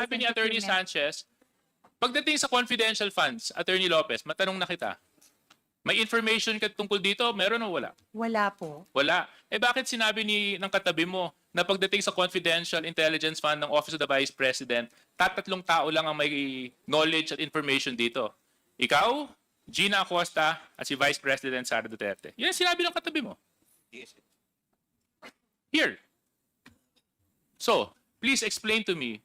Sabi ni Atty. Sanchez, pagdating sa confidential funds, Atty. Lopez, matanong na kita, may information ka tungkol dito? Meron o wala? Wala po. Wala. Eh bakit sinabi ng katabi mo na pagdating sa confidential intelligence fund ng Office of the Vice President, tatlong tao lang ang may knowledge at information dito? Ikaw, Gina Acosta, at si Vice President Sara Duterte. Yan ang sinabi ng katabi mo. Here. So, please explain to me,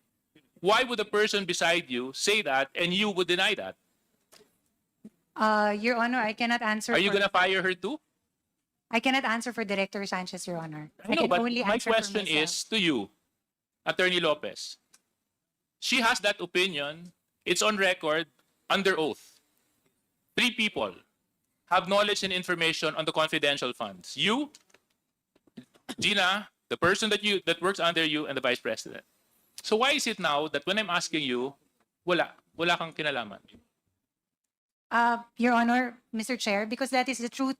why would the person beside you say that and you would deny that? Your Honor, I cannot answer. Are you gonna fire her too? I cannot answer for Director Sanchez, Your Honor. I know, can but only my answer for question myself. is to you, Attorney Lopez. She has that opinion. It's on record, under oath. 3 people have knowledge and information on the confidential funds. You, Gina, the person that works under you, and the Vice President. So why is it now that when I'm asking you, wala kang kinalaman? Your Honor, Mr. Chair, because that is the truth.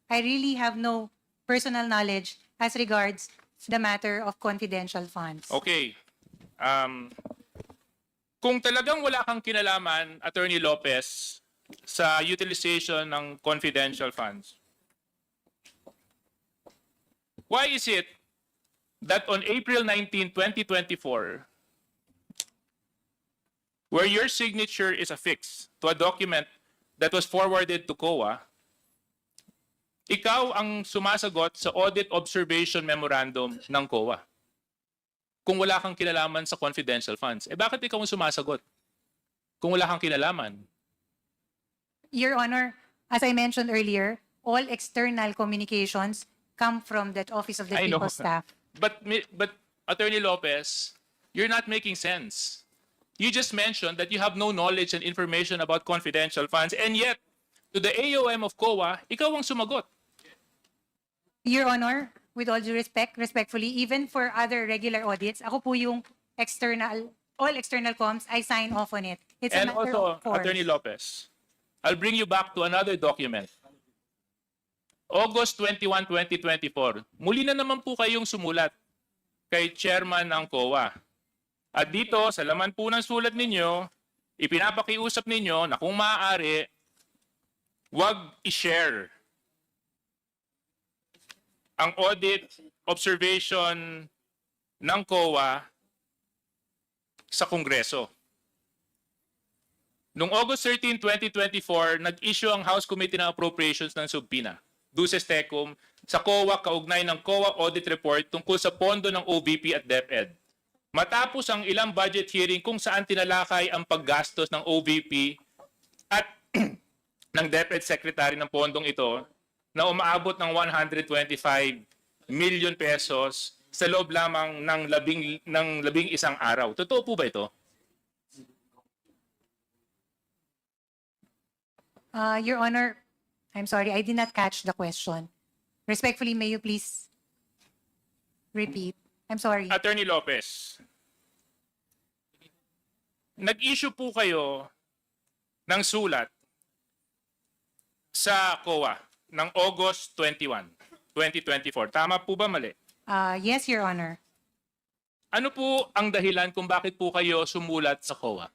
I really have no personal knowledge as regards the matter of confidential funds. Okay. Kung talagang wala kang kinalaman, Attorney Lopez, sa utilization ng confidential funds, why is it that on April 19, 2024, where your signature is affixed to a document that was forwarded to COA, ikaw ang sumasagot sa Audit Observation Memorandum ng COA kung wala kang kinalaman sa confidential funds? Eh bakit ikaw ang sumasagot kung wala kang kinalaman? Your Honor, as I mentioned earlier, all external communications come from that Office of the I know. People staff. But Attorney Lopez, you're not making sense. You just mentioned that you have no knowledge and information about confidential funds, and yet, to the AOM of COA, ikaw ang sumagot. Your Honor, with all due respect, respectfully, even for other regular audits, ako po yung all external comms, I sign off on it. It's And a matter also, of course. Attorney Lopez, I'll bring you back to another document. August 21, 2024, muli na naman po kayong sumulat kay chairman ng COA. At dito, sa laman po ng sulat ninyo, ipinapakiusap ninyo na kung maaari, wag i-share ang audit observation ng COA sa Kongreso. Noong August 13, 2024, nag-issue ang House Committee ng Appropriations ng subpoena, Duces Tecum, sa COA kaugnay ng COA Audit Report tungkol sa pondo ng OVP at DepEd. Matapos ang ilang budget hearing kung saan tinalakay ang paggastos ng OVP at ng DepEd Secretary ng pondong ito na umaabot ng 125 million pesos sa loob lamang ng labing isang araw. Totoo po ba ito? Your Honor, I'm sorry, I did not catch the question. Respectfully, may you please repeat? I'm sorry. Attorney Lopez, nag-issue po kayo ng sulat sa COA ng August 21, 2024. Tama po ba mali? Yes, Your Honor. Ano po ang dahilan kung bakit po kayo sumulat sa COA?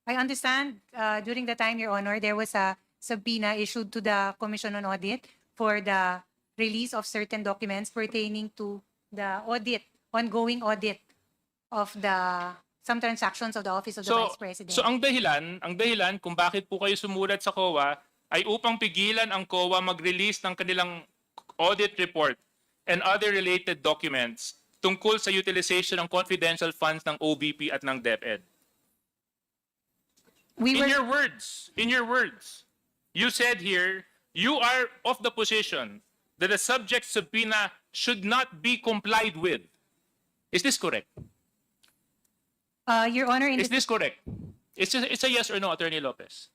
I understand during the time, Your Honor, there was a subpoena issued to the Commission on Audit for the release of certain documents pertaining to the ongoing audit of some transactions of the Office of the Vice President. So ang dahilan kung bakit po kayo sumulat sa COA ay upang pigilan ang COA mag-release ng kanilang audit report and other related documents tungkol sa utilization ng confidential funds ng OVP at ng DepEd. In your words, you said here, you are of the position that the subject subpoena should not be complied with. Is this correct? Your Honor, Is this correct? It's a yes or no, Attorney Lopez.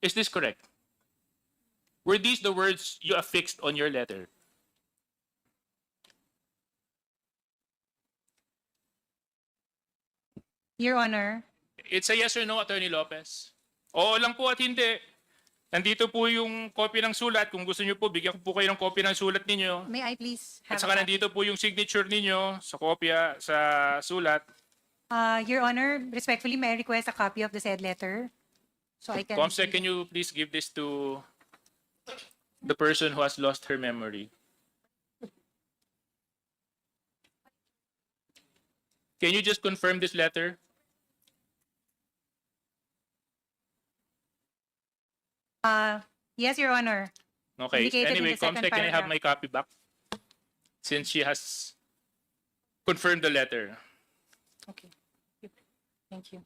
Is this correct? Were these the words you affixed on your letter? Your Honor, It's a yes or no, Attorney Lopez. Oo lang po at hindi. Nandito po yung copy ng sulat. Kung gusto niyo po, bigyan ko po kayo ng copy ng sulat ninyo. may I please At have saka a- nandito po yung signature ninyo sa kopya sa sulat. Your Honor, respectfully, may I request a copy of the said letter? So I can... Comsec, can you please give this to the person who has lost her memory? Can you just confirm this letter? Yes, Your Honor. Okay. Indicated in Anyway, the second Comsec, can I have paragraph. my copy back? Since she has confirmed the letter. Okay. Thank you.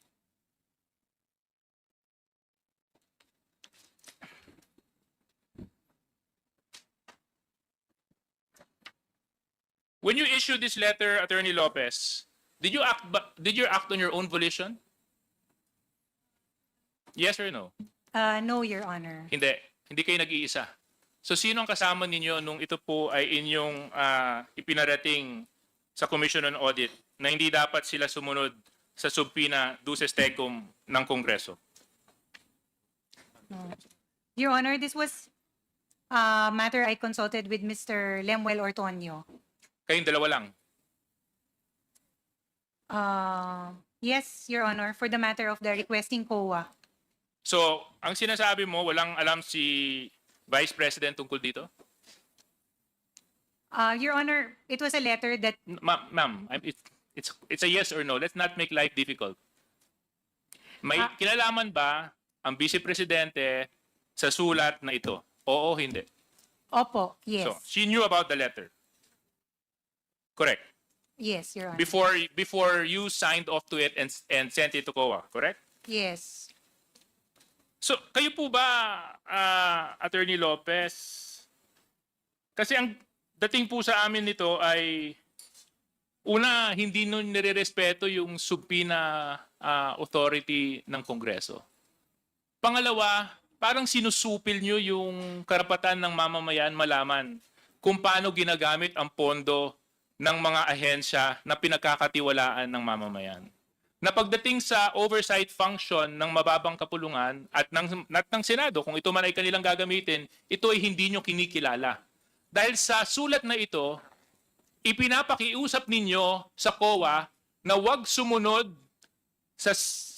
When you issued this letter, Attorney Lopez, did you act on your own volition? Yes or no? No, Your Honor. Hindi. Hindi kayo nag-iisa. So sino ang kasama ninyo nung ito po ay inyong ipinarating sa Commission on Audit na hindi dapat sila sumunod sa subpoena duces tecum ng Kongreso? Your Honor, this was a matter I consulted with Mr. Lemuel Ortonio. Kayong dalawa lang. Yes, Your Honor, for the matter of the requesting COA. So, ang sinasabi mo, walang alam si Vice President tungkol dito? Your Honor, it was a letter that... Ma'am, it's a yes or no. Let's not make life difficult. May kinalaman ba ang Vice Presidente sa sulat na ito? Oo, hindi. Opo, yes. So, she knew about the letter. Correct. Yes, Your Honor. Before you signed off to it and sent it to COA, correct? Yes. So, kayo po ba, Attorney Lopez, kasi ang dating po sa amin nito ay, una, hindi nun nirerespeto yung subpoena authority ng Kongreso. Pangalawa, parang sinusupil nyo yung karapatan ng mamamayan malaman kung paano ginagamit ang pondo ng mga ahensya na pinagkakatiwalaan ng mamamayan. Na pagdating sa oversight function ng mababang kapulungan at ng Senado, kung ito man ay kanilang gagamitin, ito ay hindi nyo kinikilala. Dahil sa sulat na ito, ipinapakiusap ninyo sa COA na huwag sumunod sa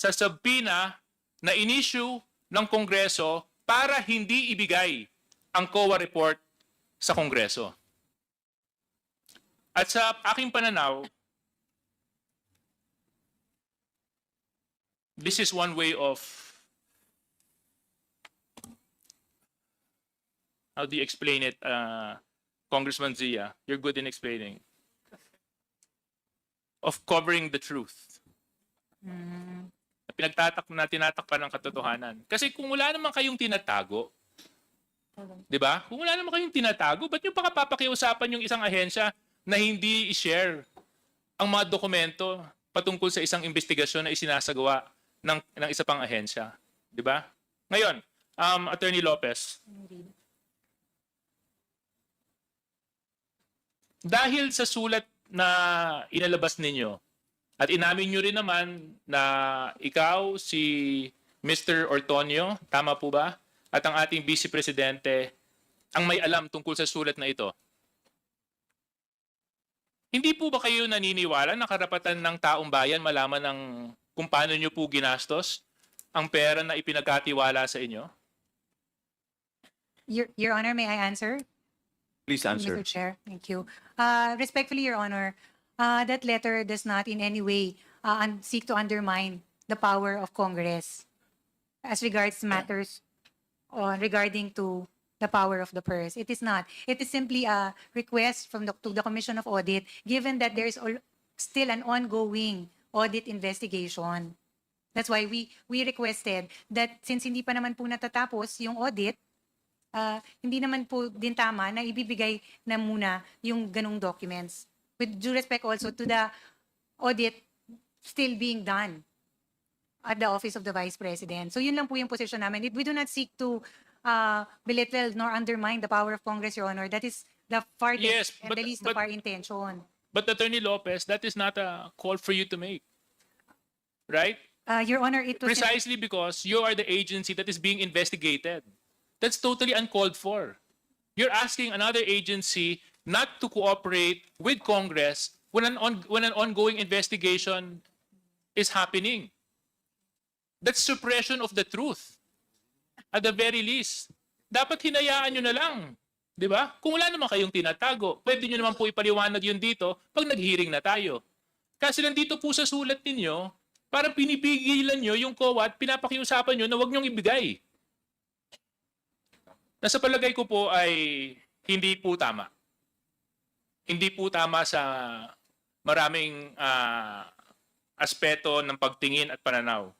subpoena na in-issue ng Kongreso para hindi ibigay ang COA report sa Kongreso. At sa aking pananaw, this is one way of, how do you explain it, Congressman Zia? You're good in explaining. Of covering the truth. Tinatakpan ng katotohanan. Kasi kung wala naman kayong tinatago, di ba? Kung wala naman kayong tinatago, ba't nyo pa papakiusapan yung isang ahensya na hindi i-share ang mga dokumento patungkol sa isang investigasyon na isinasagawa ng isa pang ahensya? Di ba? Ngayon, Attorney Lopez, dahil sa sulat na inalabas ninyo, at inamin nyo rin naman na ikaw, si Mr. Ortonio, tama po ba? At ang ating Vice Presidente, ang may alam tungkol sa sulat na ito. Hindi po ba kayo naniniwala na karapatan ng taong bayan malaman ng kung paano nyo po ginastos ang pera na ipinagkatiwala sa inyo? Your Honor, may I answer? Please answer. Mr. Chair, thank you. Respectfully, Your Honor, that letter does not in any way seek to undermine the power of Congress as regards matters regarding to the power of the purse. It is not. It is simply a request from to the Commission of Audit, given that there is still an ongoing audit investigation. That's why we requested that since hindi pa naman po natatapos yung audit, hindi naman po din tama na ibibigay na muna yung ganung documents. With due respect also to the audit still being done at the Office of the Vice President. So yun lang po yung position namin. We do not seek to belittle nor undermine the power of Congress, Your Honor. That is the farthest Yes, and the least of our intention. But Attorney Lopez, that is not a call for you to make. Right? Your Honor, it was... Precisely because you are the agency that is being investigated. That's totally uncalled for. You're asking another agency not to cooperate with Congress when an ongoing investigation is happening. That's suppression of the truth. At the very least, dapat hinayaan nyo na lang. Di ba? Kung wala naman kayong tinatago, pwede nyo naman po ipaliwanag yun dito pag nag-hearing na tayo. Kasi nandito po sa sulat ninyo, para pinipigilan nyo yung COA at pinapakiusapan nyo na huwag nyong ibigay. Nasa palagay ko po ay hindi po tama. Hindi po tama sa maraming aspeto ng pagtingin at pananaw.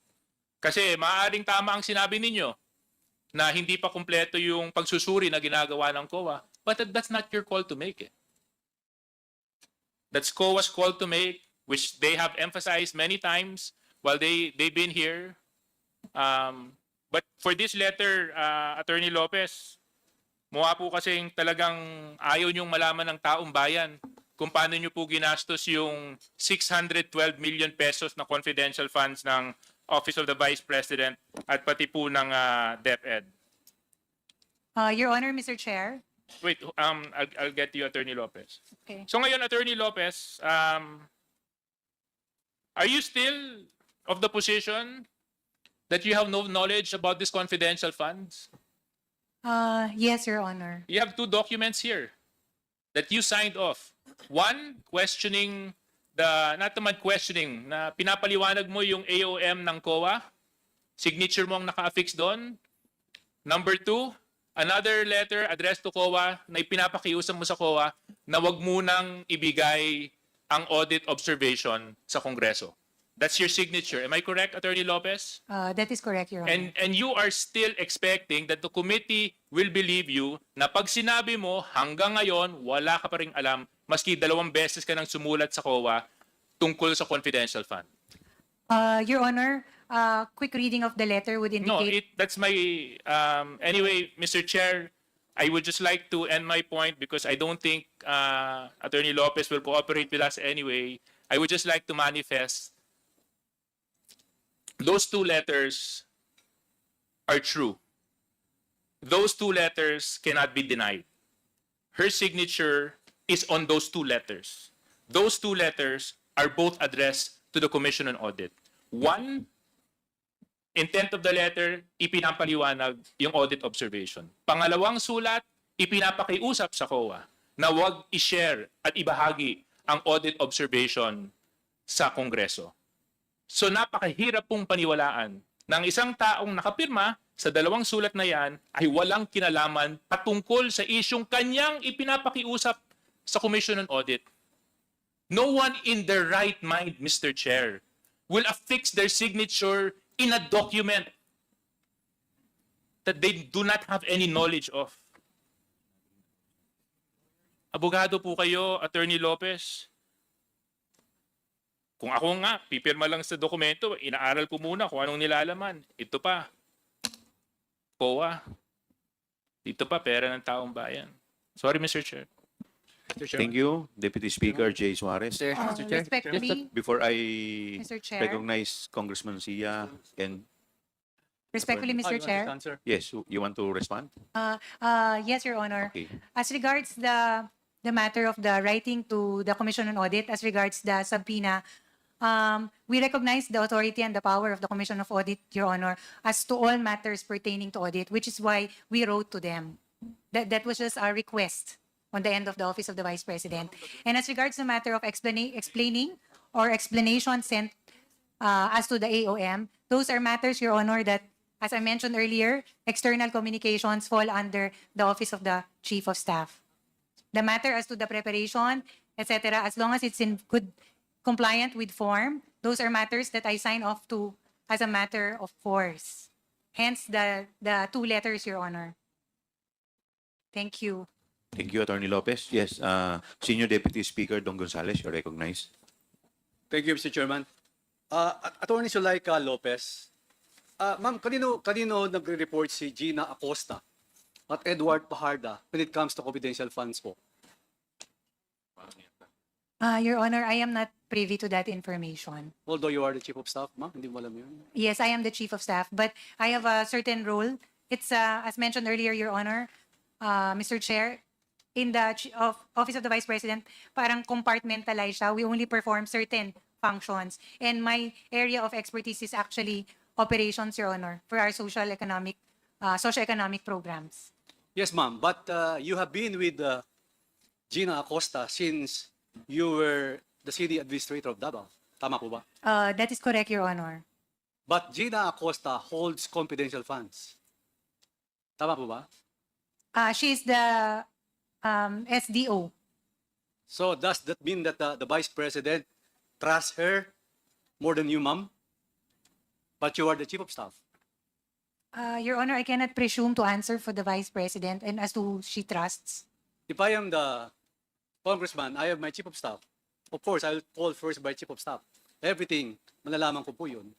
Kasi maaaring tama ang sinabi ninyo na hindi pa kumpleto yung pagsusuri na ginagawa ng COA, but that's not your call to make. That's COA's call to make, which they have emphasized many times while they've been here. But for this letter, Attorney Lopez, mukha po kasing talagang ayaw niyong malaman ng taong bayan kung paano niyo po ginastos yung 612 million pesos na confidential funds ng Office of the Vice President at pati po ng DepEd. Your Honor, Mr. Chair. Wait, I'll get to you, Attorney Lopez. Okay. So ngayon, Attorney Lopez, are you still of the position that you have no knowledge about these confidential funds? Yes, Your Honor. You have two documents here that you signed off. One, questioning not naman questioning, na pinapaliwanag mo yung AOM ng COA, signature mo ang naka-affix doon. Number two, another letter addressed to COA na ipinapakiusap mo sa COA na wag munang ibigay ang audit observation sa Kongreso. That's your signature. Am I correct, Attorney Lopez? That is correct, Your Honor. And you are still expecting that the committee will believe you na pag sinabi mo hanggang ngayon wala ka pa ring alam maski 2 beses ka nang sumulat sa COA tungkol sa confidential fund. Your Honor, quick reading of the letter would No, indicate... that's my anyway, Mr. Chair, I would just like to end my point because I don't think Attorney Lopez will cooperate with us anyway. I would just like to manifest those two letters are true. Those two letters cannot be denied. Her signature is on those two letters. Those two letters are both addressed to the Commission on Audit. One, intent of the letter, ipinapaliwanag yung audit observation. Pangalawang sulat, ipinapakiusap sa COA na wag i-share at ibahagi ang audit observation sa Kongreso. So napakahirap pong paniwalaan ng isang taong nakapirma sa 2 sulat na yan ay walang kinalaman patungkol sa isyong kanyang ipinapakiusap sa Commission on Audit. No one in their right mind, Mr. Chair, will affix their signature in a document that they do not have any knowledge of. Abogado po kayo, Attorney Lopez. Kung ako nga, pipirma lang sa dokumento, inaaral ko muna kung anong nilalaman. Ito pa, COA. Dito pa, pera ng taong bayan. Sorry, Mr. Chair. Thank you, Deputy Speaker Jay Suarez. Mr. Chair, Respectfully, Before I Mr. Chair. recognize Congressman Sia, and Respectfully, Mr. Chair. yes, you want to respond? Yes, Your Honor. Okay. As regards the matter of the writing to the Commission on Audit, as regards the subpoena, we recognize the authority and the power of the Commission of Audit, Your Honor, as to all matters pertaining to audit, which is why we wrote to them. That was just our request on the end of the Office of the Vice President. And as regards the matter of explaining or explanation sent as to the AOM, those are matters, Your Honor, that, as I mentioned earlier, external communications fall under the Office of the Chief of Staff. The matter as to the preparation, etc., as long as it's in good compliant with form, those are matters that I sign off to as a matter of course. Hence the 2 letters, Your Honor. Thank you. Thank you, Attorney Lopez. Yes, Senior Deputy Speaker Don Gonzales, you're recognized. Thank you, Mr. Chairman. Attorney Sulaika Lopez, ma'am, kanino nagre-report si Gina Acosta at Edward Pajarda when it comes to confidential funds po? Your Honor, I am not privy to that information. Although you are the Chief of Staff, ma'am, hindi mo alam yun. Yes, I am the Chief of Staff, but I have a certain role. It's, as mentioned earlier, Your Honor, Mr. Chair, in the Office of the Vice President, parang compartmentalize siya. We only perform certain functions. And my area of expertise is actually operations, Your Honor, for our socioeconomic programs. Yes, ma'am. But you have been with Gina Acosta since you were the city administrator of Davao. Tama po ba? That is correct, Your Honor. But Gina Acosta holds confidential funds. Tama po ba? She is the SDO. So does that mean that the Vice President trusts her more than you, ma'am? But you are the Chief of Staff. Your Honor, I cannot presume to answer for the Vice President and as to who she trusts. If I am the congressman, I have my Chief of Staff. Of course, I'll call first by Chief of Staff. Everything, malalaman ko po yun.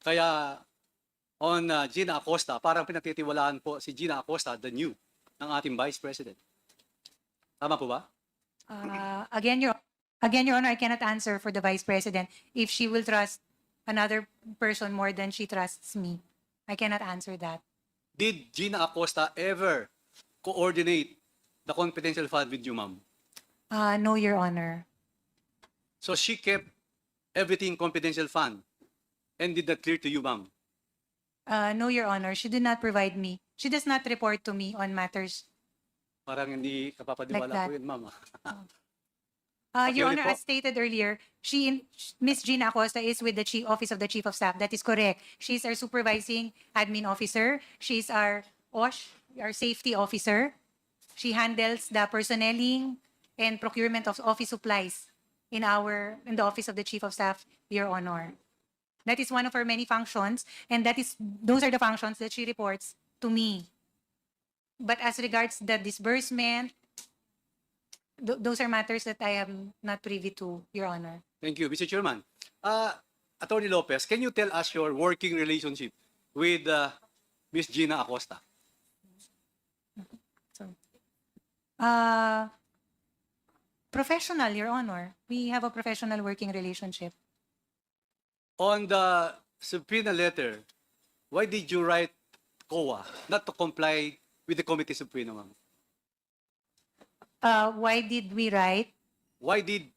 Kaya on Gina Acosta, parang pinagtitiwalaan po si Gina Acosta, the new, ng ating Vice President. Tama po ba? Again, Your Honor, I cannot answer for the Vice President if she will trust another person more than she trusts me. I cannot answer that. Did Gina Acosta ever coordinate the confidential fund with you, ma'am? No, Your Honor. So she kept everything confidential fund and did that clear to you, ma'am? No, Your Honor. She did not provide me. She does not report to me on matters. Parang hindi kapapaniwala Like that. ko yun, ma'am. Your Paki-ulit Honor, po. as stated earlier, Miss Gina Acosta is with the Office of the Chief of Staff. That is correct. She's our supervising admin officer. She's our OSH, our safety officer. She handles the personnelling and procurement of office supplies in the Office of the Chief of Staff, Your Honor. That is one of her many functions, and those are the functions that she reports to me. But as regards the disbursement, those are matters that I am not privy to, Your Honor. Thank you, Mr. Chairman. Attorney Lopez, can you tell us your working relationship with Miss Gina Acosta? Professional, Your Honor. We have a professional working relationship. On the subpoena letter, why did you write COA not to comply with the committee subpoena, ma'am? Why did we write? Why did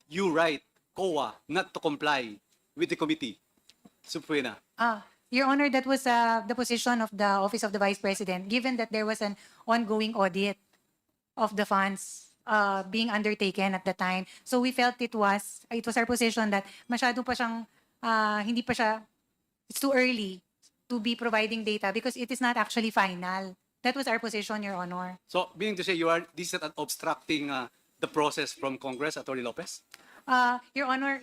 you write COA not to comply with the committee subpoena? Your Honor, that was the position of the Office of the Vice President, given that there was an ongoing audit of the funds being undertaken at the time. So we felt it was our position that masyado pa siyang, hindi pa siya, it's too early to be providing data because it is not actually final. That was our position, Your Honor. So, meaning to say, this is obstructing the process from Congress, Attorney Lopez? Your Honor,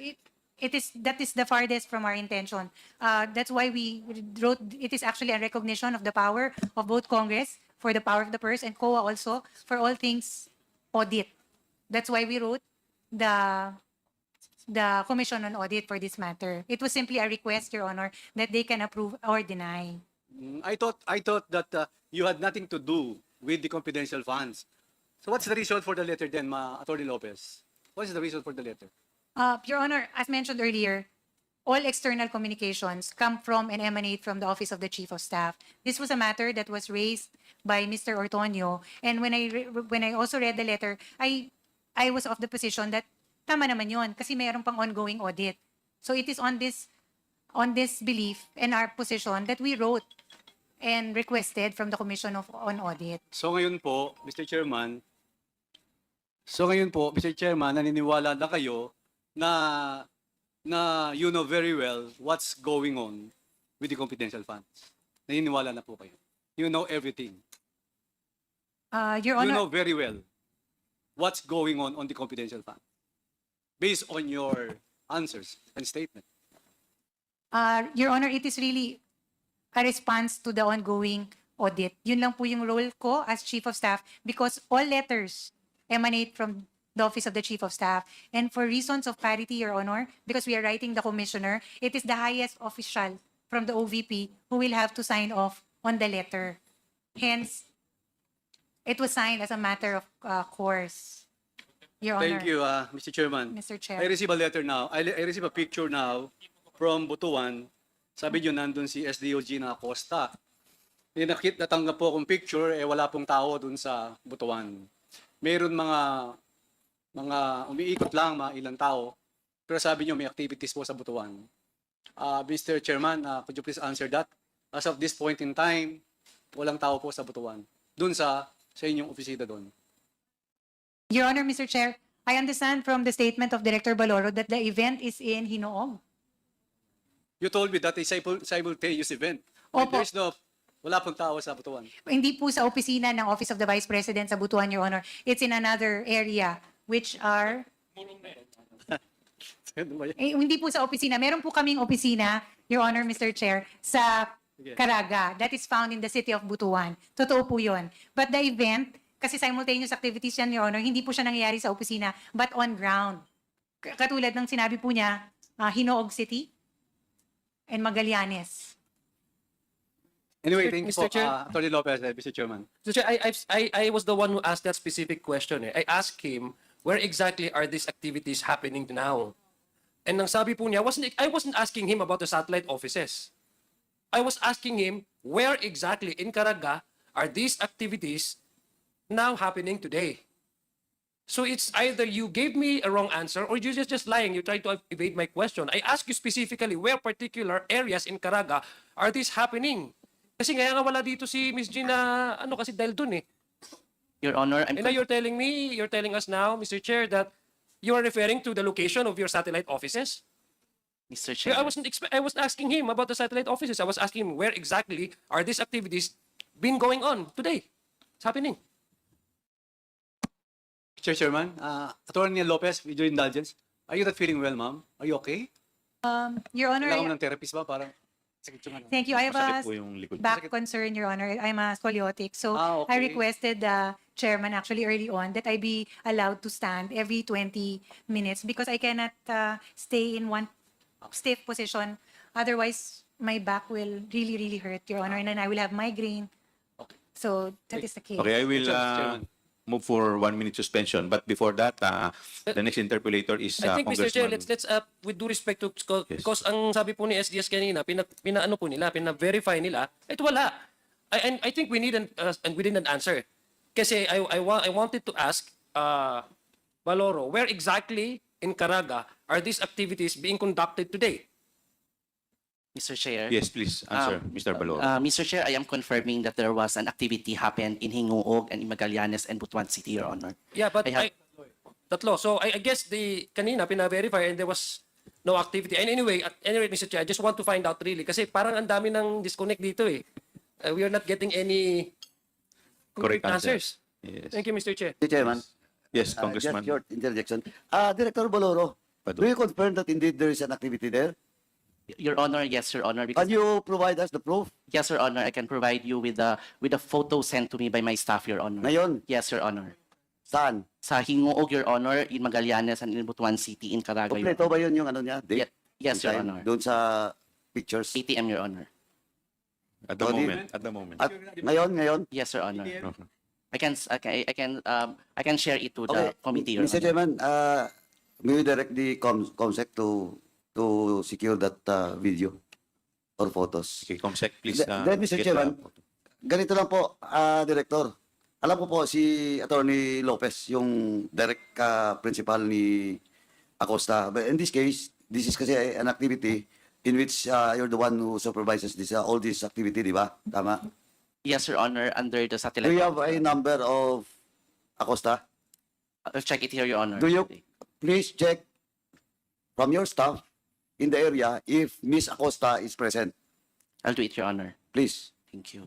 that is the farthest from our intention. That's why we wrote, it is actually a recognition of the power of both Congress for the power of the purse and COA also for all things audit. That's why we wrote the Commission on Audit for this matter. It was simply a request, Your Honor, that they can approve or deny. I thought that you had nothing to do with the confidential funds. So what's the reason for the letter then, Attorney Lopez? What is the reason for the letter? Your Honor, as mentioned earlier, all external communications come from and emanate from the Office of the Chief of Staff. This was a matter that was raised by Mr. Ortonio, and when I also read the letter, I was of the position that tama naman yun kasi mayroon pang ongoing audit. So it is on this belief and our position that we wrote and requested from the Commission on Audit. So ngayon po, Mr. Chairman, naniniwala na kayo na you know very well what's going on with the confidential funds. Naniniwala na po kayo. You know everything. Your You Honor, know very well what's going on the confidential fund based on your answers and statement. Your Honor, it is really a response to the ongoing audit. Yun lang po yung role ko as Chief of Staff because all letters emanate from the Office of the Chief of Staff. And for reasons of parity, Your Honor, because we are writing the Commissioner, it is the highest official from the OVP who will have to sign off on the letter. Hence, it was signed as a matter of course, Your Honor. Thank you, Mr. Chairman. Mr. Chair. I receive a letter now. I receive a picture now from Butuan. Sabi nyo, nandun si SDO Gina Acosta. Natanggap po akong picture, wala pong tao dun sa Butuan. Mayroon mga umiikot lang, mga ilang tao. Pero sabi niyo may activities po sa Butuan. Mr. Chairman, could you please answer that? As of this point in time, walang tao po sa Butuan. Doon sa inyong opisina doon. Your Honor, Mr. Chair, I understand from the statement of Director Baloro that the event is in Hinoog. You told me that a simultaneous event. Opo. Wala pong tao sa Butuan. Hindi po sa opisina ng Office of the Vice President sa Butuan, Your Honor. It's in another area, which are... hindi po sa opisina. Meron po kaming opisina, Your Honor, Mr. Chair, sa Caraga. That is found in the city of Butuan. Totoo po yun. But the event, kasi simultaneous activities yan, Your Honor, hindi po siya nangyayari sa opisina, but on ground. Katulad ng sinabi po niya, Hinoog City and Magallanes. Anyway, thank you Mr. po, Chair? Atty. Lopez, Mr. Chairman. So, Chair, I was the one who asked that specific question. I asked him, where exactly are these activities happening now? And ang sabi po niya, I wasn't asking him about the satellite offices. I was asking him, where exactly in Caraga are these activities now happening today? So it's either you gave me a wrong answer or you're just lying. You tried to evade my question. I asked you specifically where particular areas in Caraga are these happening? Kasi nga wala dito si Ms. Gina, kasi dahil dun eh. Your Honor, And now you're telling us now, Mr. Chair, that you are referring to the location of your satellite offices? Mr. Chair, I was asking him about the satellite offices. I was asking him where exactly are these activities been going on today? It's happening. Mr. Chairman, Atty. Lopez, with your indulgence, are you not feeling well, ma'am? Are you okay? Your Honor, Kailangan mo ng therapist ba? Parang sakit yung ano. thank you. I have Masakit a po yung likod. back concern, Your Honor. I'm a scoliotic. So Okay. I requested the chairman actually early on that I be allowed to stand every 20 minutes because I cannot stay in one stiff position. Otherwise, my back will really, really hurt, Your Honor, and then I will have migraine. So that is the case. Okay, I will Mr. Chairman. move for 1 minute suspension. But before that, the next interpolator is I think, Mr. Chair, Congressman. let's with due respect to, Yes. because ang sabi po ni SDS kanina, pinaano po nila, pina-verify nila, ito wala. I think we need an answer. Kasi I wanted to ask Baloro, where exactly in Caraga are these activities being conducted today? Mr. Chair. Yes, please answer, Mr. Balor. Mr. Chair, I am confirming that there was an activity happened in Hingoog and in Magallanes and Butuan City, Your Honor. Yeah, but I have- tatlo. So I guess kanina pina-verify and there was no activity. And anyway, Mr. Chair, I just want to find out really kasi parang ang dami ng disconnect dito eh. We are not getting any Correct answer. answers. Yes. Thank you, Mr. Chair. Mr. Chairman, Yes, Congressman. just your interjection. Director Boloro, Padu. do you confirm that indeed there is an activity there? Your Honor, yes, Your Honor. Because, Can you provide us the proof? yes, Your Honor, I can provide you with the photo sent to me by my staff, Your Honor. Ngayon, Yes, Your Honor. saan? Sa Hingoog, Your Honor, in Magallanes and in Butuan City, in Caraga, Your Kompleto Honor. ba yun yung ano niya? Date? Yes, Your Time? Honor. Doon sa pictures? ATM, Your Honor. At the Sorry. moment. At the moment. At ngayon? Yes, Your Honor. Okay. I can share it to the committee, Your Mr. Honor. Chairman, may you direct the COMSEC to secure that video or photos? Okay, Comsec, please. Then, Mr. get Chairman, the- ganito lang po, Director. Alam ko po si Atty. Lopez, yung direct principal ni Acosta. But in this case, this is kasi an activity in which you're the one who supervises this, all this activity, di ba? Tama? Yes, Your Honor, under the Do satellite. you have a number of Acosta? I'll check it here, Your Honor. Do you please check from your staff in the area if Miss Acosta is present? I'll do it, Your Honor. Please. Thank you.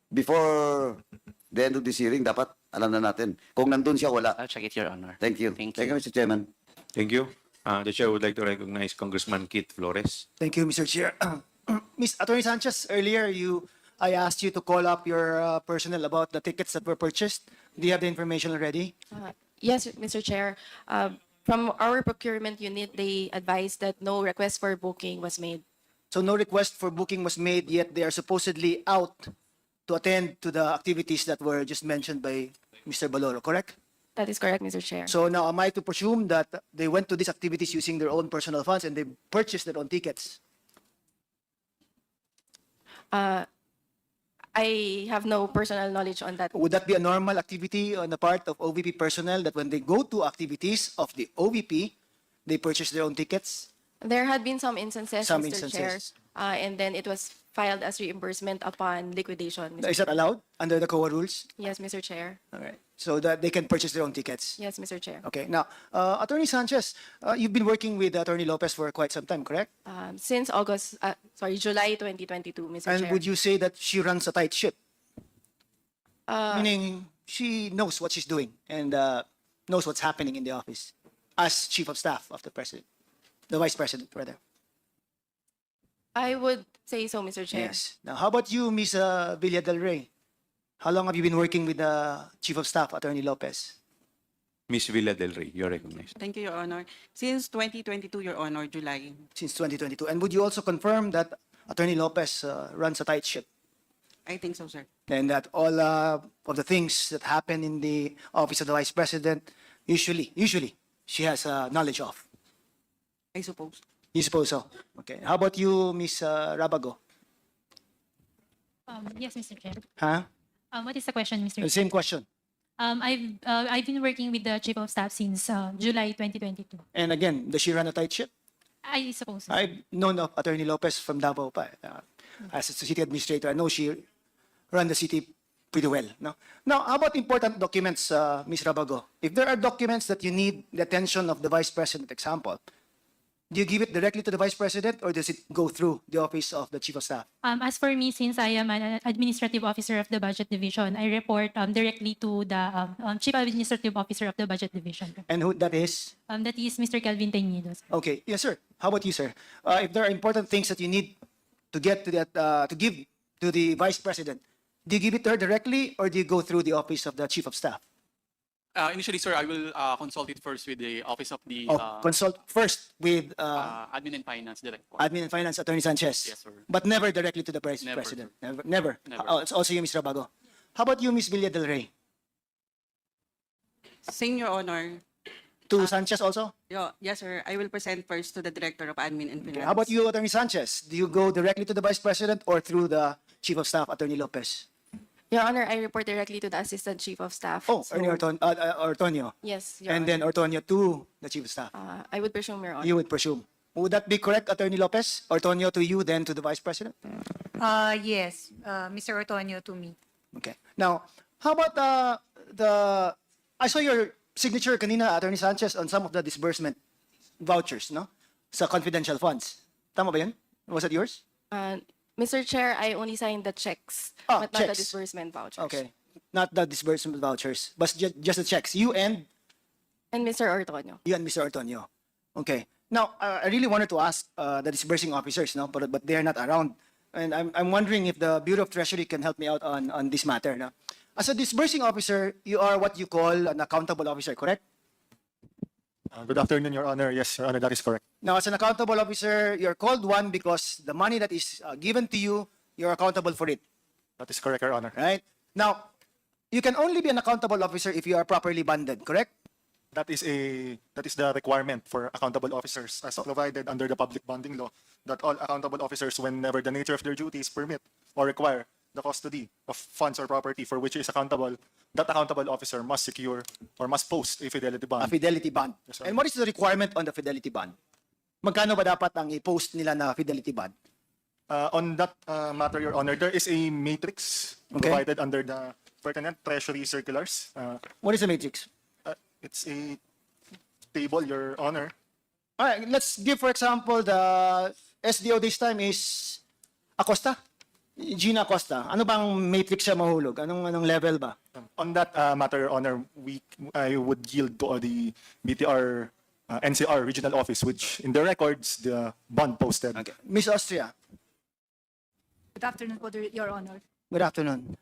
Before the end of this hearing, dapat alam na natin. Kung nandun siya, wala. I'll check it, Your Honor. Thank you. Thank Thank you. you, Mr. Chairman. Thank you. The chair would like to recognize Congressman Keith Flores. Thank you, Mr. Chair. Ms. Attorney Sanchez, earlier I asked you to call up your personnel about the tickets that were purchased. Do you have the information already? Yes, Mr. Chair. From our procurement unit, they advised that no request for booking was made. So no request for booking was made, yet they are supposedly out to attend to the activities that were just mentioned by Mr. Baloro, correct? That is correct, Mr. Chair. So now am I to presume that they went to these activities using their own personal funds and they purchased their own tickets? I have no personal knowledge on that. Would that be a normal activity on the part of OVP personnel that when they go to activities of the OVP, They purchased their own tickets? There had been some instances, Some Mr. Chair, instances. and then it was filed as reimbursement upon liquidation. Mr. Is that allowed under the COA rules? Yes, Mr. Chair. All right. So that they can purchase their own tickets? Yes, Mr. Chair. Okay. Now, Attorney Sanchez, you've been working with Attorney Lopez for quite some time, correct? Since July 2022, Mr. And Chair. would you say that she runs a tight ship? Uh, Meaning she knows what she's doing and knows what's happening in the office as chief of staff of the president, the vice president, rather. I would say so, Mr. Chair. Yes. Now, how about you, Ms. Villa del Rey? How long have you been working with the chief of staff, Attorney Lopez? Ms. Villa del Rey, you're recognized. Thank you, Your Honor. Since 2022, Your Honor, July. Since 2022. And would you also confirm that Attorney Lopez runs a tight ship I think so, sir. and that all of the things that happen in the office of the vice president, usually, she has knowledge of? I suppose. You suppose so? Okay. How about you, Ms. Rabago? Yes, Mr. Chair. Huh? What is the question, Mr. The same question. I've been working with the Chief of Staff since July 2022. And again, does she run a tight ship? I suppose. So. I've known of Attorney Lopez from Davao pa. As a city administrator, I know she run the city pretty well. No? Now, how about important documents, Ms. Rabago? If there are documents that you need the attention of the Vice President, example, do you give it directly to the Vice President or does it go through the office of the Chief of Staff? As for me, since I am an administrative officer of the Budget Division, I report directly to the Chief Administrative Officer of the Budget Division. And who that is? That is Mr. Kelvin Teñido. Okay, yes, sir. How about you, sir? If there are important things that you need to get to that, to give to the Vice President, do you give it to her directly or do you go through the office of the Chief of Staff? Initially, sir, I will consult it first with the Office of the Consult first with Admin and Finance Director. Admin and Finance Attorney Sanchez. Yes, sir. But never directly to the Vice Never, President. Never. Never. Oh, it's also you, Ms. Rabago. How about you, Ms. Villa del Rey? Same, Your Honor. To Sanchez also? Yes, sir. I will present first to the Director of Admin and Finance. How about you, Attorney Sanchez? Do you go directly to the Vice President or through the Chief of Staff, Attorney Lopez? Your Honor, I report directly to the Assistant Chief of Staff. Oh, So- Ernie Ortonio. Yes, Your And Honor. then Ortonio to the Chief of Staff. I would presume, Your Honor. You would presume. Would that be correct, Attorney Lopez? Ortonio to you, then to the Vice President? Yes, Mr. Ortonio to me. Okay. Now, how about I saw your signature kanina, Attorney Sanchez, on some of the disbursement vouchers, no? Sa confidential funds. Tama ba yun? Was that yours? Mr. Chair, I only signed the checks, but not the checks. disbursement vouchers. Okay. Not the disbursement vouchers, but just the checks. You and Mr. Ortonio. Mr. Ortonio. Okay. Now, I really wanted to ask the disbursing officers, no, but they are not around, and I'm wondering if the Bureau of Treasury can help me out on this matter. No? As a disbursing officer, you are what you call an accountable officer, correct? Good afternoon, Your Honor. Yes, Your Honor, that is correct. Now, as an accountable officer, you're called one because the money that is given to you, you're accountable for it, That is correct, Your Honor. right? Now, you can only be an accountable officer if you are properly bonded, correct? That is the requirement for accountable officers as provided under the public bonding law, that all accountable officers, whenever the nature of their duties permit or require the custody of funds or property for which he is accountable, that accountable officer must secure or must post a fidelity A bond. fidelity bond. Yes, sir. And what is the requirement on the fidelity bond? Magkano ba dapat ang i-post nila na fidelity bond? On that matter, Your Honor, there is a matrix Okay. provided under the pertinent treasury circulars. What is the matrix? It's a table, Your Honor. All right, let's give, for example, the SDO this time is Acosta. Gina Acosta. Ano bang matrix siya mahulog? Anong level ba? On that matter, Your Honor, I would yield to the BTR NCR regional office, which in the records, the bond posted. Okay. Miss Austria, Good afternoon po, Your Honor. good afternoon.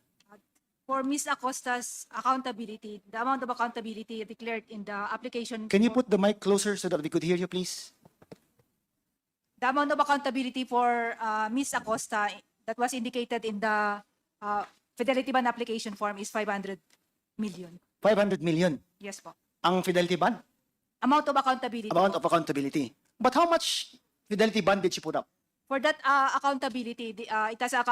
For Ms. Acosta's accountability, the amount of accountability declared in the application. Can you put the mic closer so that we could hear you, please? The amount of accountability for Ms. Acosta that was indicated in the fidelity bond application form is 500 million. 500 million. Yes po. Ang fidelity bond? Amount of accountability. Amount po. of accountability. But how much fidelity bond did she put up? For that accountability, it has a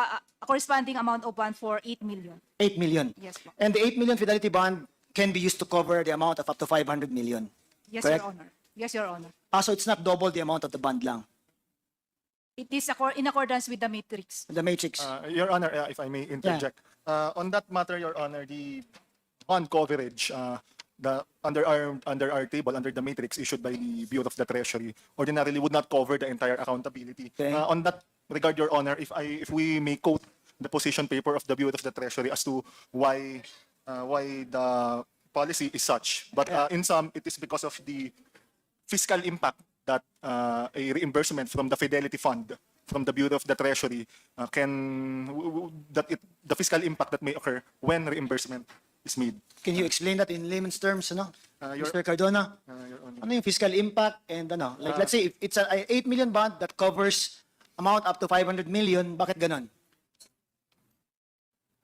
corresponding amount of bond for 8 million. 8 million. Yes po. And the 8 million fidelity bond can be used to cover the amount of up to 500 million. Yes, Correct? Your Honor. Yes, Your Honor. So it's not double the amount of the bond lang, It is in accordance with the matrix. the matrix. Your Honor, if I may interject. On that matter, Your Honor, the bond coverage under our table, under the matrix issued by the Bureau of the Treasury, ordinarily would not cover the entire accountability. Okay. On that regard, Your Honor, if we may quote the position paper of the Bureau of the Treasury as to why the policy is such, but in some, it is because of the fiscal impact that a reimbursement from the Fidelity Fund from the Bureau of the Treasury the fiscal impact that may occur when reimbursement is made. Can you explain that in layman's terms, ano? Your- Mr. Cardona? Your Honor. Ano yung fiscal impact and ano? Like, let's say if it's a 8 million bond that covers amount up to 500 million, bakit ganon?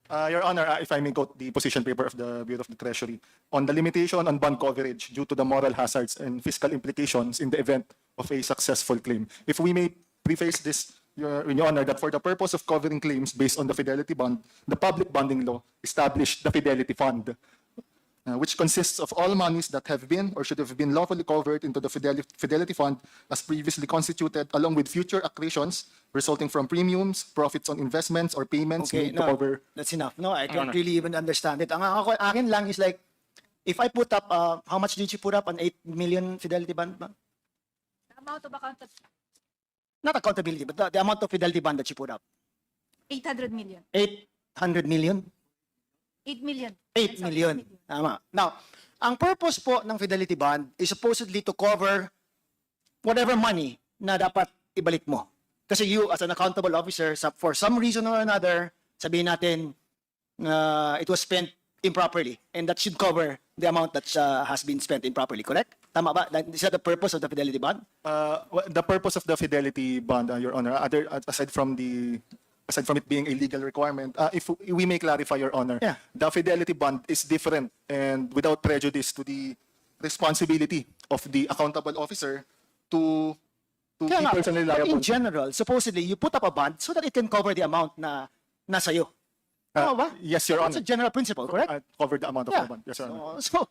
Your Honor, if I may quote the position paper of the Bureau of the Treasury on the limitation on bond coverage due to the moral hazards and fiscal implications in the event of a successful claim. If we may preface this, Your Honor, that for the purpose of covering claims based on the Fidelity Bond, the public bonding law established the Fidelity Fund, which consists of all monies that have been or should have been lawfully covered into the Fidelity Fund as previously constituted, along with future accretions resulting from premiums, profits on investments, or payments Okay, made to no, cover. that's enough. No, I don't Honor. really even understand it. Ang akin lang is like, if I put up, how much did you put up? An 8 million Fidelity bond? Ba? The amount of Not accountability, but the amount of Fidelity bond that you put up. 800 million. 800 million? 8 million. 8 million. Tama. Now, ang purpose po ng Fidelity Bond is supposedly to cover whatever money na dapat ibalik mo. Kasi you, as an accountable officer, for some reason or another, sabihin natin, it was spent improperly, and that should cover the amount that has been spent improperly, correct? Tama ba? Is that the purpose of the Fidelity Bond? The purpose of the Fidelity Bond, Your Honor, aside from it being a legal requirement, if we may clarify, Your Honor, Yeah. the Fidelity Bond is different and without prejudice to the responsibility of the accountable officer to Kaya be nga, personally but liable. in general, supposedly, you put up a bond so that it can cover the amount na nasa iyo. Tama ba? Yes, Your That's Honor. a general principle, correct? Cover the amount of Yeah. the bond. Yes, Your Honor. So,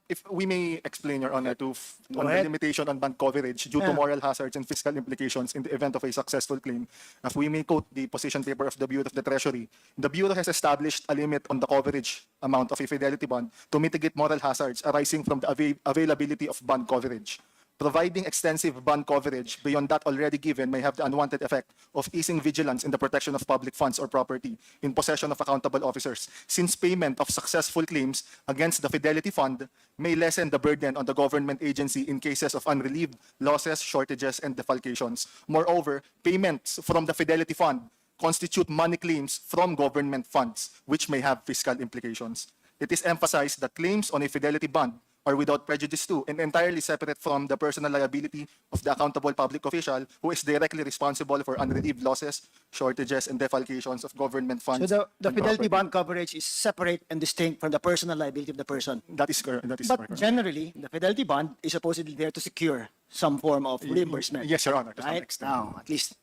If we may explain, Your Honor, on the ahead. limitation on bond coverage due to Yeah. moral hazards and fiscal implications in the event of a successful claim, if we may quote the position paper of the Bureau of the Treasury, the Bureau has established a limit on the coverage amount of a Fidelity bond to mitigate moral hazards arising from the availability of bond coverage. Providing extensive bond coverage beyond that already given may have the unwanted effect of easing vigilance in the protection of public funds or property in possession of accountable officers, since payment of successful claims against the Fidelity Fund may lessen the burden on the government agency in cases of unrelieved losses, shortages, and defalcations. Moreover, payments from the Fidelity Fund constitute money claims from government funds, which may have fiscal implications. It is emphasized that claims on a Fidelity Bond are without prejudice to and entirely separate from the personal liability of the accountable public official who is directly responsible for unrelieved losses, shortages, and defalcations of government funds. so the and Fidelity property. Bond coverage is separate and distinct from the personal liability of the person. That is correct. That is But correct. generally, the Fidelity Bond is supposedly there to secure some form of reimbursement. Yes, Your Honor. To some Right? extent. Now, at least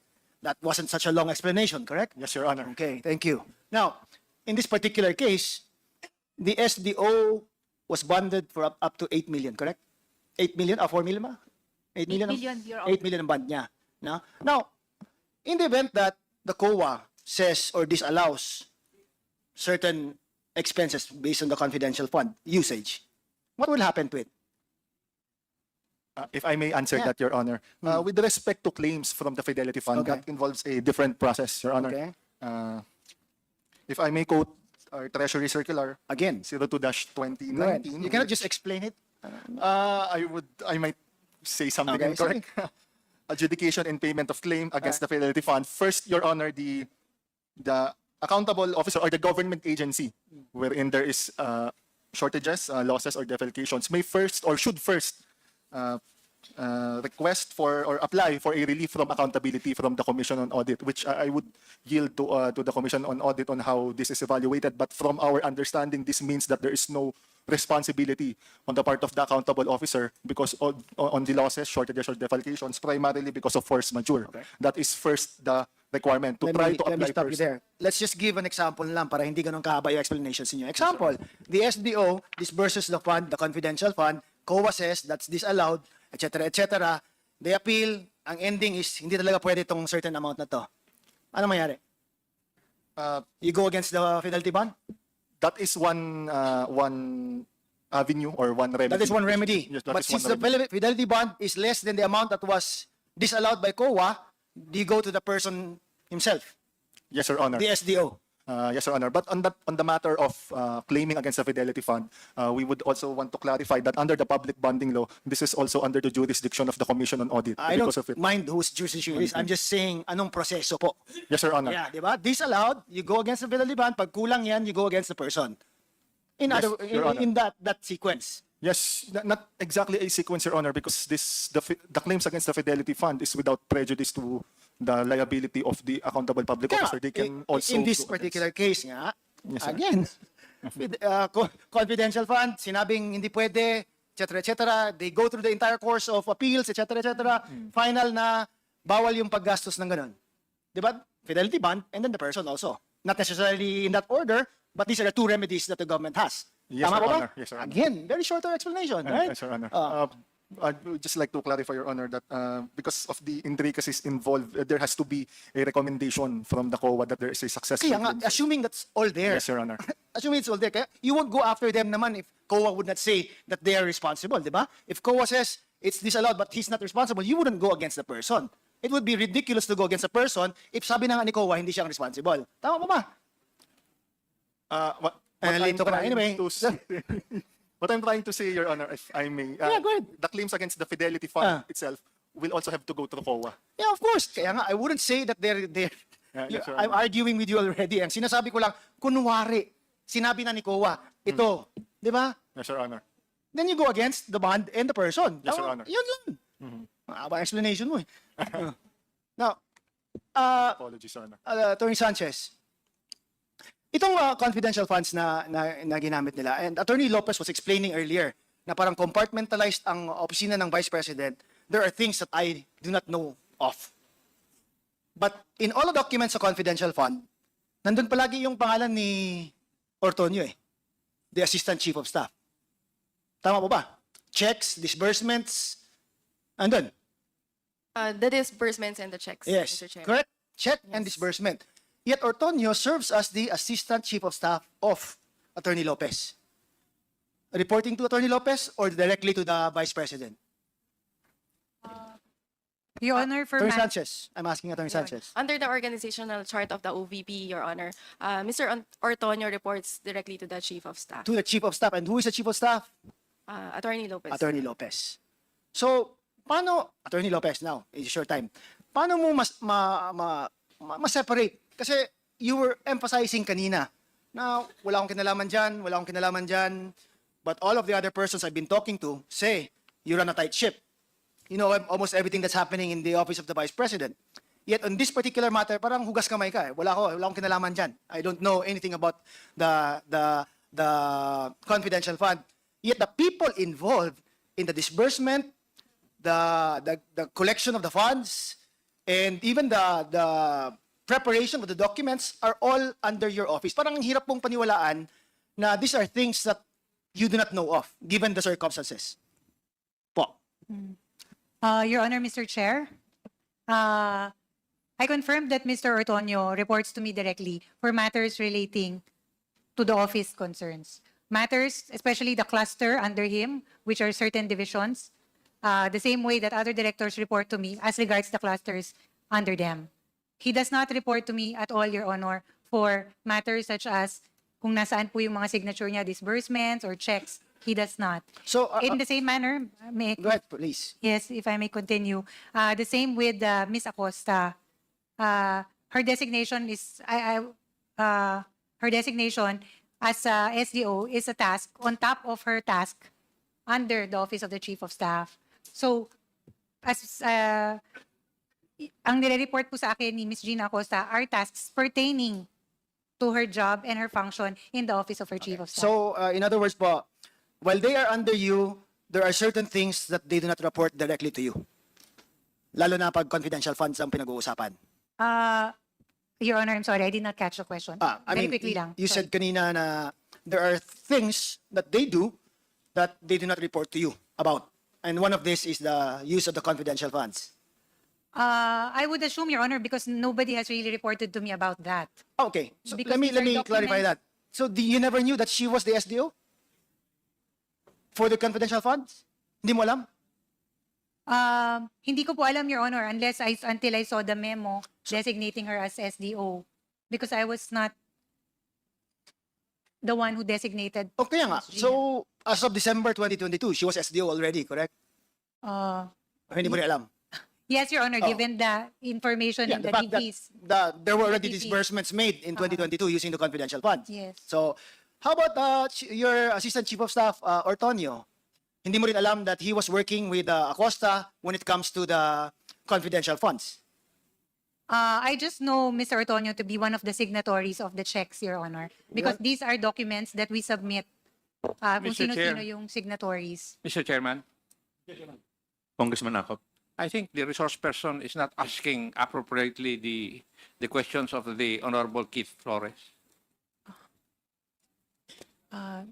that wasn't such a long explanation, correct? Yes, Your Honor. Okay, thank you. Now, in this particular case, the SDO was bonded for up to 8 million, correct? 8 million? 4 million ba? 8 million? 8 million, Your Honor. 8 million ang bond niya. No? Now, in the event that the COA says or disallows certain expenses based on the confidential fund usage, what will happen to it? If I may answer Yeah. that, Your Honor. With respect to claims from the Fidelity Fund, Okay. that involves a different process, Your Honor. Okay. If I may quote our Treasury Circular Again, 02-2019. go ahead. You cannot just explain it. I might say something Okay, incorrect. Adjudication and payment of claim against the Fidelity Fund. First, Your Honor, the accountable officer or the government agency wherein there is shortages, losses, or defalcations may first or should first request for or apply for a relief from accountability from the Commission on Audit, which I would yield to the Commission on Audit on how this is evaluated. But from our understanding, this means that there is no responsibility on the part of the accountable officer because on the losses, shortages, or defalcations, primarily because of force majeure. Okay. That is first the requirement to try to let me apply stop you first. there. Let's just give an example lang para hindi ganun kahaba yung explanations niyo. Example, the SDO disburses the fund, the confidential fund, COA says that's disallowed, etc., etc. They appeal. Ang ending is hindi talaga pwede itong certain amount na to. Ano mangyari? You go against the fidelity bond? That is one avenue or one remedy. That is one remedy. Yes, that But is since one the fidelity bond is less than the amount that was disallowed by COA, do you go to the person himself, Yes, Your Honor. the SDO? Yes, Your Honor. But on the matter of claiming against the Fidelity Fund, we would also want to clarify that under the public bonding law, this is also under the jurisdiction of the Commission on Audit. I because don't of it. mind whose jurisdiction it is. I'm just saying, anong proseso po? Yes, Your Honor. Yeah, di ba? Disallowed, you go against the fidelity bond. Pag kulang yan, you go against the person. Yes, Your Honor. In that sequence. Yes, not exactly a sequence, Your Honor, because the claims against the Fidelity Fund is without prejudice to the liability of the accountable public Kaya, officer. They can also in this go particular case nga, Yes, sir. again, confidential fund, sinabing hindi pwede, etc., etc. They go through the entire course of appeals, etc., etc. Final na bawal yung paggastos ng ganun. Di ba? Fidelity bond, and then the person also. Not necessarily in that order, but these are the two remedies that the government has. Yes, Tama Your ba ba? Honor. Yes, Your Honor. Again, very shorter explanation, right? Yes, Your Honor. Ah. I'd just like to clarify, Your Honor, that because of the intricacies involved, there has to be a recommendation from the COA that there is a successful Kaya nga, claim. assuming that's all there. Yes, Your Honor. Assuming it's all there, kaya you won't go after them naman if COA would not say that they are responsible, di ba? If COA says it's disallowed but he's not responsible, you wouldn't go against the person. It would be ridiculous to go against a person if sabi na nga ni COA hindi siyang responsible. Tama ba ba? What I'm Nalito ka na. trying Anyway. to say- what I'm trying to say, Your Honor, if I may, Yeah, go ahead. the claims against the Fidelity Fund itself will also have to go to the COA. Yeah, of course. Kaya nga, I wouldn't say that they're yes, Your I'm Honor. arguing with you already. Ang sinasabi ko lang, kunwari, sinabi na ni COA, ito, di ba? Yes, Your Honor. Then you go against the bond and the person. Yes, Your Tama? Honor. Yun lang. Mahaba explanation mo eh. Now, Apologies, Your Honor. Attorney Sanchez, itong confidential funds na ginamit nila, and Attorney Lopez was explaining earlier na parang compartmentalized ang opisina ng Vice President, there are things that I do not know of. But in all the documents sa confidential fund, nandun palagi yung pangalan ni Ortonio eh, the Assistant Chief of Staff. Tama po ba? Checks, disbursements, andun. The disbursements and the checks, Yes, Mr. Chair. correct. Check and disbursement. Yet Ortonio serves as the Assistant Chief of Staff of Attorney Lopez. Reporting to Attorney Lopez or directly to the Vice President? Your Honor, for Attorney ma- Sanchez. I'm asking Attorney Sanchez. Under the organizational chart of the OVP, Your Honor, Mr. Ortonio reports directly to the Chief of Staff, To the Chief of Staff. And who is the Chief of Staff? Attorney Lopez. Attorney Lopez. So, paano, Attorney Lopez now, it's your time. Paano mo ma-separate? Kasi you were emphasizing kanina na wala akong kinalaman dyan, wala akong kinalaman dyan. But all of the other persons I've been talking to say, you run a tight ship. You know almost everything that's happening in the office of the Vice President. Yet on this particular matter, parang hugas kamay ka eh. Wala akong kinalaman dyan. I don't know anything about the confidential fund. Yet the people involved in the disbursement, the collection of the funds, and even the preparation of the documents are all under your office. Parang ang hirap pong paniwalaan na these are things that you do not know of, given the circumstances. Po. Your Honor, Mr. Chair, I confirm that Mr. Ortonio reports to me directly for matters relating to the office concerns. Matters, especially the cluster under him, which are certain divisions, the same way that other directors report to me as regards the clusters under them. He does not report to me at all, Your Honor, for matters such as kung nasaan po yung mga signature niya, disbursements or checks. He does not. So, In the same manner, may go ahead, please. Yes, if I may continue. The same with Ms. Acosta. Her designation is her designation as SDO is a task on top of her task under the Office of the Chief of Staff. So, as ang nire-report po sa akin ni Ms. Gina Acosta are tasks pertaining to her job and her function in the Office of her Chief of Staff. So, in other words po, while they are under you, there are certain things that they do not report directly to you. Lalo na pag confidential funds ang pinag-uusapan. Your Honor, I'm sorry, I did not catch the question. Very quickly lang. You Sorry. said kanina na there are things that they do that they do not report to you. about. And one of this is the use of the confidential funds. I would assume, Your Honor, because nobody has really reported to me about that. Okay, so Because let me these are clarify that. So you never knew that she was the SDO for the confidential funds? Hindi mo alam? Hindi ko po alam, Your Honor, until I saw the memo designating her as SDO. Because I was not the one who designated. Okay nga. Ms. Gina. So as of December 2022, she was SDO already, correct? Uh, O hindi mo rin alam? yes, Your Honor, Oh. given the information in the the fact that DVs. there were already DVs. disbursements made in 2022 using the confidential funds. Yes. So, how about your Assistant Chief of Staff, Ortonio? Hindi mo rin alam that he was working with Acosta when it comes to the confidential funds? I just know Mr. Ortonio to be one of the signatories of the checks, Your Honor. Because these are documents that we submit kung Mr. Chair. sino-sino yung signatories. Mr. Chairman, Congressman Akop. I think the resource person is not asking appropriately the questions of the Honorable Keith Flores. Uh,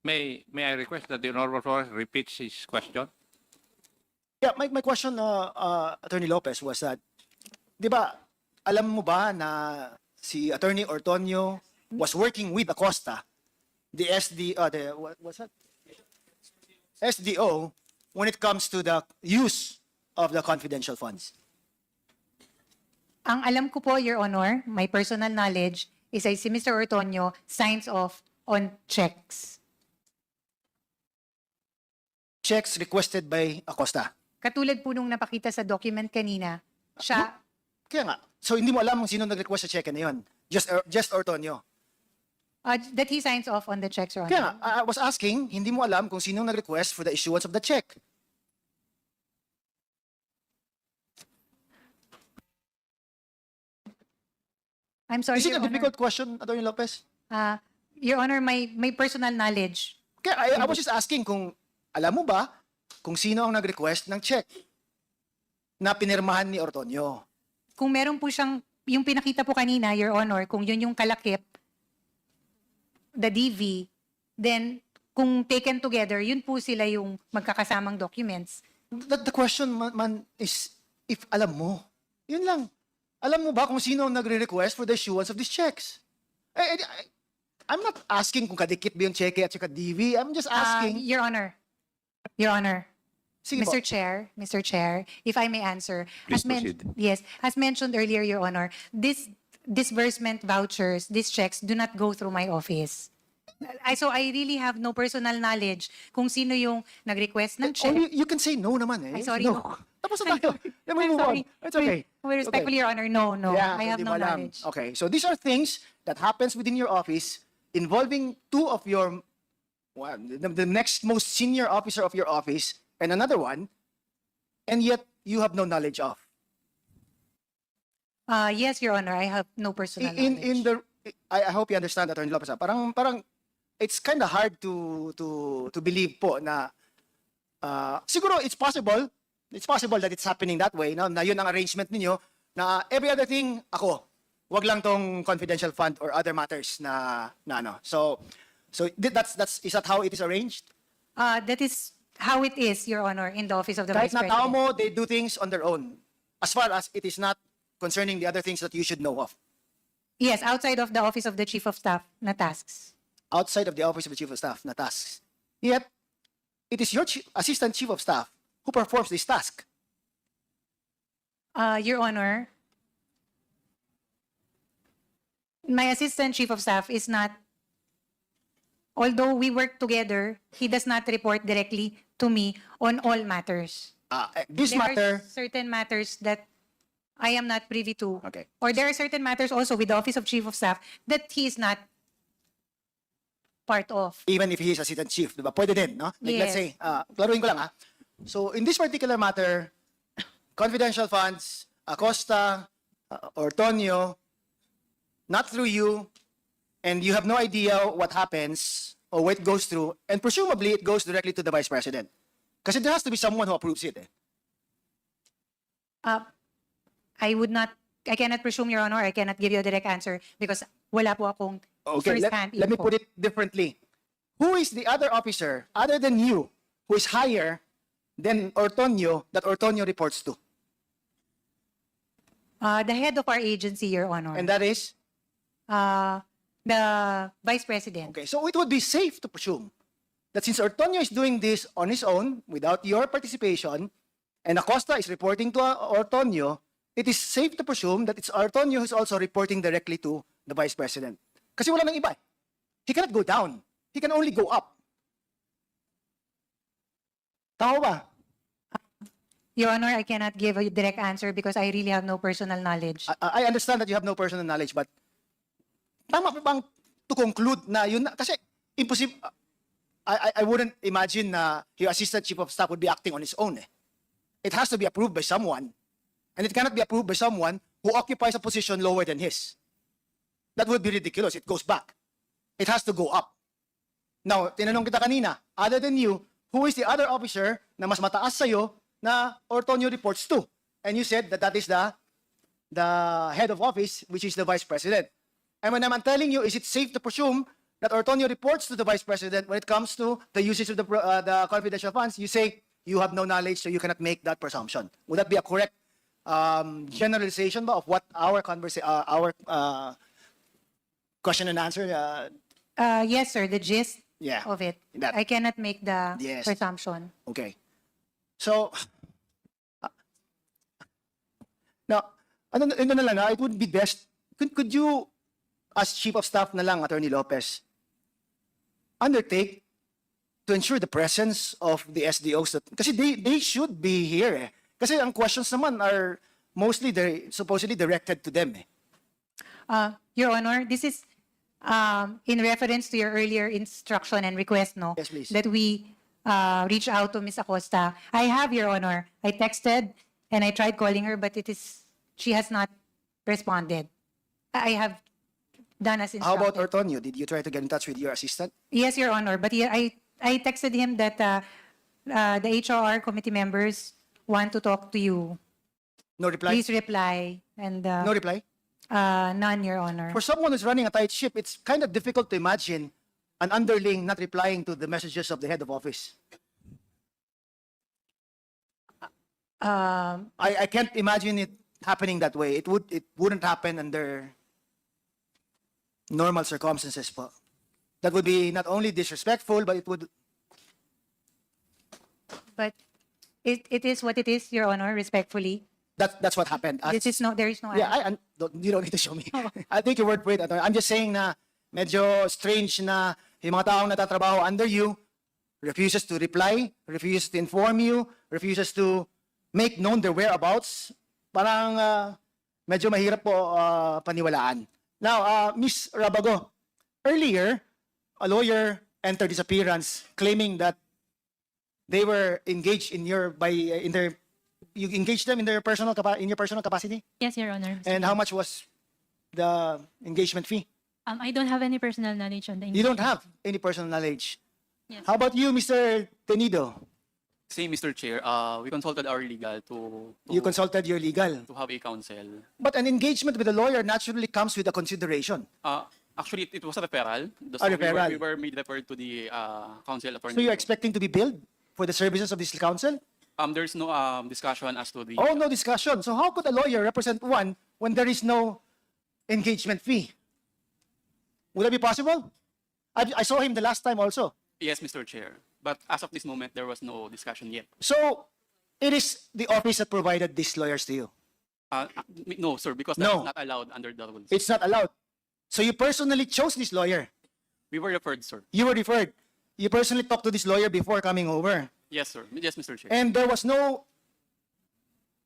May I request that the Honorable Flores repeats his question? Yeah, my question, Attorney Lopez, was that, di ba, alam mo ba na si Attorney Ortonio was working with Acosta, the what's that? SDO, when it comes to the use of the confidential funds? Ang alam ko po, Your Honor, my personal knowledge is I see Mr. Ortonio signs off on checks. Checks requested by Acosta. Katulad po nung napakita sa document kanina, siya, Kaya nga, so hindi mo alam kung sino nag-request sa check na yun. Just Ortonio. that he signs off on the checks, Your Honor. Kaya nga, I was asking, hindi mo alam kung sino nag-request for the issuance of the check. I'm sorry, Is it Your a Honor. difficult question, Attorney Lopez? Your Honor, my personal knowledge. Kaya I was just asking kung alam mo ba kung sino ang nag-request ng check na pinirmahan ni Ortonio. Kung meron po siyang, yung pinakita po kanina, Your Honor, kung yun yung kalakip, the DV, then kung taken together, yun po sila yung magkakasamang documents. The question man is if alam mo. Yun lang. Alam mo ba kung sino ang nagre-request for the issuance of these checks? I'm not asking kung kadikit ba yung cheque at saka DV. I'm just asking. Your Honor, Sige po. Mr. Chair, if I may answer. Please proceed. Yes, as mentioned earlier, Your Honor, this disbursement vouchers, these checks do not go through my office. So I really have no personal knowledge kung sino yung nag-request ng check. You can say no naman eh. Ay, sorry, No. no. Tapos na tayo. Let me I'm move sorry. on. It's okay. With respectfully, Your Honor, no. Yeah, I have hindi no mo alam. knowledge. Okay, so these are things that happens within your office involving two of your, the next most senior officer of your office and another one, and yet you have no knowledge of. Yes, Your Honor, I have no personal knowledge. I hope you understand, Attorney Lopez. Parang it's kind of hard to believe po na siguro it's possible that it's happening that way, no? Na yun ang arrangement ninyo na every other thing ako, wag lang tong confidential fund or other matters na ano. So is that how it is arranged? That is how it is, Your Honor, in the office of the Kahit Vice na tao President. mo, they do things on their own. As far as it is not concerning the other things that you should know of. Yes, outside of the office of the Chief of Staff na tasks. Outside of the office of the Chief of Staff na tasks. Yet, it is your Assistant Chief of Staff who performs this task. Your Honor, my Assistant Chief of Staff is not, although we work together, he does not report directly to me on all matters. This There matter, are certain matters that I am not privy to. okay. Or there are certain matters also with the Office of Chief of Staff that he is not part of. Even if he is Assistant Chief, diba? Pwede din, no? Like, let's Yes. say, klaruin ko lang So, in this particular matter, confidential funds, Acosta, Ortonio, not through you, and you have no idea what happens or what it goes through, and presumably it goes directly to the Vice President. Kasi there has to be someone who approves it. I cannot presume, Your Honor, I cannot give you a direct answer because wala po akong Okay, first-hand let me info. put it differently. Who is the other officer, other than you, who is higher than Ortonio that Ortonio reports to? The head of our agency, Your Honor. And that is? The Vice President. Okay, so it would be safe to presume that since Ortonio is doing this on his own without your participation, and Acosta is reporting to Ortonio, it is safe to presume that it's Ortonio who's also reporting directly to the Vice President. Kasi wala nang iba. He cannot go down. He can only go up. Tama ba? Your Honor, I cannot give a direct answer because I really have no personal knowledge. I understand that you have no personal knowledge, but tama pa bang to conclude na yun na, kasi impossible, I wouldn't imagine na your assistant chief of staff would be acting on his own. It has to be approved by someone, and it cannot be approved by someone who occupies a position lower than his. That would be ridiculous. It goes back. It has to go up. Now, tinanong kita kanina, other than you, who is the other officer na mas mataas sa'yo na Ortonio reports to? And you said that that is the head of office, which is the Vice President. And when I'm telling you, is it safe to presume that Ortonio reports to the Vice President when it comes to the usage of the confidential funds? You say you have no knowledge, so you cannot make that presumption. Would that be a correct generalization of what our question and answer? Yes, sir, the gist Yeah. of it. That- I cannot make the Yes. presumption. Okay. So, now, ano na lang, it would be best, could you, as Chief of Staff na lang, Attorney Lopez, undertake to ensure the presence of the SDOs that, kasi they should be here. Kasi ang questions naman are mostly supposedly directed to them. Your Honor, this is in reference to your earlier instruction and request, no? Yes, please. That we reach out to Ms. Acosta. I have, Your Honor. I texted and I tried calling her, but she has not responded. I have done as How instructed. about Ortonio? Did you try to get in touch with your assistant? Yes, Your Honor, but I texted him that the HRR committee members want to talk to you. No reply? Please reply. And No reply? none, Your Honor. For someone who's running a tight ship, it's kind of difficult to imagine an underling not replying to the messages of the head of office. I can't imagine it happening that way. It wouldn't happen under normal circumstances po. That would be not only disrespectful, but it would. But it is what it is, Your Honor, respectfully. That's what happened. There is no Yeah, you don't need to show me. I think your word for it. Attorney. I'm just saying na medyo strange na yung mga taong natatrabaho under you refuses to reply, refuses to inform you, refuses to make known their whereabouts. Parang medyo mahirap po paniwalaan. Now, Ms. Rabago, earlier, a lawyer entered his appearance claiming that they were engaged you engaged them in your personal capacity? Yes, Your Honor. And how much was the engagement fee? I don't have any personal knowledge on the You don't have any personal knowledge. Yes. How about you, Mr. Tenido? Same, Mr. Chair. We consulted our legal to You consulted your legal. to have a counsel. But an engagement with a lawyer naturally comes with a consideration. Actually, it was a referral. A referral. We were made referred to the counsel attorney. So you're expecting to be billed for the services of this counsel? There's no discussion as to the. Oh, no discussion. So how could a lawyer represent one when there is no engagement fee? Would that be possible? I saw him the last time also. Yes, Mr. Chair. But as of this moment, there was no discussion yet. So it is the office that provided these lawyers to you. No, sir, because No. that's not allowed under the rules. It's not allowed. So you personally chose this lawyer. We were referred, sir. You were referred. You personally talked to this lawyer before coming over. Yes, sir. Yes, Mr. Chair. And there was no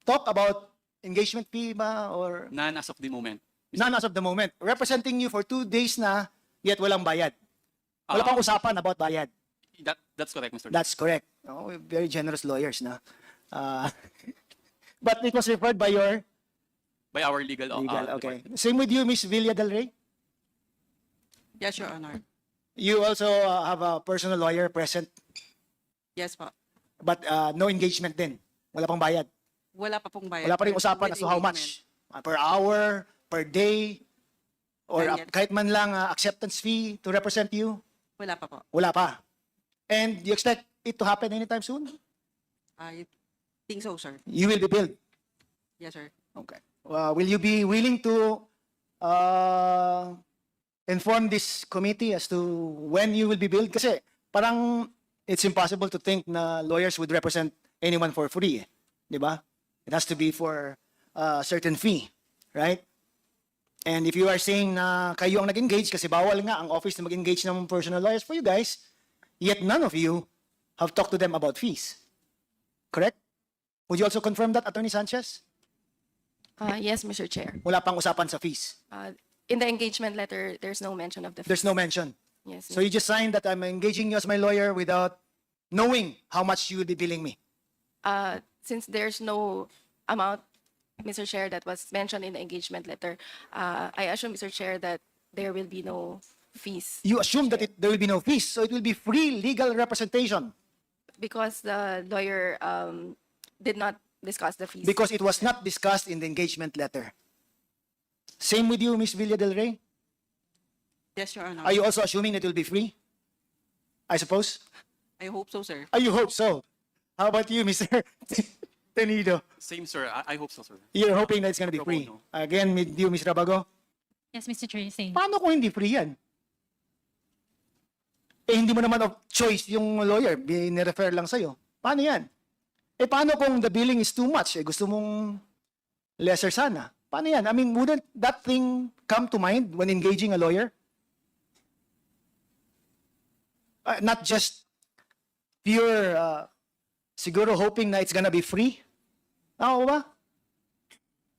talk about engagement fee ba or None as of the moment. none as of the moment. Representing you for 2 days na, yet walang bayad. Wala pang usapan about bayad. That's correct, Mr. Chair. That's correct. Oh, very generous lawyers na. But it was referred by your By our legal. legal. Okay. department. Same with you, Miss Villa Del Rey. Yes, Your Honor. You also have a personal lawyer present, Yes po. but no engagement din. Wala pang bayad. Wala pa pong bayad. Wala pa rin usapan With as to how engagement. much. Per hour, per day, or None yet. kahit man lang acceptance fee to represent you. Wala pa po. Wala pa. And you expect it to happen anytime soon? I think so, sir. You will be billed. Yes, sir. Okay. Will you be willing to inform this committee as to when you will be billed? Kasi parang it's impossible to think na lawyers would represent anyone for free. Di ba? It has to be for a certain fee. Right? And if you are saying na kayo ang nag-engage, kasi bawal nga ang office na mag-engage ng personal lawyers for you guys, yet none of you have talked to them about fees. Correct? Would you also confirm that, Attorney Sanchez? Yes, Mr. Chair. Wala pang usapan sa fees. In the engagement letter, there's no mention of the There's fees. no mention. Yes. So you just signed that I'm engaging you as my lawyer without knowing how much you will be billing me. Since there's no amount, Mr. Chair, that was mentioned in the engagement letter, I assume, Mr. Chair, that there will be no fees You assume that there will be no fees, so it will be free legal representation because the lawyer did not discuss the fees. because it was not discussed in the engagement letter. Same with you, Ms. Villa del Rey? Yes, Your Honor. Are you also assuming that it will be free? I suppose? I hope so, sir. You hope so. How about you, Mr. Tenido? Same, sir. I hope so, sir. You're hoping that it's going to be Pro free. bono. Again, with you, Ms. Rabago? Yes, Mr. Chair, same. Paano kung hindi free yan? Hindi mo naman of choice yung lawyer, bine-refer lang sa'yo. Paano yan? Paano kung the billing is too much? Gusto mong lesser sana. Paano yan? I mean, wouldn't that thing come to mind when engaging a lawyer? Not just pure, siguro hoping na it's gonna be free? Tama ba?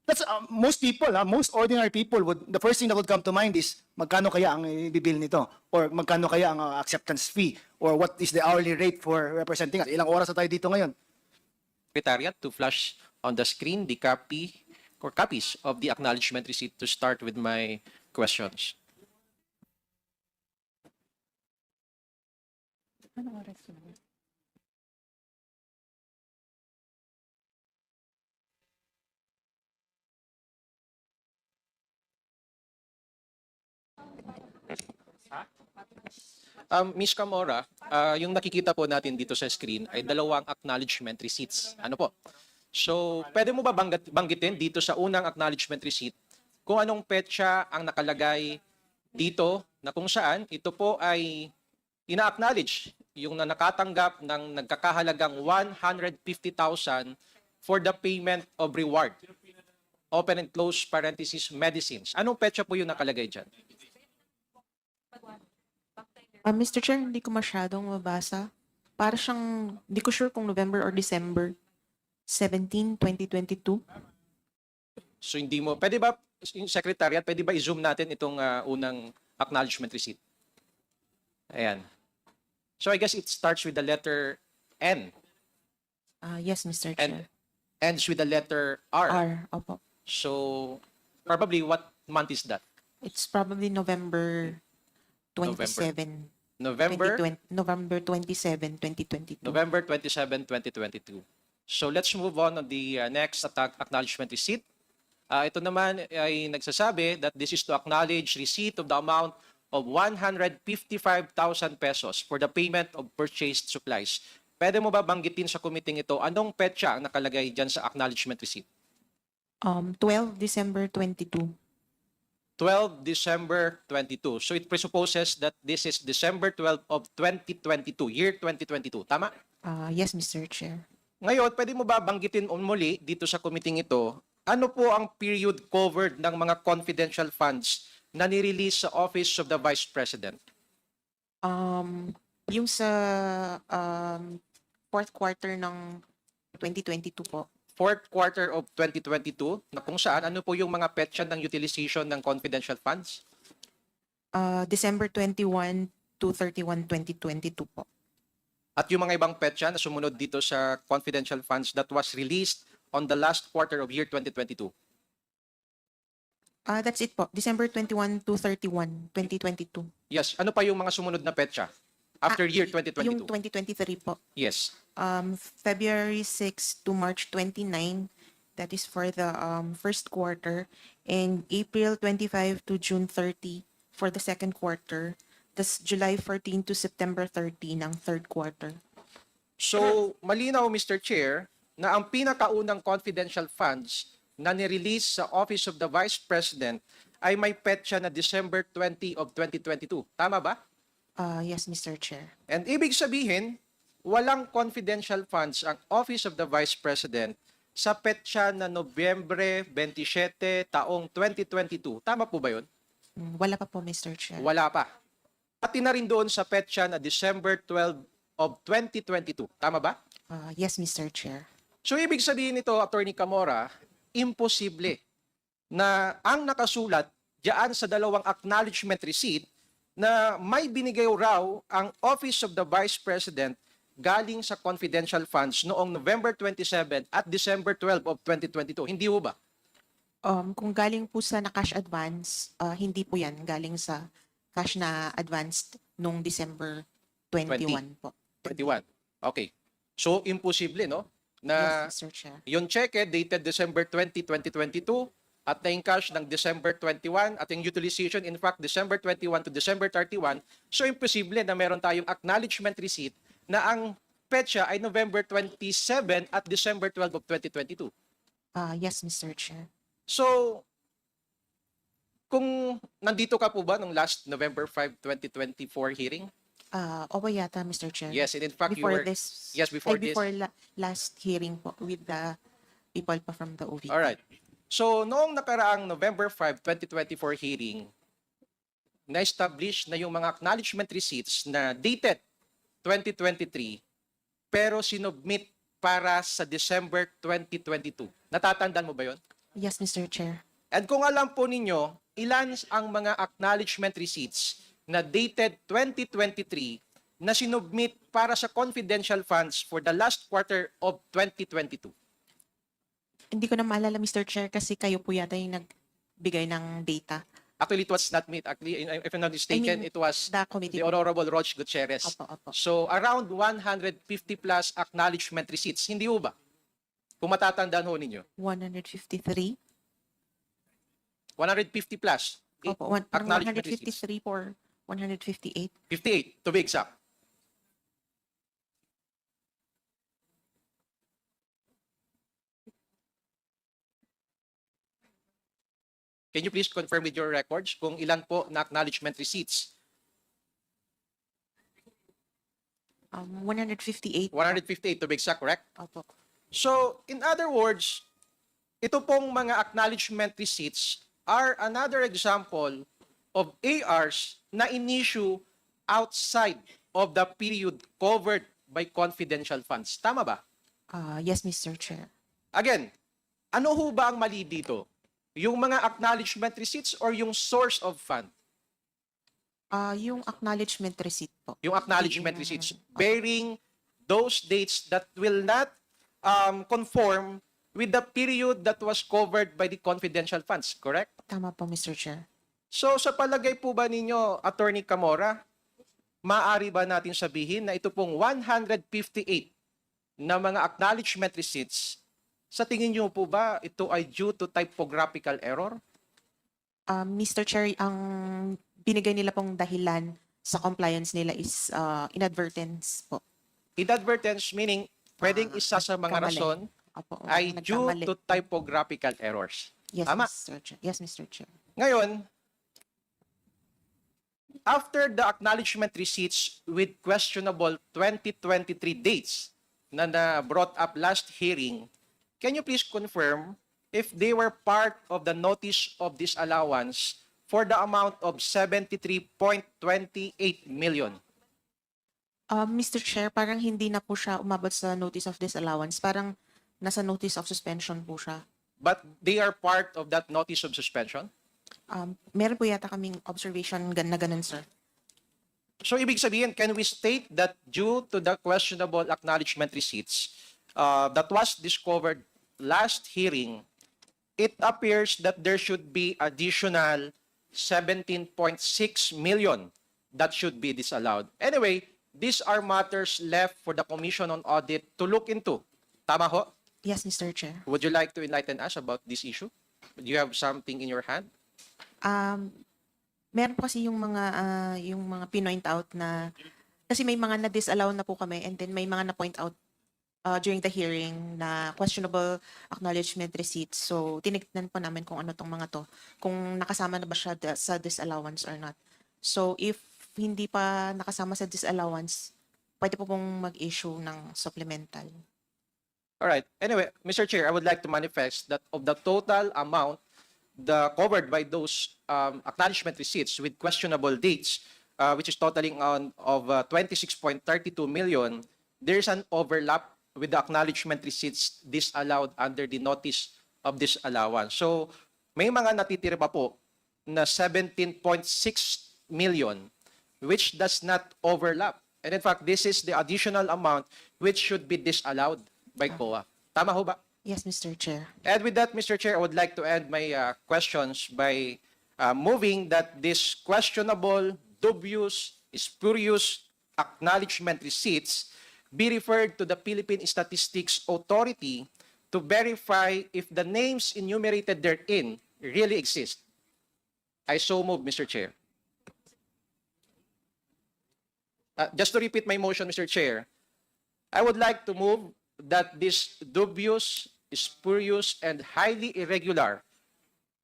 That's most people, most ordinary people would, the first thing that would come to mind is magkano kaya ang ibibil nito, or magkano kaya ang acceptance fee, or what is the hourly rate for representing us. Ilang oras na tayo dito ngayon? Secretariat to flash on the screen the copy or copies of the acknowledgement receipt to start with my questions. Ms. Camora, yung nakikita po natin dito sa screen ay dalawang acknowledgement receipts. Ano po? So, pwede mo ba banggitin dito sa unang acknowledgement receipt kung anong petsa ang nakalagay dito na kung saan ito po ay ina-acknowledge yung na nakatanggap ng nagkakahalagang 150,000 for the payment of reward. Open and close parenthesis medicines. Anong petsa po yung nakalagay dyan? Mr. Chair, hindi ko masyadong mabasa. Para siyang, hindi ko sure kung November or December 17, 2022. So hindi mo, pwede ba, yung secretariat, pwede ba i-zoom natin itong unang acknowledgement receipt? Ayan. So I guess it starts with the letter N Yes, Mr. and Chair. ends with the letter R. R, opo. So probably what month is that? It's probably November 27. November? 2020 November 27, 2022. November 27, 2022. So let's move on the next acknowledgement receipt. Ito naman ay nagsasabi that this is to acknowledge receipt of the amount of 155,000 pesos for the payment of purchased supplies. Pwede mo ba banggitin sa committee ito anong petsa ang nakalagay dyan sa acknowledgement receipt? 12 December 22. 12 December 22. So it presupposes that this is December 12 of 2022, year 2022. Tama? Yes, Mr. Chair. Ngayon, pwede mo ba banggitin muli dito sa committee ito, ano po ang period covered ng mga confidential funds na nirelease sa Office of the Vice President? Yung sa fourth quarter ng 2022 po. Fourth quarter of 2022, na kung saan, ano po yung mga petsa ng utilization ng confidential funds? December 21 to 31, 2022 po. At yung mga ibang petsa na sumunod dito sa confidential funds that was released on the last quarter of year 2022? That's it po. December 21 to 31, 2022. Yes. Ano pa yung mga sumunod na petsa after year Yung 2022? 2023 po. Yes. February 6 to March 29, that is for the first quarter, and April 25 to June 30 for the second quarter. That's July 14 to September 30 ng third quarter. So, malinaw, Mr. Chair, na ang pinakaunang confidential funds na nirelease sa Office of the Vice President ay may petsa na December 20 of 2022. Tama ba? Yes, Mr. Chair. And ibig sabihin, walang confidential funds ang Office of the Vice President sa petsa na Nobyembre 27 taong 2022. Tama po ba yun? Wala pa po, Mr. Chair. Wala pa. Pati na rin doon sa petsa na December 12 of 2022. Tama ba? Yes, Mr. Chair. So ibig sabihin nito, Attorney Camora, imposible na ang nakasulat diyan sa dalawang acknowledgement receipt na may binigay raw ang Office of the Vice President galing sa confidential funds noong November 27 at December 12 of 2022. Hindi ho ba? Kung galing po sa na cash advance, hindi po yan galing sa cash na advanced nung December 21 po. 21. Okay. So imposible, no? Na Yes, Mr. Chair. yung cheque dated December 20, 2022 at na yung cash ng December 21 at yung utilization in fact December 21 to December 31. So imposible na meron tayong acknowledgement receipt na ang petsa ay November 27 at December 12 of 2022. Yes, Mr. Chair. So kung nandito ka po ba nung last November 5, 2024 hearing? Opo yata, Mr. Chair. Yes, and in fact before you were this, yes, before this. before last hearing po with the people pa from the OVP. All right. So, noong nakaraang November 5, 2024 hearing, na-establish na yung mga acknowledgement receipts na dated 2023 pero sinubmit para sa December 2022. Natatandaan mo ba yon? Yes, Mr. Chair. And kung alam po ninyo, ilan ang mga acknowledgement receipts na dated 2023 na sinubmit para sa confidential funds for the last quarter of 2022? Hindi ko na maalala, Mr. Chair, kasi kayo po yata yung nagbigay ng data. Actually, it was not me. Actually, if I'm not mistaken, it was the committee. the Honorable Roch Gutierrez. Opo. So, around 150 plus acknowledgement receipts. Hindi ho ba? Kung matatandaan ho ninyo. 153? 150 plus. Opo, Acknowledgement receipts. 153 for 158. 58, to be exact. Can you please confirm with your records kung ilan po na acknowledgement receipts? 158. 158 to be exact, correct? Opo. So, in other words, ito pong mga acknowledgement receipts are another example of ARs na in-issue outside of the period covered by confidential funds. Tama ba? Yes, Mr. Chair. Again, ano ho ba ang mali dito? Yung mga acknowledgement receipts or yung source of fund? Yung acknowledgement receipt po. Yung acknowledgement receipts bearing those dates that will not conform with the period that was covered by the confidential funds, correct? Tama po, Mr. Chair. So sa palagay po ba ninyo, Attorney Camora, maaari ba natin sabihin na ito pong 158 na mga acknowledgement receipts, sa tingin niyo po ba ito ay due to typographical error? Mr. Chair, ang binigay nila pong dahilan sa compliance nila is inadvertence po. Inadvertence meaning pwedeng isa sa mga nagkamali. rason Opo, ay due nagkamali. to typographical errors. Yes, Tama. Mr. Chair. Yes, Mr. Chair. Ngayon, after the acknowledgement receipts with questionable 2023 dates na brought up last hearing, can you please confirm if they were part of the notice of disallowance for the amount of 73.28 million? Mr. Chair, parang hindi na po siya umabot sa notice of disallowance. Parang nasa notice of suspension po siya. But they are part of that notice of suspension? Meron po yata kaming observation na ganun, sir. So ibig sabihin, can we state that due to the questionable acknowledgement receipts that was discovered last hearing, it appears that there should be additional 17.6 million that should be disallowed. Anyway, these are matters left for the Commission on Audit to look into. Tama ho? Yes, Mr. Chair. Would you like to enlighten us about this issue? Do you have something in your hand? Meron po kasi yung mga pinoint out na Kasi may mga na-disallow na po kami and then may mga na-point out during the hearing na questionable acknowledgement receipts. So, tinignan po namin kung ano tong mga to, kung nakasama na ba siya sa disallowance or not. So, if hindi pa nakasama sa disallowance, pwede po pong mag-issue ng supplemental. All right. Anyway, Mr. Chair, I would like to manifest that of the total amount covered by those acknowledgement receipts with questionable dates, which is totaling of 26.32 million, there's an overlap with the acknowledgement receipts disallowed under the notice of disallowance. So, may mga natitira pa po na 17.6 million which does not overlap. And in fact, this is the additional amount which should be disallowed by COA. Tama ho ba? Yes, Mr. Chair. And with that, Mr. Chair, I would like to end my questions by moving that this questionable, dubious, spurious acknowledgement receipts be referred to the Philippine Statistics Authority to verify if the names enumerated therein really exist. I so move, Mr. Chair. Just to repeat my motion, Mr. Chair, I would like to move that this dubious, spurious, and highly irregular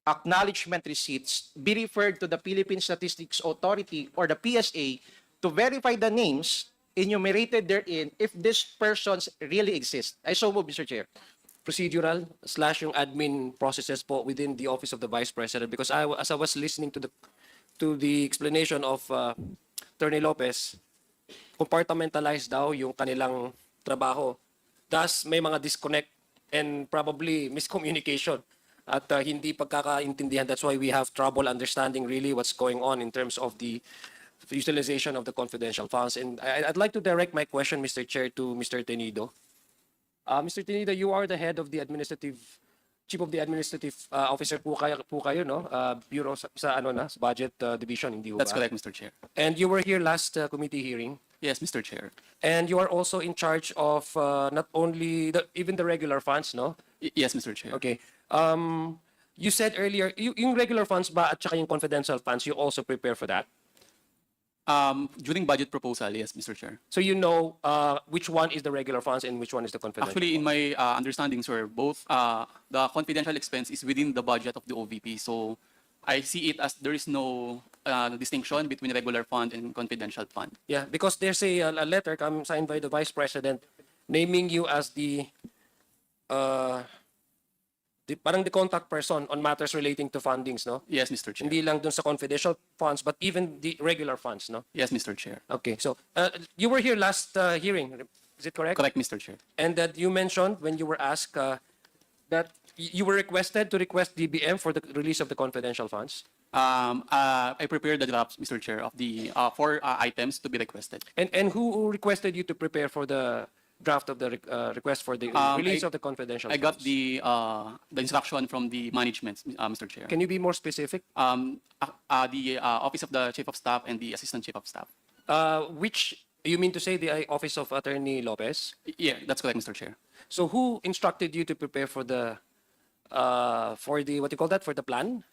acknowledgement receipts be referred to the Philippine Statistics Authority or the PSA to verify the names enumerated therein if these persons really exist. I so move, Mr. Chair. Procedural / yung admin processes po within the Office of the Vice President, because as I was listening to the explanation of Atty. Lopez, compartmentalized daw yung kanilang trabaho. Thus, may mga disconnect and probably miscommunication at hindi pagkakaintindihan. That's why we have trouble understanding really what's going on in terms of the utilization of the confidential funds. And I'd like to direct my question, Mr. Chair, to Mr. Tenido. Mr. Tenido, you are the head of the chief of the administrative officer po kayo, no? Bureau sa budget division, hindi ba? That's correct, Mr. Chair. And you were here last committee hearing. Yes, Mr. Chair. And you are also in charge of not only even the regular funds, no? Yes, Mr. Chair. Okay. You said earlier, yung regular funds ba at saka yung confidential funds, you also prepare for that? During budget proposal, yes, Mr. Chair. So you know which one is the regular funds and which one is the confidential? Actually, in my understanding, sir, both the confidential expense is within the budget of the OVP. So I see it as there is no distinction between regular fund and confidential fund. Yeah, because there's a letter signed by the Vice President naming you as parang the contact person on matters relating to fundings, no? Yes, Mr. Chair. Hindi lang dun sa confidential funds, but even the regular funds, no? Yes, Mr. Chair. Okay, so you were here last hearing, is it correct? Correct, Mr. Chair. And that you mentioned when you were asked that you were requested to request DBM for the release of the confidential funds. I prepared the drafts, Mr. Chair, of the 4 items to be requested. And who requested you to prepare for the draft of the request for the release of the confidential I got funds? the instruction from the management, Mr. Chair. Can you be more specific? The Office of the Chief of Staff and the Assistant Chief of Staff. Which, you mean to say the Office of Atty. Lopez? Yeah, that's correct, Mr. Chair. So who instructed you to prepare for the what do you call that, for the plan?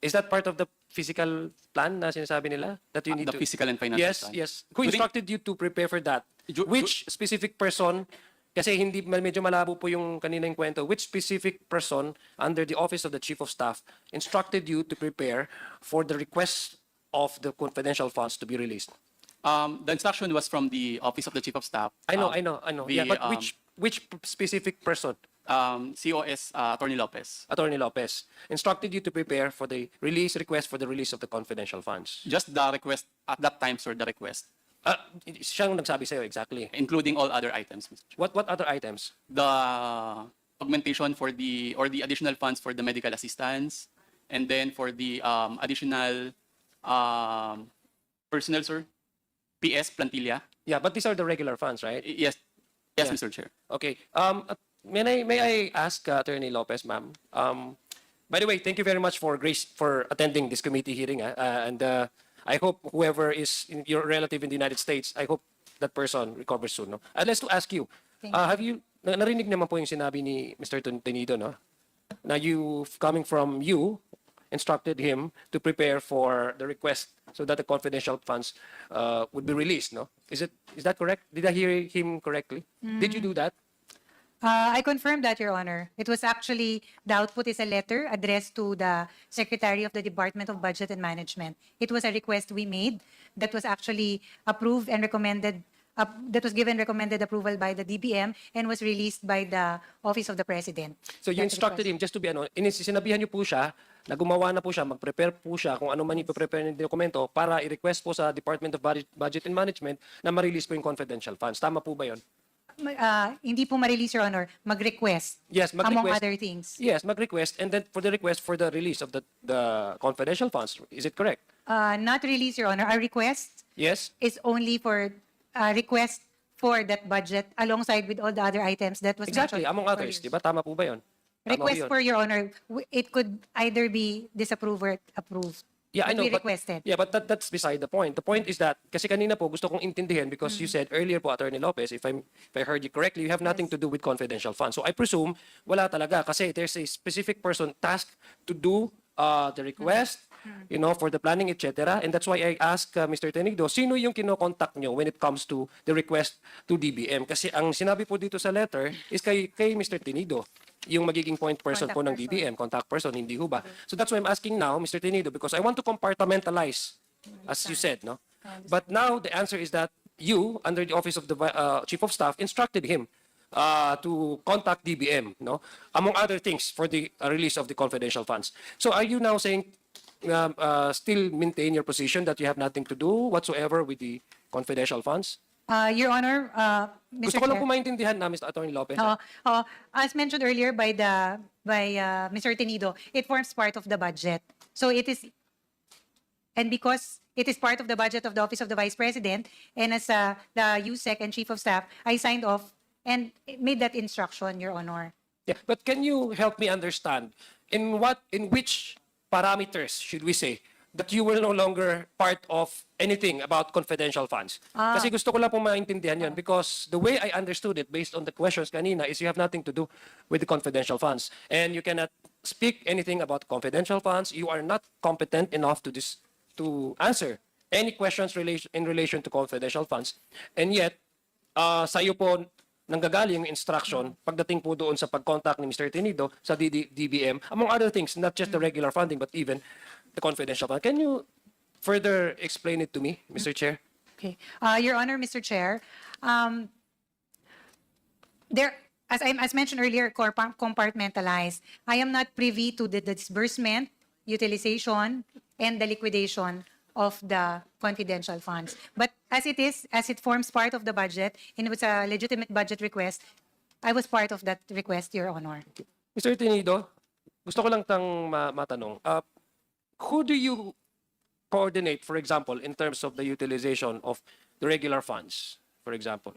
Is that part of the physical plan na sinasabi nila that you need The to? physical and financial Yes, plan. yes. Who instructed you to prepare for that? Which specific person? Kasi medyo malabo po yung kaninang kwento. Which specific person under the Office of the Chief of Staff instructed you to prepare for the request of the confidential funds to be released? The instruction was from the Office of the Chief of Staff. I know. Yeah, but which specific person? COS Atty. Lopez. Atty. Lopez instructed you to prepare for the request for the release of the confidential funds. Just the request at that time, sir, the request. Siyang nagsabi sa'yo, exactly. Including all other items, Mr. Chair. What other items? The augmentation for the additional funds for the medical assistance, and then for the additional personnel, sir, PS plantilla. Yeah, but these are the regular funds, right? Yes, Yeah. Mr. Chair. Okay. May I ask Atty. Lopez, ma'am? By the way, thank you very much for attending this committee hearing. And I hope whoever is your relative in the United States, I hope that person recovers soon. No? Let's to ask you, have you narinig naman po yung sinabi ni Mr. Tenido, no? Na coming from you instructed him to prepare for the request so that the confidential funds would be released, no? Is that correct? Did I hear him correctly? Did you do that? I confirm that, Your Honor. It was actually, the output is a letter addressed to the Secretary of the Department of Budget and Management. It was a request we made that was actually approved and recommended, that was given recommended approval by the DBM and was released by the Office of the President. So you That's the instructed him, just to be sinabihan niyo po siya, na gumawa na po siya, mag-prepare po siya kung ano man ipaprepare ng dokumento para i-request po sa Department of Budget and Management na ma-release po yung confidential funds. Tama po ba yun? Hindi po ma-release, Your Honor, mag-request, Yes, among mag-request. other things. Yes, mag-request, and then for the request for the release of the confidential funds. Is it correct? Not release, Your Honor. Our request Yes? is only for request for that budget alongside with all the other items that was Exactly, mentioned among others. earlier. Di ba? Tama po ba yun? Tama po Request yun. for, Your Honor, it could either be disapproved or approved. Yeah, I know, We but, requested. yeah, but that's beside the point. The point is that, kasi kanina po, gusto kong intindihin because you said earlier po, Atty. Lopez, if I heard you correctly, you have nothing to do with confidential funds. So I presume, wala talaga kasi there's a specific person tasked to do the request, you know, for the planning, etc. And that's why I asked Mr. Tenido, sino yung kinokontak nyo when it comes to the request to DBM? Kasi ang sinabi po dito sa letter is kay Mr. Tenido, yung magiging point person po ng DBM, contact person, hindi ho ba? So that's why I'm asking now, Mr. Tenido, because I want to compartmentalize, as you said, no? But now the answer is that you, under the Office of the Chief of Staff, instructed him to contact DBM, no? Among other things, for the release of the confidential funds. So are you now saying, still maintain your position that you have nothing to do whatsoever with the confidential funds? Your Honor, Mr. Gusto ko lang Chair. po maintindihan na, Mr. Atty. Lopez. As mentioned earlier by Mr. Tenido, it forms part of the budget. So it is, and because it is part of the budget of the Office of the Vice President, and as the USEC and Chief of Staff, I signed off and made that instruction, Your Honor. Yeah, but can you help me understand in which parameters should we say that you will no longer part of anything about confidential funds? Kasi gusto ko lang pong maintindihan yun because the way I understood it based on the questions kanina is you have nothing to do with the confidential funds and you cannot speak anything about confidential funds. You are not competent enough to answer any questions in relation to confidential funds. And yet, sa iyo po nanggagaling yung instruction pagdating po doon sa pag-contact ni Mr. Tenido sa DBM, among other things, not just the regular funding but even the confidential fund. Can you further explain it to me, Mr. Chair? Okay. Your Honor, Mr. Chair, as mentioned earlier, compartmentalized. I am not privy to the disbursement, utilization, and the liquidation of the confidential funds. But as it forms part of the budget, and it was a legitimate budget request, I was part of that request, Your Honor. Mr. Tenido, gusto ko lang matanong, who do you coordinate, for example, in terms of the utilization of the regular funds, for example?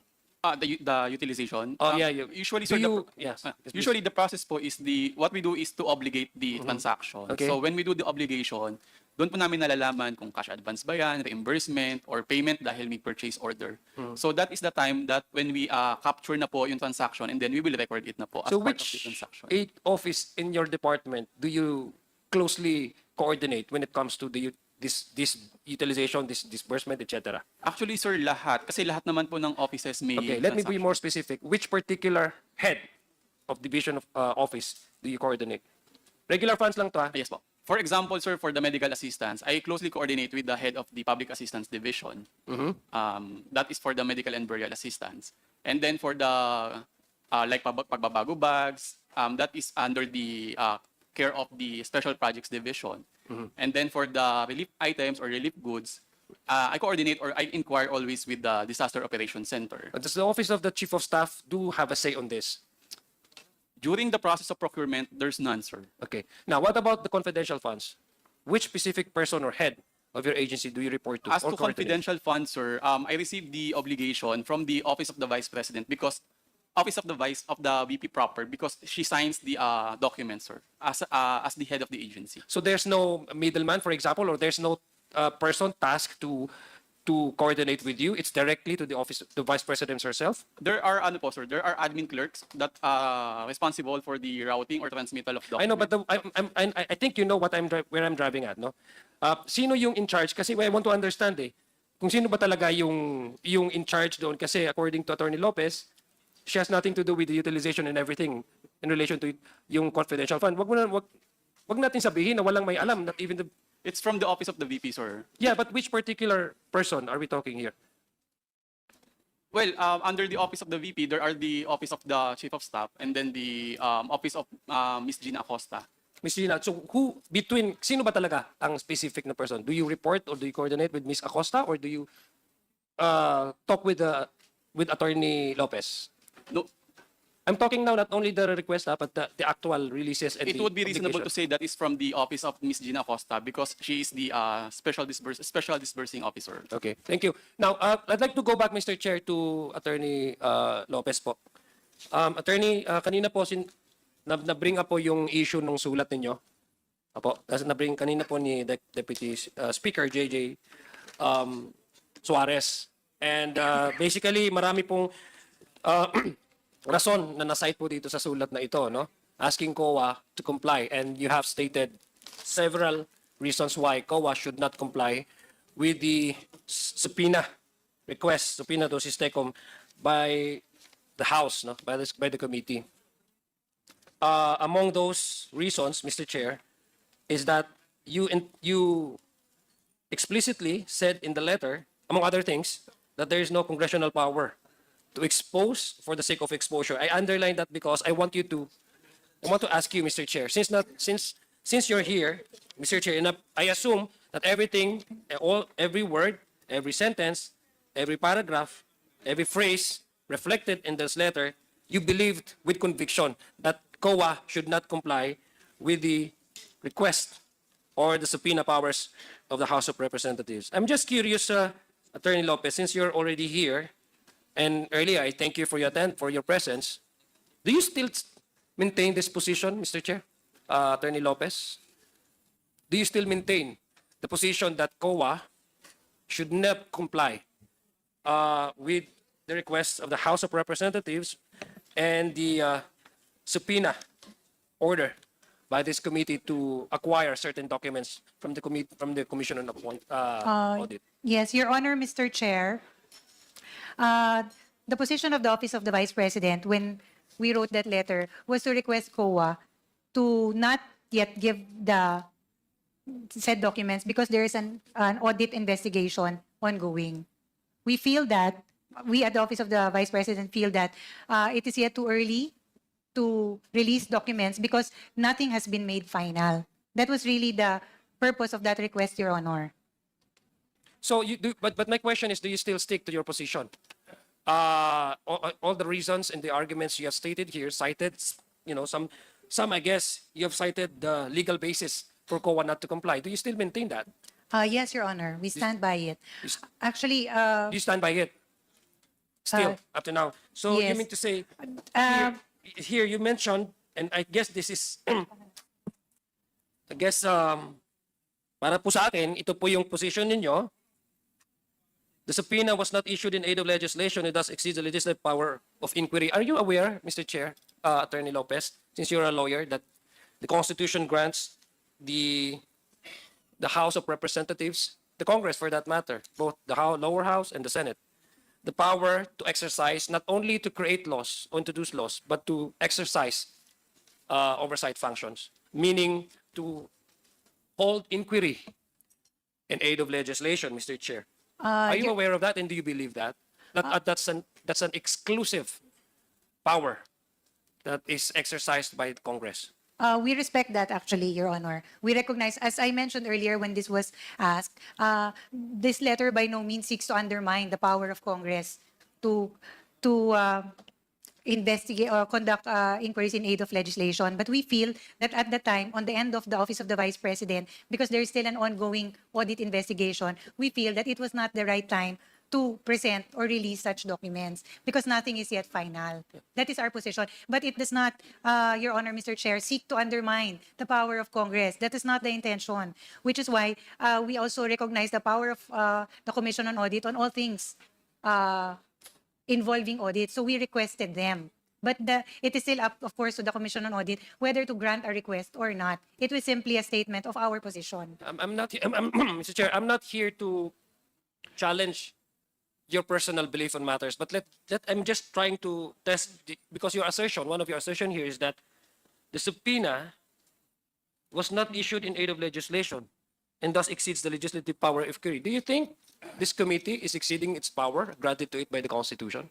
The utilization. Oh, yeah. Usually, Do sir, you, yes. usually the process po is what we do is to obligate the transaction. Okay. So when we do the obligation, doon po namin nalalaman kung cash advance ba yan, reimbursement, or payment dahil may purchase order. So that is the time that when we capture na po yung transaction and then we will record it na po as So part of the which transaction. office in your department do you closely coordinate when it comes to this utilization, this disbursement, etc.? Actually, sir, lahat. Kasi lahat naman po ng offices may Okay, let me be transaction. more specific. Which particular head of division of office do you coordinate? Regular funds lang to, ha? Yes po. For example, sir, for the medical assistance, I closely coordinate with the head of the public assistance division. That is for the medical and burial assistance. And then for the like pagbabago bags, that is under the care of the special projects division. And then for the relief items or relief goods, I coordinate or I inquire always with the disaster operations center. Does the office of the chief of staff do have a say on this? During the process of procurement, there's none, sir. Okay. Now, what about the confidential funds? Which specific person or head of your agency do you report to? As or to coordinate? confidential funds, sir, I received the obligation from the Office of the Vice President because Office of the VP proper because she signs the documents, sir, as the head of the agency. So there's no middleman, for example, or there's no person tasked to to coordinate with you? It's directly to the office, the Vice President herself? There are, ano po, sir, there are admin clerks that responsible for the routing or transmittal of documents. I know, but I think you know what where I'm driving at, no? Sino yung in charge? Kasi I want to understand kung sino ba talaga yung in charge doon. Kasi according to Atty. Lopez, she has nothing to do with the utilization and everything in relation to yung confidential fund. Wag natin sabihin na walang may alam, not even the... It's from the office of the VP, sir. Yeah, but which particular person are we talking here? Well, under the office of the VP, there are the office of the Chief of Staff and then the office of Ms. Gina Acosta. Ms. Gina, so sino ba talaga ang specific na person? Do you report or do you coordinate with Ms. Acosta or do you talk with Atty. Lopez? No, I'm talking now not only the request, but the actual releases. And it would be reasonable to say that is from the office of Ms. Gina Acosta because she is the special disbursing officer. Okay, thank you. Now, I'd like to go back, Mr. Chair, to Atty. Lopez po. Attorney, kanina po na-bring up po yung issue ng sulat ninyo. Apo, na-bring kanina po ni Deputy Speaker JJ Suarez. And basically, marami pong rason na na-cite po dito sa sulat na ito, no? Asking COA to comply, and you have stated several reasons why COA should not comply with the subpoena request, subpoena to Sistecom by the House, no? By the committee. Among those reasons, Mr. Chair, is that you explicitly said in the letter, among other things, that there is no congressional power to expose for the sake of exposure. I underline that because I want to ask you, Mr. Chair, since you're here, Mr. Chair, and I assume that every word, every sentence, every paragraph, every phrase reflected in this letter, you believed with conviction that COA should not comply with the request or the subpoena powers of the House of Representatives. I'm just curious, Atty. Lopez, since you're already here, and earlier, I thank you for your presence. Do you still maintain this position, Mr. Chair? Atty. Lopez? Do you still maintain the position that COA should not comply with the requests of the House of Representatives and the subpoena order by this committee to acquire certain documents from the Commission on Audit? Yes, Your Honor, Mr. Chair. The position of the Office of the Vice President when we wrote that letter was to request COA to not yet give the said documents because there is an audit investigation ongoing. We feel that, we at the Office of the Vice President feel that it is yet too early to release documents because nothing has been made final. That was really the purpose of that request, Your Honor. So you do, but my question is, do you still stick to your position? All the reasons and the arguments you have stated here, cited, some I guess you have cited the legal basis for COA not to comply. Do you still maintain that? Yes, Your Honor, we stand by it. Actually, Do you stand by it? Still, up to now. So you yes. mean to say, here you mentioned, and I guess this is, para po sa akin, ito po yung position ninyo. The subpoena was not issued in aid of legislation. It does exceed the legislative power of inquiry. Are you aware, Mr. Chair, Atty. Lopez, since you're a lawyer, that the Constitution grants the House of Representatives, the Congress for that matter, both the lower house and the Senate, the power to exercise not only to create laws or introduce laws, but to exercise oversight functions, meaning to hold inquiry in aid of legislation, Mr. Chair. Are you aware of that, and do you believe that? That's an exclusive power that is exercised by Congress. We respect that, actually, Your Honor. We recognize, as I mentioned earlier when this was asked, this letter by no means seeks to undermine the power of Congress to investigate or conduct inquiries in aid of legislation. But we feel that at the time, on the end of the Office of the Vice President, because there is still an ongoing audit investigation, we feel that it was not the right time to present or release such documents because nothing is yet final. That is our position. But it does not, Your Honor, Mr. Chair, seek to undermine the power of Congress. That is not the intention, which is why we also recognize the power of the Commission on Audit on all things involving audit. So we requested them. But it is still up, of course, to the Commission on Audit whether to grant a request or not. It was simply a statement of our position. I'm not, Mr. Chair, I'm not here to challenge your personal belief on matters, but I'm just trying to test, because your assertion, one of your assertion here is that the subpoena was not issued in aid of legislation and thus exceeds the legislative power of query. Do you think this committee is exceeding its power granted to it by the Constitution?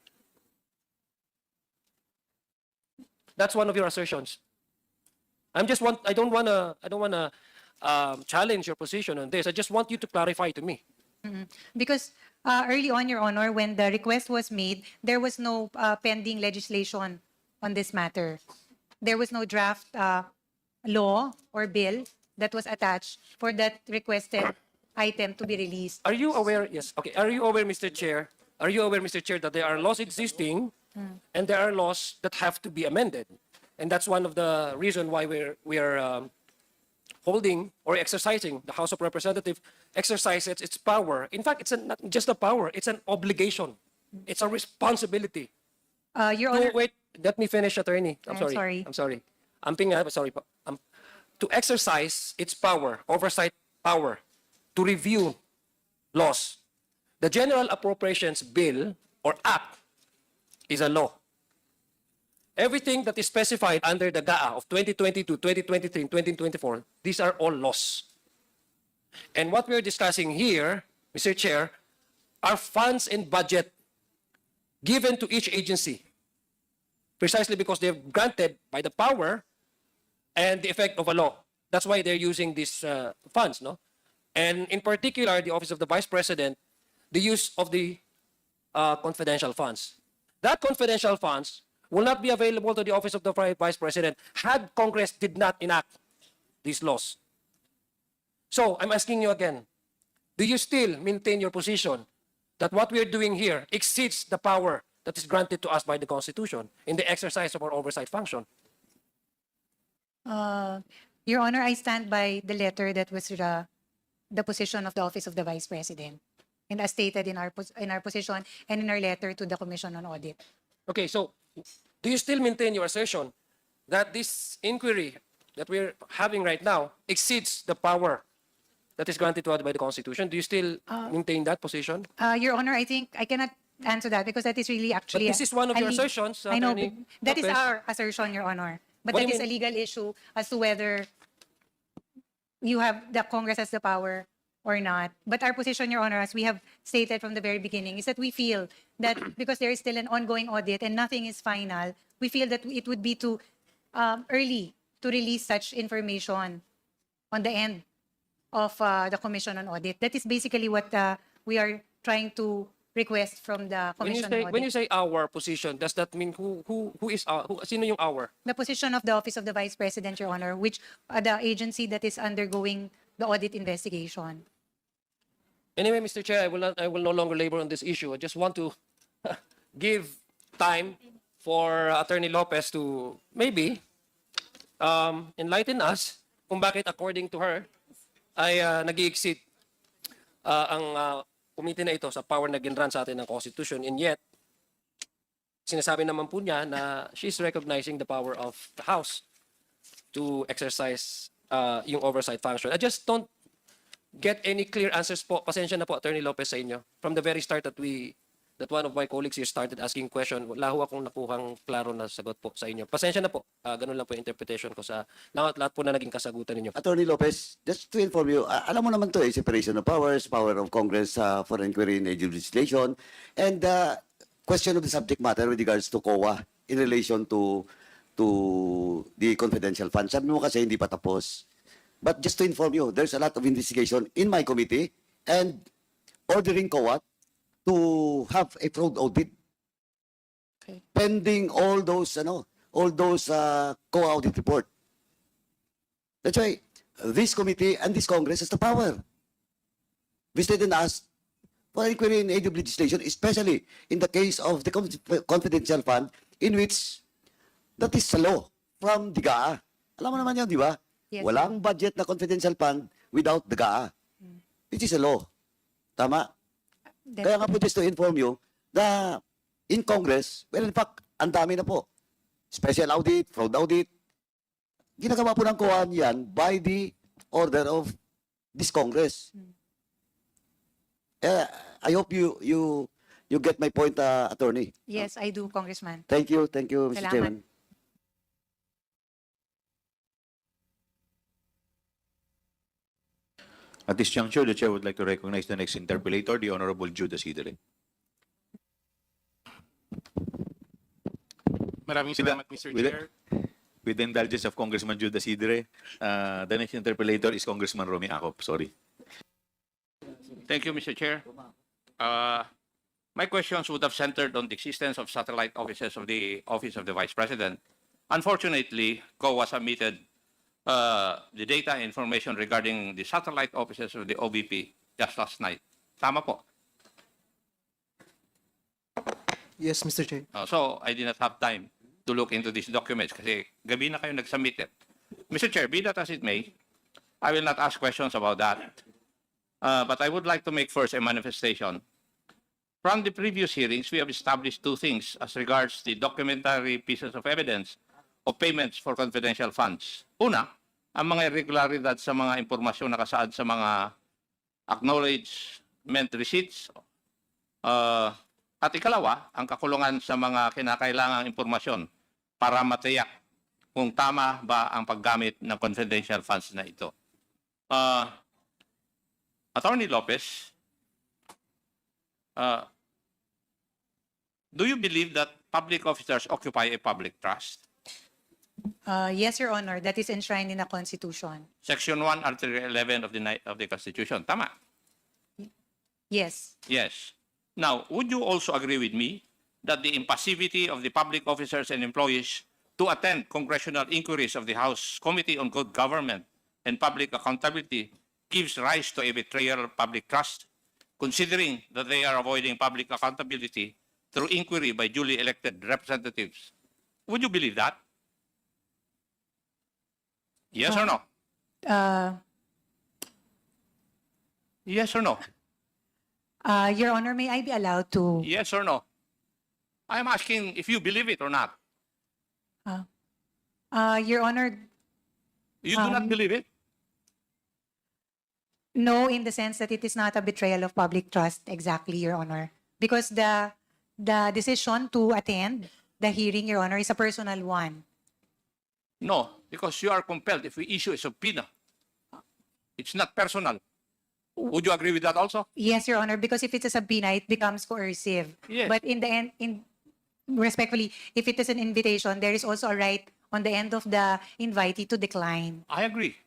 That's one of your assertions. I don't wanna challenge your position on this. I just want you to clarify to me. Because early on, Your Honor, when the request was made, there was no pending legislation on this matter. There was no draft law or bill that was attached for that requested item to be released. Are you aware? Yes. Okay. Are you aware, Mr. Chair? Are you aware, Mr. Chair, that there are laws existing and there are laws that have to be amended, and that's one of the reason why we're holding or exercising, the House of Representatives exercises its power. In fact, it's not just a power; it's an obligation. It's a responsibility. Your Honor, Wait, let me finish, Attorney. I'm I'm sorry. sorry. Sorry. To exercise its power, oversight power, to review laws. The General Appropriations Bill or Act is a law. Everything that is specified under the GAA of 2022, 2023, and 2024, these are all laws. And what we're discussing here, Mr. Chair, are funds and budget given to each agency, precisely because they're granted by the power and the effect of a law. That's why they're using these funds, no? And in particular, the Office of the Vice President, the use of the confidential funds. That confidential funds will not be available to the Office of the Vice President had Congress did not enact these laws. So, I'm asking you again, do you still maintain your position that what we're doing here exceeds the power that is granted to us by the Constitution in the exercise of our oversight function? Your Honor, I stand by the letter that was the position of the Office of the Vice President, and as stated in our position and in our letter to the Commission on Audit. Okay, so do you still maintain your assertion that this inquiry that we're having right now exceeds the power that is granted to us by the Constitution? Do you still maintain that position? Your Honor, I think I cannot answer that because that is really But actually this is one of a your leg- assertions, I know, Attorney but that is Lopez. our assertion, Your Honor. But What do that you is a mean? legal issue as to whether you have the Congress has the power or not. But our position, Your Honor, as we have stated from the very beginning, is that we feel that because there is still an ongoing audit and nothing is final, we feel that it would be too early to release such information on the end of the Commission on Audit. That is basically what we are trying to request from the Commission on Audit. When you say our position, does that mean who is our, sino yung our? The position of the Office of the Vice President, Your Honor, which the agency that is undergoing the audit investigation. Anyway, Mr. Chair, I will no longer labor on this issue. I just want to give time for Attorney Lopez to maybe enlighten us kung bakit according to her ay nag-i-exceed ang committee na ito sa power na ginran sa atin ng Constitution, and yet sinasabi naman po niya na she's recognizing the power of the House to exercise yung oversight function. I just don't get any clear answers po. Pasensya na po, Attorney Lopez, sa inyo. From the very start that one of my colleagues here started asking question, wala ho akong nakuhang klaro na sagot po sa inyo. Pasensya na po. Ganun lang po yung interpretation ko sa lahat po na naging kasagutan ninyo. Attorney Lopez, just to inform you, alam mo naman to separation of powers, power of Congress for inquiry in legislation, and question of the subject matter with regards to COA in relation to the confidential fund. Sabi mo kasi hindi pa tapos. But just to inform you, there's a lot of investigation in my committee and ordering COA to have a fraud audit. Okay. Pending all those COA audit report. That's why this committee and this Congress has the power. We didn't ask for inquiry in aid of legislation, especially in the case of the confidential fund in which that is sa law from the GAA. Alam mo naman yun, di ba? Yes, Walang budget na confidential fund without the GAA. Which is a law. Tama? Kaya nga po just to inform you na in Congress, well in fact, ang dami na po. Special audit, fraud audit. Ginagawa po ng COA yan by the order of this Congress. I hope you get my point, Attorney. Yes, I do, Congressman. Thank you, Mr. Salamat. Chairman. At this juncture, the Chair would like to recognize the next interpellator, the Honorable Judas Hidere. Maraming With the- salamat, Mr. with the- Chair. With the indulgence of Congressman Judas Hidere, the next interpellator is Congressman Romy Acop. Sorry. Thank you, Mr. Chair. My questions would have centered on the existence of satellite offices of the Office of the Vice President. Unfortunately, COA submitted the data and information regarding the satellite offices of the OVP just last night. Tama po. Yes, Mr. Chair. So I did not have time to look into these documents kasi gabi na kayo nag-submit it. Mr. Chair, be that as it may, I will not ask questions about that. But I would like to make first a manifestation. From the previous hearings, we have established two things as regards the documentary pieces of evidence of payments for confidential funds. Una, ang mga irregularidad sa mga impormasyon na nakasaad sa mga acknowledgement receipts. At ikalawa, ang kakulungan sa mga kinakailangang impormasyon para matiyak kung tama ba ang paggamit ng confidential funds na ito. Atty. Lopez, do you believe that public officers occupy a public trust? Yes, Your Honor, that is enshrined in the Constitution. Section 1, Article 11 of the Constitution. Tama? Yes. Yes. Now, would you also agree with me that the impassivity of the public officers and employees to attend congressional inquiries of the House Committee on Good Government and Public Accountability gives rise to a betrayal of public trust, considering that they are avoiding public accountability through inquiry by duly elected representatives? Would you believe that? Yes or no? Yes or no? Your Honor, may I be allowed to? Yes or no? I'm asking if you believe it or not. Your Honor, You do not believe it? no, in the sense that it is not a betrayal of public trust, exactly, Your Honor. Because the decision to attend the hearing, Your Honor, is a personal one. No, because you are compelled if we issue a subpoena. It's not personal. Would you agree with that also? Yes, Your Honor, because if it's a subpoena, it becomes coercive. Yes. But in the end, respectfully, if it is an invitation, there is also a right on the end of the invitee to decline. I agree.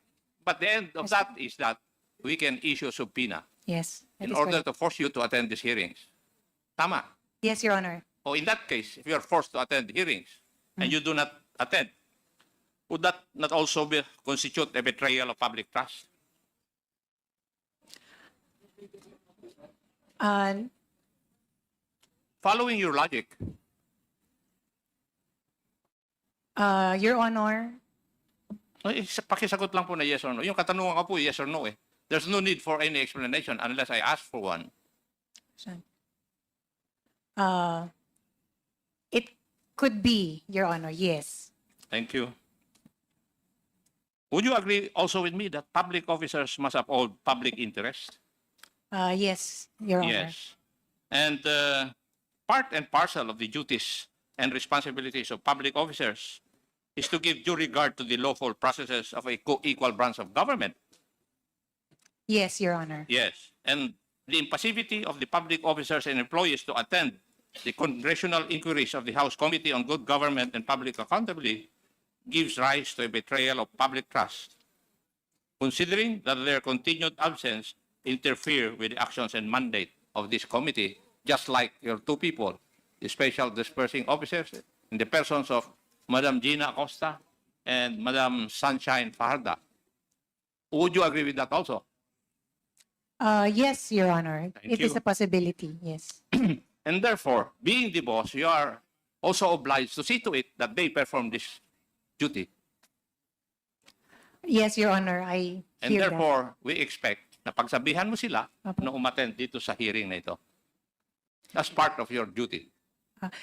But the end of that is that we can issue a subpoena Yes. that in is order correct. to force you to attend these hearings. Tama. Yes, Your Honor. O in that case, if you are forced to attend hearings and you do not attend, would that not also constitute a betrayal of public trust? Following your logic, Your Honor, pakisagot lang po na yes or no. Yung katanungan ko po, yes or no eh. There's no need for any explanation unless I ask for one. it could be, Your Honor, yes. Thank you. Would you agree also with me that public officers must uphold public interest? Yes, Your Honor. Yes. And part and parcel of the duties and responsibilities of public officers is to give due regard to the lawful processes of a co-equal branch of government. Yes, Your Honor. Yes. And the impassivity of the public officers and employees to attend the congressional inquiries of the House Committee on Good Government and Public Accountability gives rise to a betrayal of public trust, considering that their continued absence interfere with the actions and mandate of this committee, just like your two people, the special dispersing officers in the persons of Madam Gina Acosta and Madam Sunshine Fajarda. Would you agree with that also? Yes, Your Honor. Thank It is you. a possibility, yes. And therefore, being the boss, you are also obliged to see to it that they perform this duty. Yes, Your Honor, I And hear that. therefore, we expect na pagsabihan mo sila Opo. na umattend dito sa hearing na ito. That's part of your duty.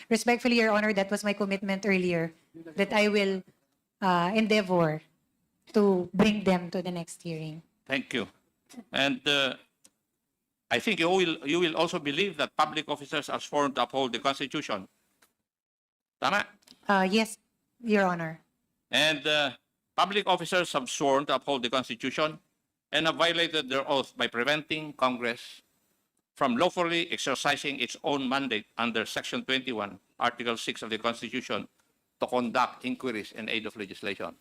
Respectfully, Your Honor, that was my commitment earlier, that I will endeavor to bring them to the next hearing. Thank you. And I think you will also believe that public officers are sworn to uphold the Constitution. Tama? Yes, Your Honor. And public officers have sworn to uphold the Constitution and have violated their oath by preventing Congress from lawfully exercising its own mandate under Section 21, Article 6 of the Constitution to conduct inquiries in aid of legislation.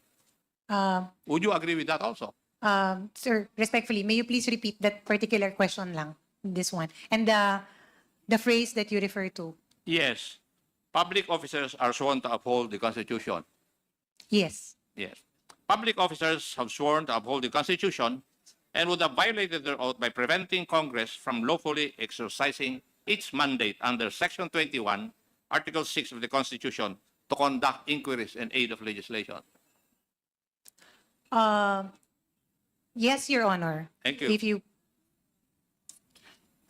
Would you agree with that also? Sir, respectfully, may you please repeat that particular question lang, this one, and the phrase that you refer to? Yes. Public officers are sworn to uphold the Constitution. Yes. Yes. Public officers have sworn to uphold the Constitution and would have violated their oath by preventing Congress from lawfully exercising its mandate under Section 21, Article 6 of the Constitution to conduct inquiries in aid of legislation. Yes, Your Honor. Thank you. If you,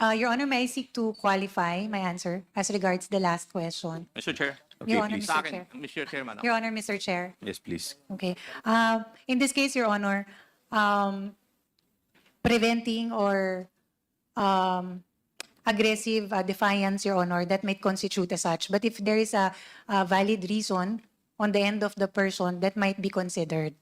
Your Honor, may I seek to qualify my answer as regards the last question? Mr. Chair. Your Honor, please. Sa Mr. Chair. akin, Mr. Chairman. Your Honor, Mr. Chair. Yes, please. Okay. In this case, Your Honor, preventing or aggressive defiance, Your Honor, that might constitute as such. But if there is a valid reason on the end of the person, that might be considered.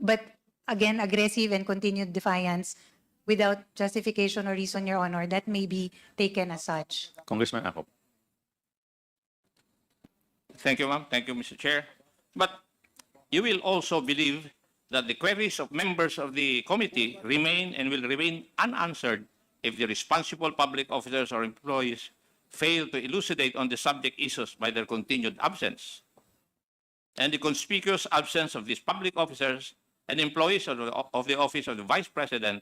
But again, aggressive and continued defiance without justification or reason, Your Honor, that may be taken as such. Congressman Akop. Thank you, ma'am. Thank you, Mr. Chair. But you will also believe that the queries of members of the committee remain and will remain unanswered if the responsible public officers or employees fail to elucidate on the subject issues by their continued absence. And the conspicuous absence of these public officers and employees of the office of the Vice President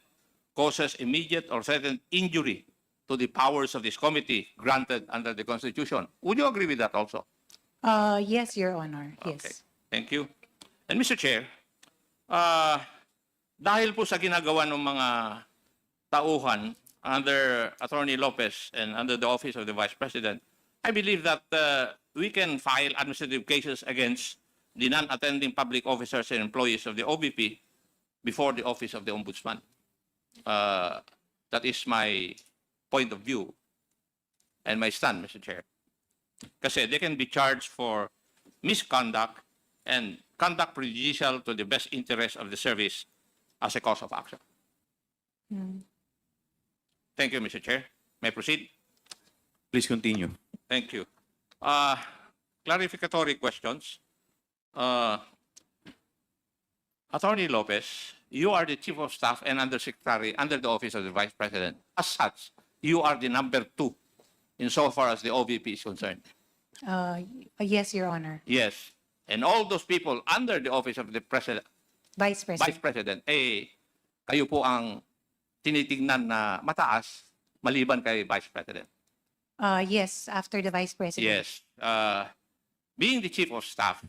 causes immediate or threatened injury to the powers of this committee granted under the Constitution. Would you agree with that also? Yes, Your Honor. Yes. Okay. Thank you. And Mr. Chair, dahil po sa ginagawa ng mga tauhan under Atty. Lopez and under the office of the Vice President, I believe that we can file administrative cases against the non-attending public officers and employees of the OBP before the office of the Ombudsman. That is my point of view and my stand, Mr. Chair. Kasi they can be charged for misconduct and conduct prejudicial to the best interest of the service as a cause of action. Thank you, Mr. Chair. May I proceed? Please continue. Thank you. Clarificatory questions. Attorney Lopez, you are the Chief of Staff and Undersecretary under the Office of the Vice President. As such, you are the number 2 insofar as the OVP is concerned. Yes, Your Honor. Yes. And all those people under the Office of the President, Vice President. Vice President, kayo po ang tinitingnan na mataas maliban kay Vice President. Yes, after the Vice President. Yes. Being the Chief of Staff,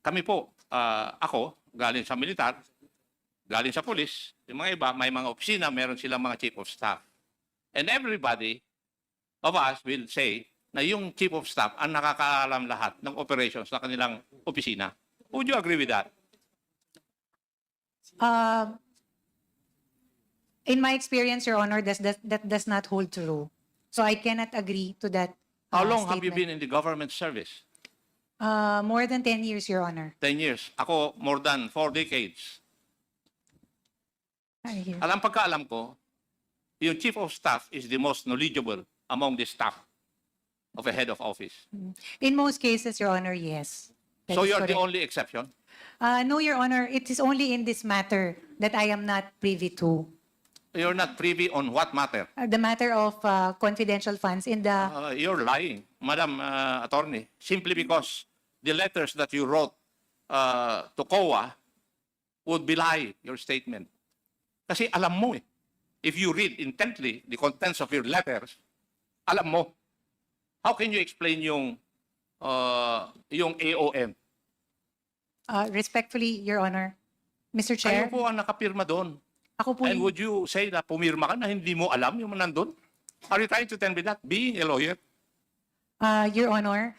kami po, ako, galing sa militar, galing sa pulis, yung mga iba, may mga opisina, meron silang mga Chief of Staff. And everybody of us will say na yung Chief of Staff ang nakakaalam lahat ng operations na kanilang opisina. Would you agree with that? In my experience, Your Honor, that does not hold true. So I cannot agree to that. How long have you statement. been in the government service? More than 10 years, Your Honor. 10 years. Ako, more than 4 decades. I hear. Alam pagkaalam ko, yung Chief of Staff is the most knowledgeable among the staff of a head of office. In most cases, Your Honor, yes. That So is you're the correct. only exception? No, Your Honor, it is only in this matter that I am not privy to. You're not privy on what matter? The matter of confidential funds in the... You're lying, Madam Attorney, simply because the letters that you wrote to COA would belie your statement. Kasi alam mo eh. If you read intently the contents of your letters, alam mo. How can you explain yung AOM? Respectfully, Your Honor, Mr. Kayo Chair, po ang nakapirma doon. ako po And yung- would you say na pumirma ka na hindi mo alam yung nandun? Are you trying to tell me that, being a lawyer? Your Honor,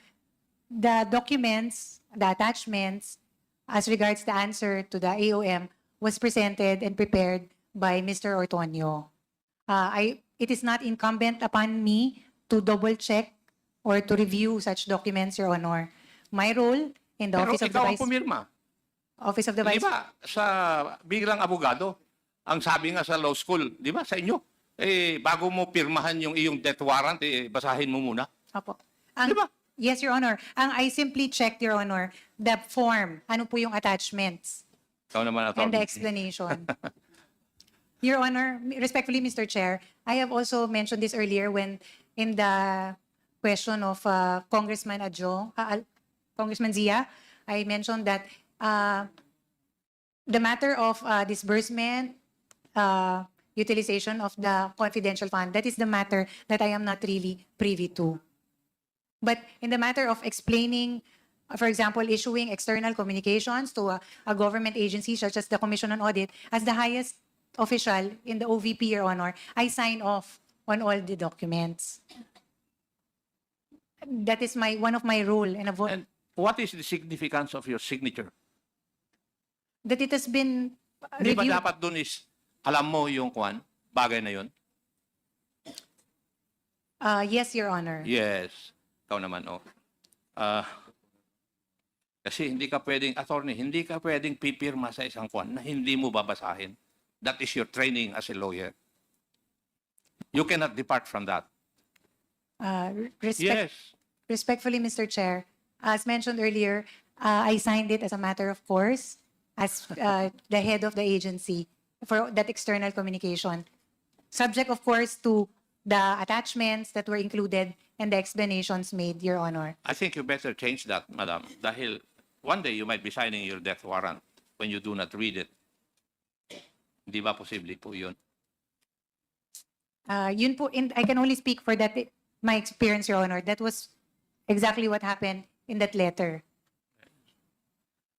the documents, the attachments, as regards the answer to the AOM was presented and prepared by Mr. Ortonio. It is not incumbent upon me to double-check or to review such documents, Your Honor. My role in the Pero Office of the ikaw ang Vice... pumirma. Office of the Di Vice... ba, sa bilang abogado, ang sabi nga sa law school, di ba, sa inyo, bago mo pirmahan yung iyong death warrant, basahin mo muna. Opo. Yes, Your Honor. I simply checked, Your Honor, the form. Ano po yung attachments Ikaw naman, and the attorney. explanation. Your Honor, respectfully, Mr. Chair, I have also mentioned this earlier when in the question of Congressman Congressman Zia, I mentioned that the matter of disbursement, utilization of the confidential fund, that is the matter that I am not really privy to. But in the matter of explaining, for example, issuing external communications to a government agency such as the Commission on Audit, as the highest official in the OVP, Your Honor, I sign off on all the documents. That is one of my role and And what is the significance of your signature? that it has been Di ba reviewed. dapat dun is, alam mo yung bagay na yun? Yes, Your Honor. Yes. Ikaw naman, kasi hindi ka pwedeng, attorney, hindi ka pwedeng pipirma sa isang na hindi mo babasahin. That is your training as a lawyer. You cannot depart from that. Yes. Respectfully, Mr. Chair, as mentioned earlier, I signed it as a matter of course, as the head of the agency for that external communication. Subject, of course, to the attachments that were included and the explanations made, Your Honor. I think you better change that, madam. Dahil one day you might be signing your death warrant when you do not read it. Hindi ba posible po yun? Yun po, I can only speak for that, my experience, Your Honor. That was exactly what happened in that letter.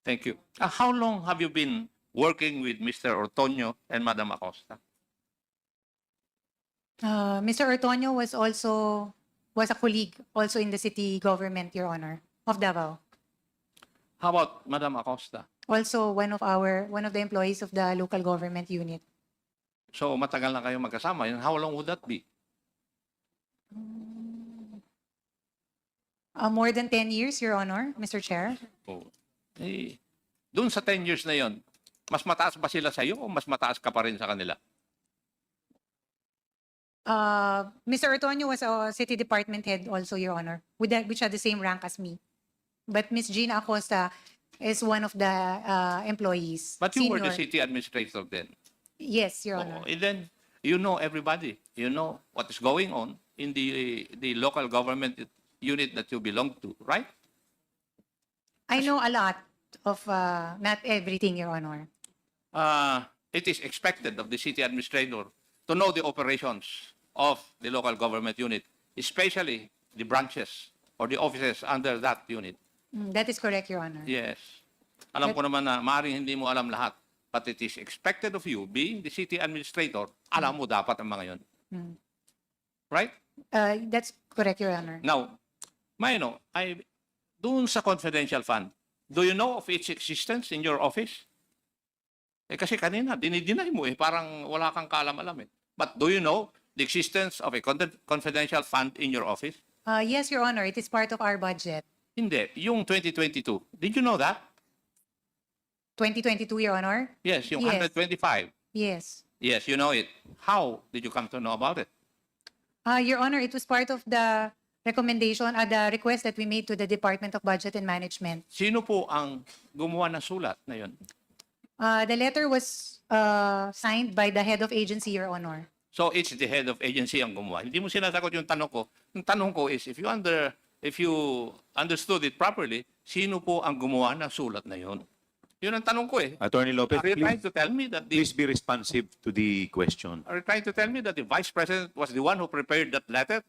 Thank you. How long have you been working with Mr. Ortonio and Madam Acosta? Mr. Ortonio was a colleague also in the city government, Your Honor, of Davao. How about Madam Acosta? Also one of the employees of the local government unit. So matagal na kayo magkasama. And how long would that be? More than 10 years, Your Honor, Mr. Chair. Oh. Doon sa 10 years na yon, mas mataas ba sila sa iyo o mas mataas ka pa rin sa kanila? Mr. Ortonio was a city department head also, Your Honor, which had the same rank as me. But Ms. Gina Acosta is one of the employees. But you were the senior. city administrator then. Yes, Your Honor. And then you know everybody. You know what is going on in the local government unit that you belong to, right? I know a lot of, not everything, Your Honor. It is expected of the city administrator to know the operations of the local government unit, especially the branches or the offices under that unit. That is correct, Your Honor. Yes. Alam ko naman na maaaring hindi mo alam lahat, but it is expected of you, being the city administrator, alam mo dapat ang mga yon. Right? That's correct, Your Honor. Now, Mayno, doon sa confidential fund, do you know of its existence in your office? Kasi kanina, dinideny mo parang wala kang kaalam-alam But do you know the existence of a confidential fund in your office? Yes, Your Honor, it is part of our budget. Hindi. Yung 2022, did you know that? 2022, Your Honor? Yes, yung Yes. 125. Yes. Yes, you know it. How did you come to know about it? Your Honor, it was part of the recommendation, the request that we made to the Department of Budget and Management. Sino po ang gumawa ng sulat na yun? The letter was signed by the head of agency, Your Honor. So it's the head of agency ang gumawa. Hindi mo sinasagot yung tanong ko. Yung tanong ko is, if you understood it properly, sino po ang gumawa ng sulat na yun? Yun ang tanong ko eh. Attorney Lopez, Are you trying please, to tell me that please be responsive to the question. are you trying to tell me that the Vice President was the one who prepared that letter?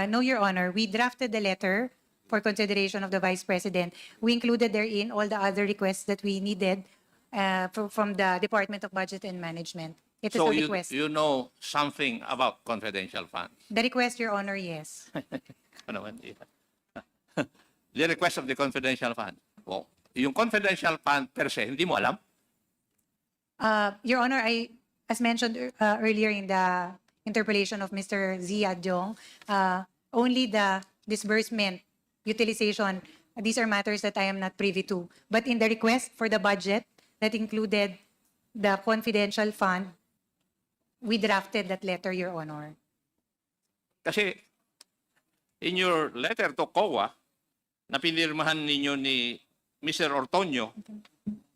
No, Your Honor. We drafted the letter for consideration of the Vice President. We included therein all the other requests that we needed from the Department of Budget and Management. It is So a request. you know something about confidential funds. The request, Your Honor, yes. Ano man, the request of the confidential fund. Well, yung confidential fund per se, hindi mo alam? Your Honor, as mentioned earlier in the interpellation of Mr. Zia Diong, only the disbursement, utilization, these are matters that I am not privy to. But in the request for the budget that included the confidential fund, we drafted that letter, Your Honor. Kasi in your letter to COA, na pinirmahan ninyo ni Mr. Ortonio,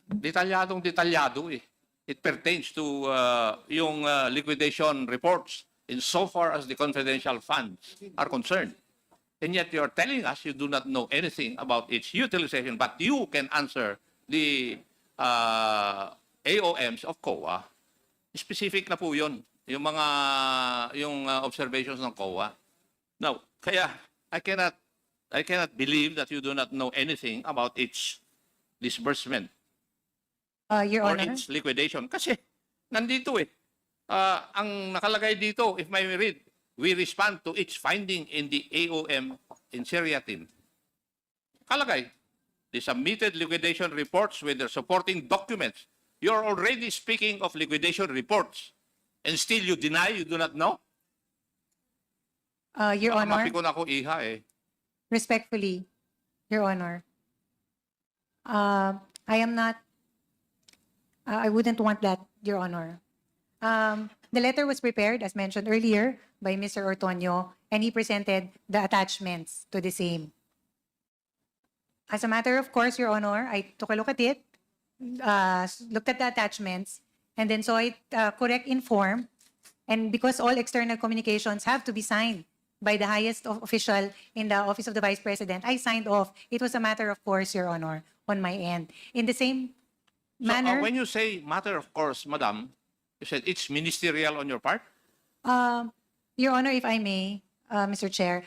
detalyado eh. It pertains to yung liquidation reports insofar as the confidential funds are concerned. And yet you're telling us you do not know anything about its utilization, but you can answer the AOMs of COA. Specific na po yun, yung mga observations ng COA. Now, kaya I cannot believe that you do not know anything about its disbursement Your or Honor. its liquidation. Kasi nandito eh. Ang nakalagay dito, if may read, we respond to each finding in the AOM in seriatim. Kalagay, the submitted liquidation reports with their supporting documents. You're already speaking of liquidation reports and still you deny you do not know? Your Honor, Mapiko na ako iha eh. respectfully, Your Honor, I am not, I wouldn't want that, Your Honor. The letter was prepared, as mentioned earlier, by Mr. Ortonio, and he presented the attachments to the same. As a matter of course, Your Honor, I took a look at it, looked at the attachments, and then saw it correct in form. And because all external communications have to be signed by the highest official in the Office of the Vice President, I signed off. It was a matter of course, Your Honor, on my end. In the same manner, So when you say matter of course, Madam, you said it's ministerial on your part? Your Honor, if I may, Mr. Chair,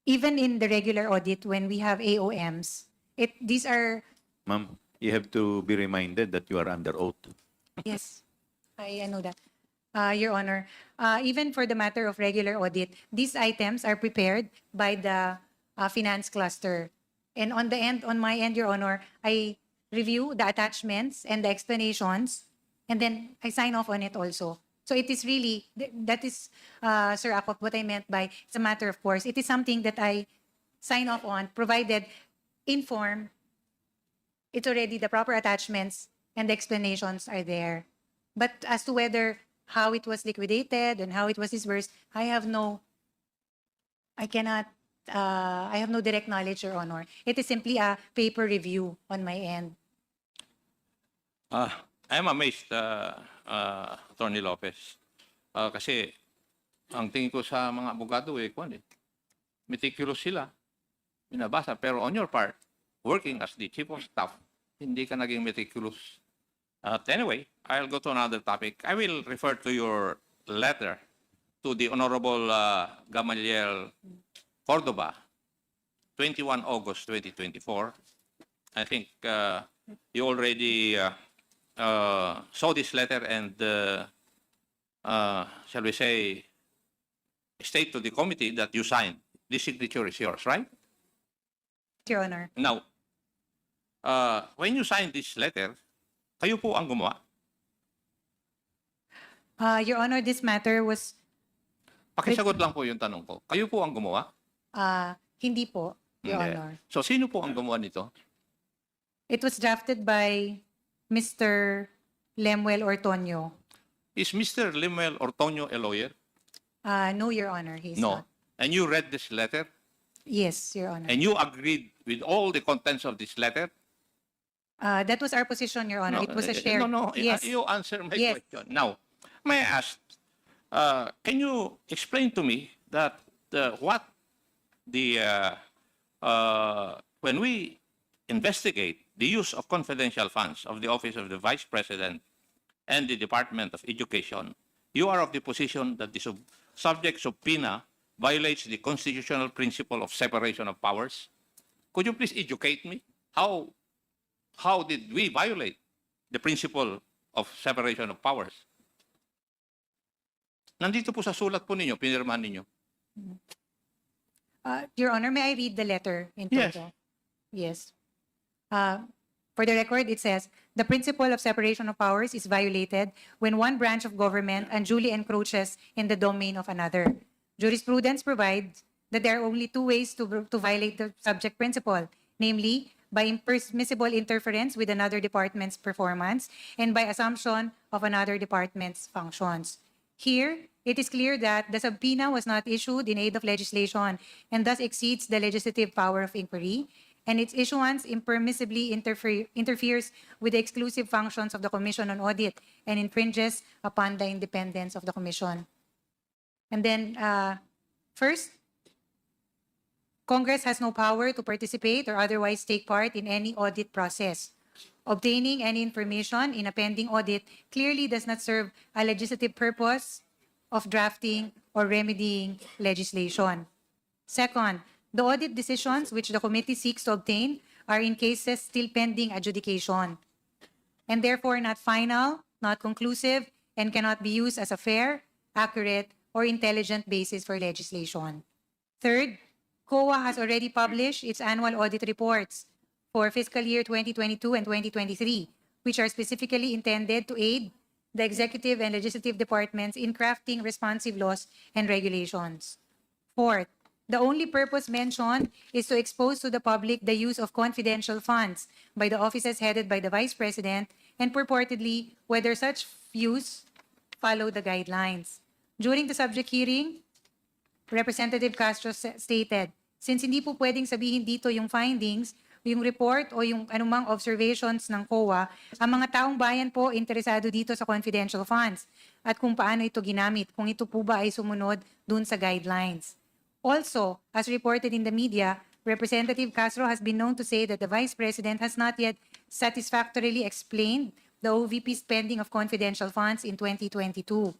even in the regular audit, when we have AOMs, these are, Ma'am, you have to be reminded that you are under oath. yes, I know that. Your Honor, even for the matter of regular audit, these items are prepared by the finance cluster. And on my end, Your Honor, I review the attachments and the explanations, and then I sign off on it also. So it is really, that is, Sir Akop, what I meant by it's a matter of course. It is something that I sign off on, provided in form, it's already the proper attachments and the explanations are there. But as to how it was liquidated and how it was disbursed, I have no direct knowledge, Your Honor. It is simply a paper review on my end. I am amazed, Atty. Lopez. Kasi ang tingin ko sa mga abogado meticulous sila, binabasa. Pero on your part, working as the chief of staff, hindi ka naging meticulous. Anyway, I'll go to another topic. I will refer to your letter to the Honorable Gamaliel Cordova, 21 August 2024. I think you already saw this letter and, shall we say, state to the committee that you signed. This signature is yours, right? Your Honor. Now, when you signed this letter, kayo po ang gumawa? Your Honor, this matter was, Pakisagot lang po yung tanong ko. Kayo po ang gumawa? hindi po, Your Hindi. Honor. So, sino po ang gumawa nito? It was drafted by Mr. Lemuel Ortonio. Is Mr. Lemuel Ortonio a lawyer? No, Your Honor, he's No. not. And you read this letter? Yes, Your Honor. And you agreed with all the contents of this letter? That was our position, Your Honor. It was a shared. No. Yes. You answer my Yes. question. Now, may I ask, can you explain to me that when we investigate the use of confidential funds of the Office of the Vice President and the Department of Education, you are of the position that the subject subpoena violates the constitutional principle of separation of powers? Could you please educate me? How did we violate the principle of separation of powers? Nandito po sa sulat po ninyo, pinirmahan ninyo. Your Honor, may I read the letter in Yes. total? Yes. For the record, it says, the principle of separation of powers is violated when one branch of government unduly encroaches in the domain of another. Jurisprudence provides that there are only two ways to violate the subject principle, namely, by impermissible interference with another department's performance and by assumption of another department's functions. Here, it is clear that the subpoena was not issued in aid of legislation and thus exceeds the legislative power of inquiry, and its issuance impermissibly interferes with the exclusive functions of the Commission on Audit and infringes upon the independence of the Commission. And then, first, Congress has no power to participate or otherwise take part in any audit process. Obtaining any information in a pending audit clearly does not serve a legislative purpose of drafting or remedying legislation. Second, the audit decisions which the committee seeks to obtain are in cases still pending adjudication and therefore not final, not conclusive, and cannot be used as a fair, accurate, or intelligent basis for legislation. Third, COA has already published its annual audit reports for fiscal year 2022 and 2023, which are specifically intended to aid the executive and legislative departments in crafting responsive laws and regulations. Fourth, the only purpose mentioned is to expose to the public the use of confidential funds by the offices headed by the Vice President and purportedly whether such use follow the guidelines. During the subject hearing, Representative Castro stated, since hindi po pwedeng sabihin dito yung findings, yung report o yung anumang observations ng COA, ang mga taong bayan po interesado dito sa confidential funds at kung paano ito ginamit, kung ito po ba ay sumunod dun sa guidelines. Also, as reported in the media, Representative Castro has been known to say that the Vice President has not yet satisfactorily explained the OVP spending of confidential funds in 2022.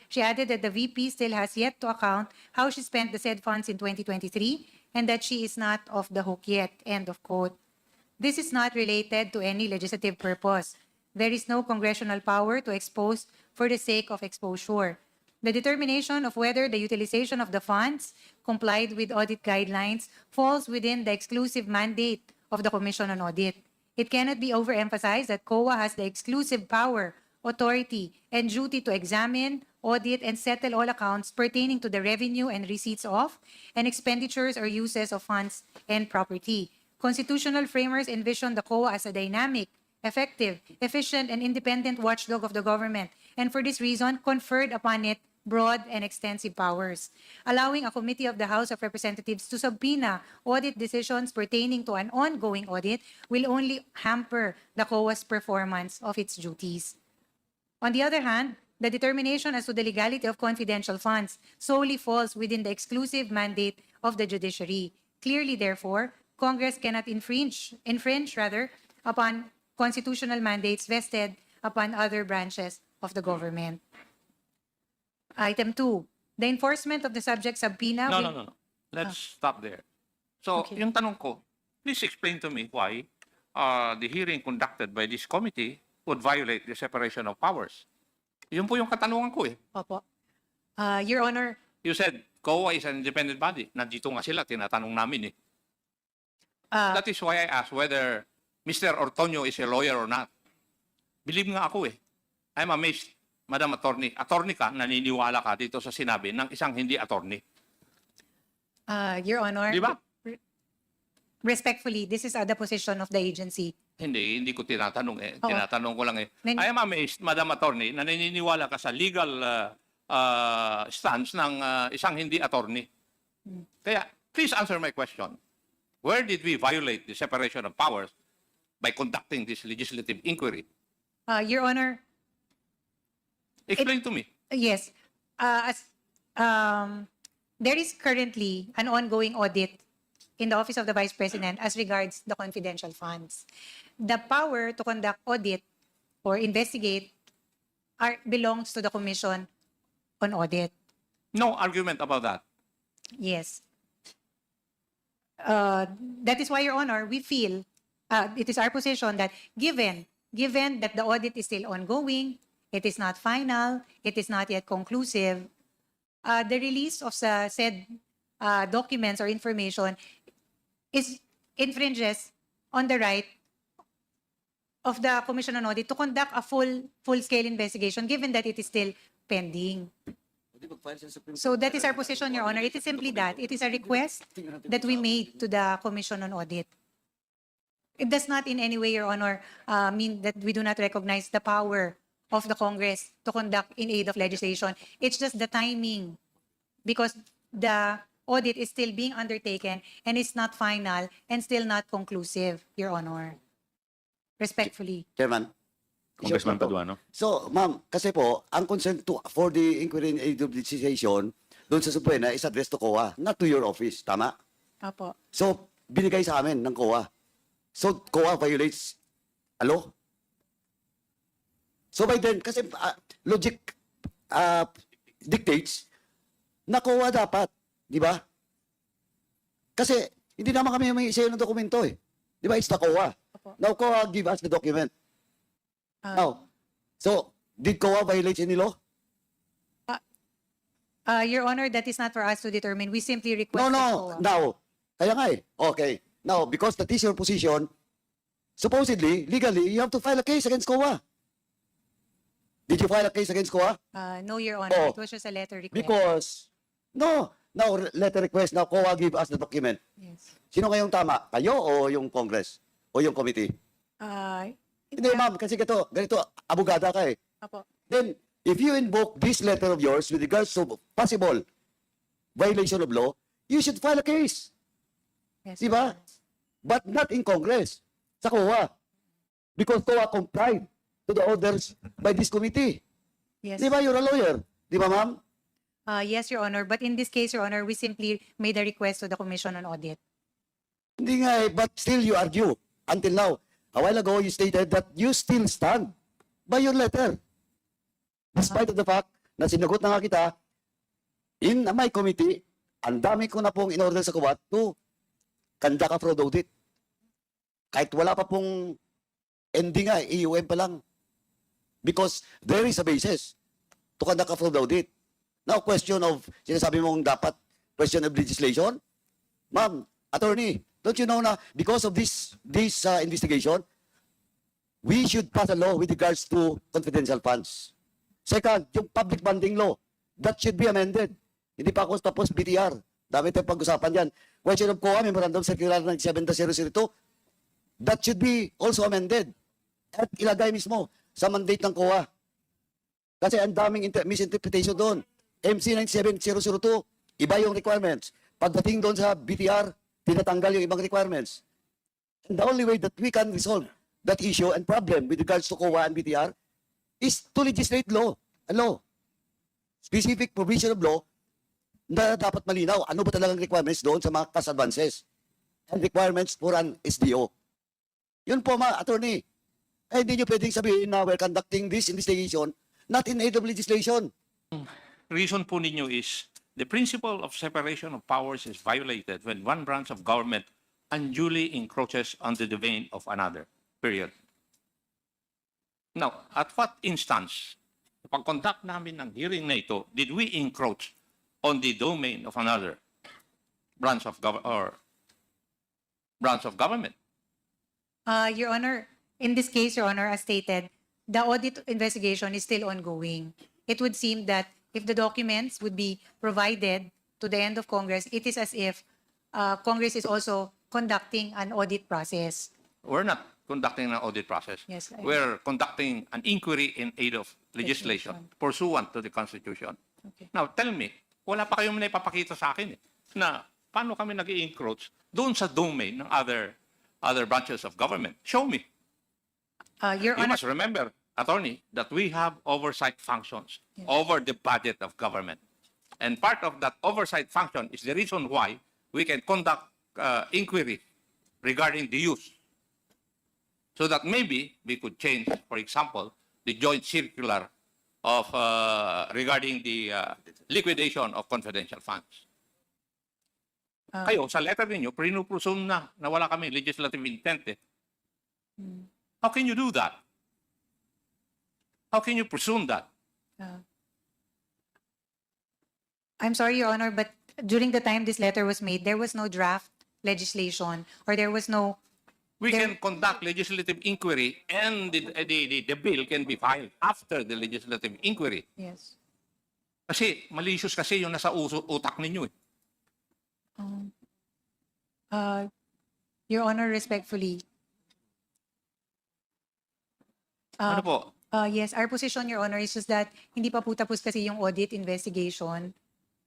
She added that the VP still has yet to account how she spent the said funds in 2023 and that she is not off the hook yet, end of quote. This is not related to any legislative purpose. There is no congressional power to expose for the sake of exposure. The determination of whether the utilization of the funds complied with audit guidelines falls within the exclusive mandate of the Commission on Audit. It cannot be overemphasized that COA has the exclusive power, authority, and duty to examine, audit, and settle all accounts pertaining to the revenue and receipts of, and expenditures or uses of funds and property. Constitutional framers envision the COA as a dynamic, effective, efficient, and independent watchdog of the government, and for this reason conferred upon it broad and extensive powers, allowing a committee of the House of Representatives to subpoena audit decisions pertaining to an ongoing audit will only hamper the COA's performance of its duties. On the other hand, the determination as to the legality of confidential funds solely falls within the exclusive mandate of the judiciary. Clearly, therefore, Congress cannot infringe upon constitutional mandates vested upon other branches of the government. Item 2, the enforcement of the subject subpoena. No. Let's stop there. So, Okay. yung tanong ko, please explain to me why the hearing conducted by this committee would violate the separation of powers. Yun po yung katanungan ko eh. Opo. Your Honor, You said COA is an independent body. Nandito nga sila, tinatanong namin eh. That is why I asked whether Mr. Ortonio is a lawyer or not. Believe nga ako eh. I'm amazed, Madam Attorney. Attorney ka, naniniwala ka dito sa sinabi ng isang hindi attorney. Your Honor, Di ba? respectfully, this is the position of the agency. Hindi ko tinatanong eh. Oo. Tinatanong ko lang eh. Nen- I am amazed, Madam Attorney, na naniniwala ka sa legal stance ng isang hindi attorney. Kaya, please answer my question. Where did we violate the separation of powers by conducting this legislative inquiry? Your Honor, Explain to me. yes. There is currently an ongoing audit in the Office of the Vice President as regards the confidential funds. The power to conduct audit or investigate belongs to the Commission on Audit. No argument about that. Yes. That is why, Your Honor, we feel it is our position that given that the audit is still ongoing, it is not final, it is not yet conclusive, the release of said documents or information infringes on the right of the Commission on Audit to conduct a full-scale investigation, given that it is still pending. So that is our position, Your Honor. It is simply that. It is a request that we made to the Commission on Audit. It does not in any way, Your Honor, mean that we do not recognize the power of the Congress to conduct in aid of legislation. It's just the timing, because the audit is still being undertaken and it's not final and still not conclusive, Your Honor. Respectfully. Chairman. Congressman Paduano. So, ma'am, kasi po, ang concern for the inquiry in aid of legislation, doon sa Suprema is addressed to COA, not to your office. Tama? Apo. So, binigay sa amin ng COA. So, COA violates a law. So, by then, kasi logic dictates na COA dapat. Di ba? Kasi, hindi naman kami may isayo ng dokumento eh. Di ba? It's the COA. Now, COA give us the document. Now, so, did COA violate any law? Your Honor, that is not for us to determine. We simply request No, that no. COA. Now, kaya nga eh. Okay. Now, because that is your position, supposedly, legally, you have to file a case against COA. Did you file a case against COA? No, Your Honor. Oh. It was just a letter request. Because, no. Now, letter request. Now, COA give us the document. Yes. Sino ngayong tama? Kayo o yung Congress? O yung committee? Hindi, ma'am. Kasi ganito, abogada ka eh. Apo. Then, if you invoke this letter of yours with regards to possible violation of law, you should file a case. Yes, Di ba? But not in Congress. Sa COA. Because COA complied to the orders by this committee. Yes. Di ba? You're a lawyer. Di ba, ma'am? Yes, Your Honor. But in this case, Your Honor, we simply made a request to the Commission on Audit. Hindi nga eh. But still you argue. Until now. A while ago, you stated that you still stand by your letter. Despite of the fact na sinagot na nga kita, in my committee, ang dami ko na pong in-order sa COA to conduct a fraud audit. Kahit wala pa pong ending nga, EUM pa lang. Because there is a basis to conduct a fraud audit. Now, question of, sinasabi mong dapat, question of legislation? Ma'am, attorney, don't you know na because of this investigation, we should pass a law with regards to confidential funds. Second, yung public funding law, that should be amended. Hindi pa ako tapos BTR. Dami tayong pag-usapan yan. Question of COA, Memorandum Circular 97-002, that should be also amended. At ilagay mismo sa mandate ng COA. Kasi ang daming misinterpretation doon. MC 97-002, iba yung requirements. Pagdating doon sa BTR, tinatanggal yung ibang requirements. And the only way that we can resolve that issue and problem with regards to COA and BTR is to legislate law. A law. Specific provision of law na dapat malinaw. Ano ba talagang requirements doon sa mga cash advances and requirements for an SDO. Yun po, attorney. Eh, hindi nyo pwedeng sabihin na we're conducting this investigation not in aid of legislation. Reason po ninyo is the principle of separation of powers is violated when one branch of government unduly encroaches on the domain of another. Period. Now, at what instance, pag-conduct namin ng hearing na ito, did we encroach on the domain of another branch of government? Your Honor, in this case, Your Honor, as stated, the audit investigation is still ongoing. It would seem that if the documents would be provided to the end of Congress, it is as if Congress is also conducting an audit process. We're not conducting an audit process. Yes, We're conducting an inquiry in aid of legislation pursuant to the Constitution. Okay. Now, tell me, wala pa kayong naipapakita sa akin na paano kami nag-i-encroach doon sa domain ng other branches of government. Show me. Your You Honor, must remember, attorney, that we have oversight functions over the budget of government. And part of that oversight function is the reason why we can conduct inquiry regarding the use. So that maybe we could change, for example, the joint circular of regarding the liquidation of confidential funds. Kayo, sa letter ninyo, presume na wala kami legislative intent eh. How can you do that? How can you presume that? I'm sorry, Your Honor, but during the time this letter was made, there was no draft legislation or there was no. We can conduct legislative inquiry and the bill can be filed after the legislative inquiry. Yes. Kasi malicious kasi yung nasa utak ninyo eh. Your Honor, respectfully. Ano po? Yes, our position, Your Honor, is just that hindi pa po tapos kasi yung audit investigation.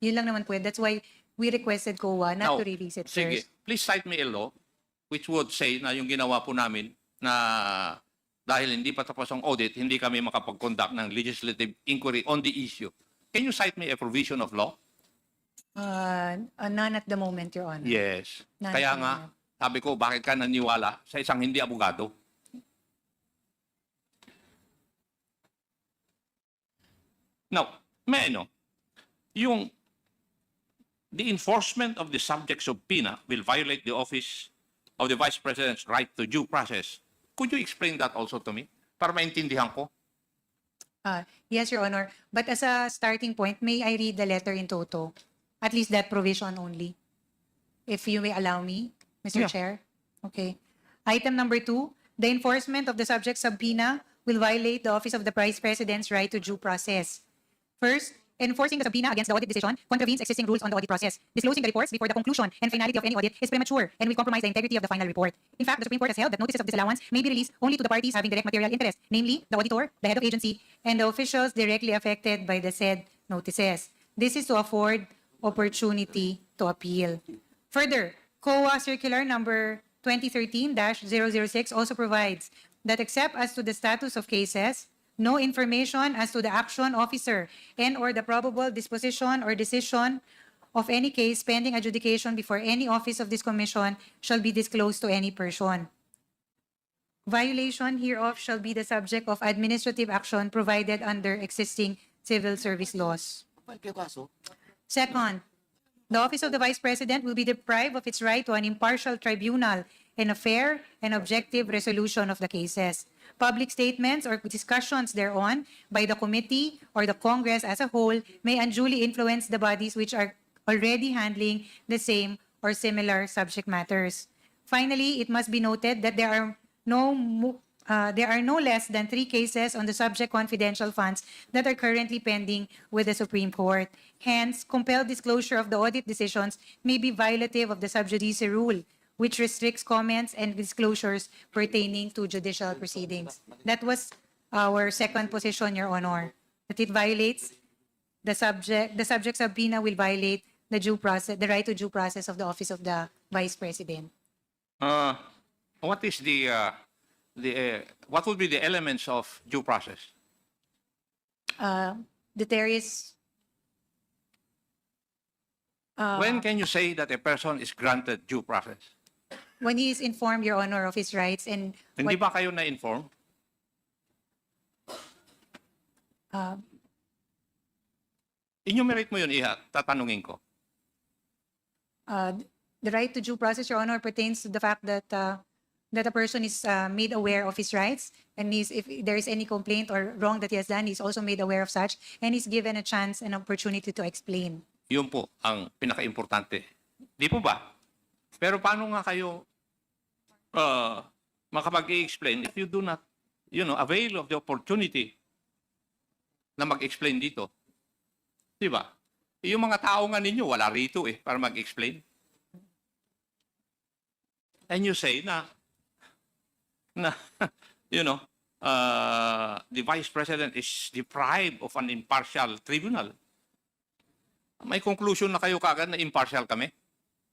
Yun lang naman po. That's why we requested COA not to release it Sige, first. please cite me a law which would say na yung ginawa po namin na dahil hindi pa tapos ang audit, hindi kami makapag-conduct ng legislative inquiry on the issue. Can you cite me a provision of law? None at the moment, Your Honor. Yes. None Kaya at the nga, moment. sabi ko, bakit ka naniwala sa isang hindi abogado? Now, may I know, the enforcement of the subject subpoena will violate the office of the Vice President's right to due process. Could you explain that also to me? Para maintindihan ko. Yes, Your Honor. But as a starting point, may I read the letter in toto? At least that provision only. If you may allow me, Mr. Yeah. Chair. Okay. Item number 2, the enforcement of the subject subpoena will violate the Office of the Vice President's right to due process. First, enforcing the subpoena against the audit decision contravenes existing rules on the audit process. Disclosing the reports before the conclusion and finality of any audit is premature and will compromise the integrity of the final report. In fact, the Supreme Court has held that notices of disallowance may be released only to the parties having direct material interest, namely the auditor, the head of agency, and the officials directly affected by the said notices. This is to afford opportunity to appeal. Further, COA Circular number 2013-006 also provides that except as to the status of cases, no information as to the action officer and or the probable disposition or decision of any case pending adjudication before any office of this commission shall be disclosed to any person. Violation hereof shall be the subject of administrative action provided under existing civil service laws. Second, the Office of the Vice President will be deprived of its right to an impartial tribunal and a fair and objective resolution of the cases. Public statements or discussions thereon by the committee or the Congress as a whole may unduly influence the bodies which are already handling the same or similar subject matters. Finally, it must be noted that there are no less than 3 cases on the subject confidential funds that are currently pending with the Supreme Court. Hence, compelled disclosure of the audit decisions may be violative of the sub judice rule, which restricts comments and disclosures pertaining to judicial proceedings. That was our second position, Your Honor, that it violates the subject subpoena will violate the due process, the right to due process of the Office of the Vice President. What is what would be the elements of due process? That there is When can you say that a person is granted due process? when he is informed, Your Honor, of his rights and Hindi ba kayo na-inform? Enumerate mo yun, Iha. Tatanungin ko. the right to due process, Your Honor, pertains to the fact that that a person is made aware of his rights, and if there is any complaint or wrong that he has done, he's also made aware of such, and he's given a chance and opportunity to explain. Yun po ang pinaka-importante. Di po ba? Pero paano nga kayo makapag-i-explain if you do not, avail of the opportunity na mag-explain dito? Di ba? Yung mga tao nga ninyo, wala rito para mag-explain. And you say na the Vice President is deprived of an impartial tribunal. May conclusion na kayo kagad na impartial kami?